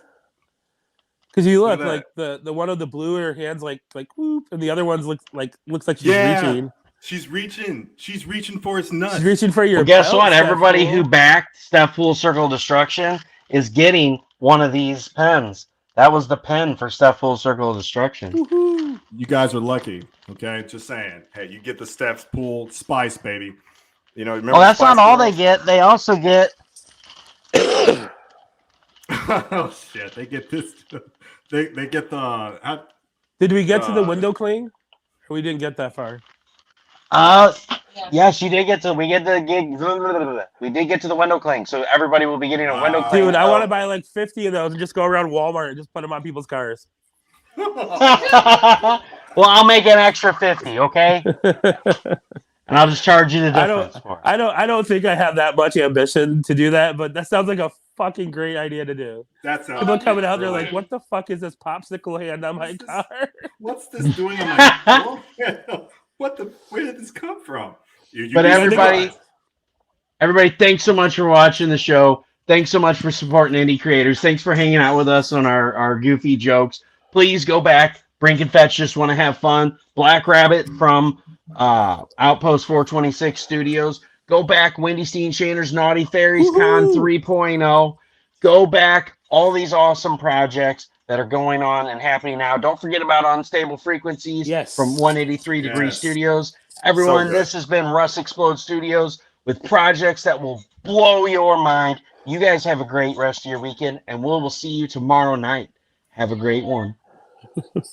because you look like the one of the blue in her hands like whoop, and the other one's looks like she's reaching. She's reaching. She's reaching for his nuts. She's reaching for your. Well, guess what? Everybody who backed Steph Pool Circle of Destruction is getting one of these pens. That was the pen for Steph Pool Circle of Destruction. Woo-hoo. You guys are lucky. Okay, just saying. Hey, you get the Steph's Pool Spice, baby. You know. Remember that's Spice not all Girls? they get. They also get. Oh shit! They get this. They get the. Did we get to the window cling? Or we didn't get that far. Yes, you did get to. We did get to the window cling, so everybody will be getting a window cling. Dude, I want to buy like 50 of those and just go around Walmart and just put them on people's cars. Well, I'll make an extra 50, okay? And I'll just charge you the difference for it. I don't think I have that much ambition to do that, but that sounds like a fucking great idea to do. That's people coming out there like, what the fuck is this popsicle hand on my car? What's this doing on my car? Where did this come from? But everybody, thanks so much for watching the show. Thanks so much for supporting indie creators. Thanks for hanging out with us on our goofy jokes. Please go back. Brink and Fetch just want to have fun. BlackRabbit from Outpost 426 Studios. Go back. Wendy Steen Shaner's Naughty Fairies Con 3.0. Go back. All these awesome projects that are going on and happening now. Don't forget about Unstable Frequencies from 183 Degree Studios. Everyone, this has been Russ Explode Studios with projects that will blow your mind. You guys have a great rest of your weekend, and we'll see you tomorrow night. Have a great one.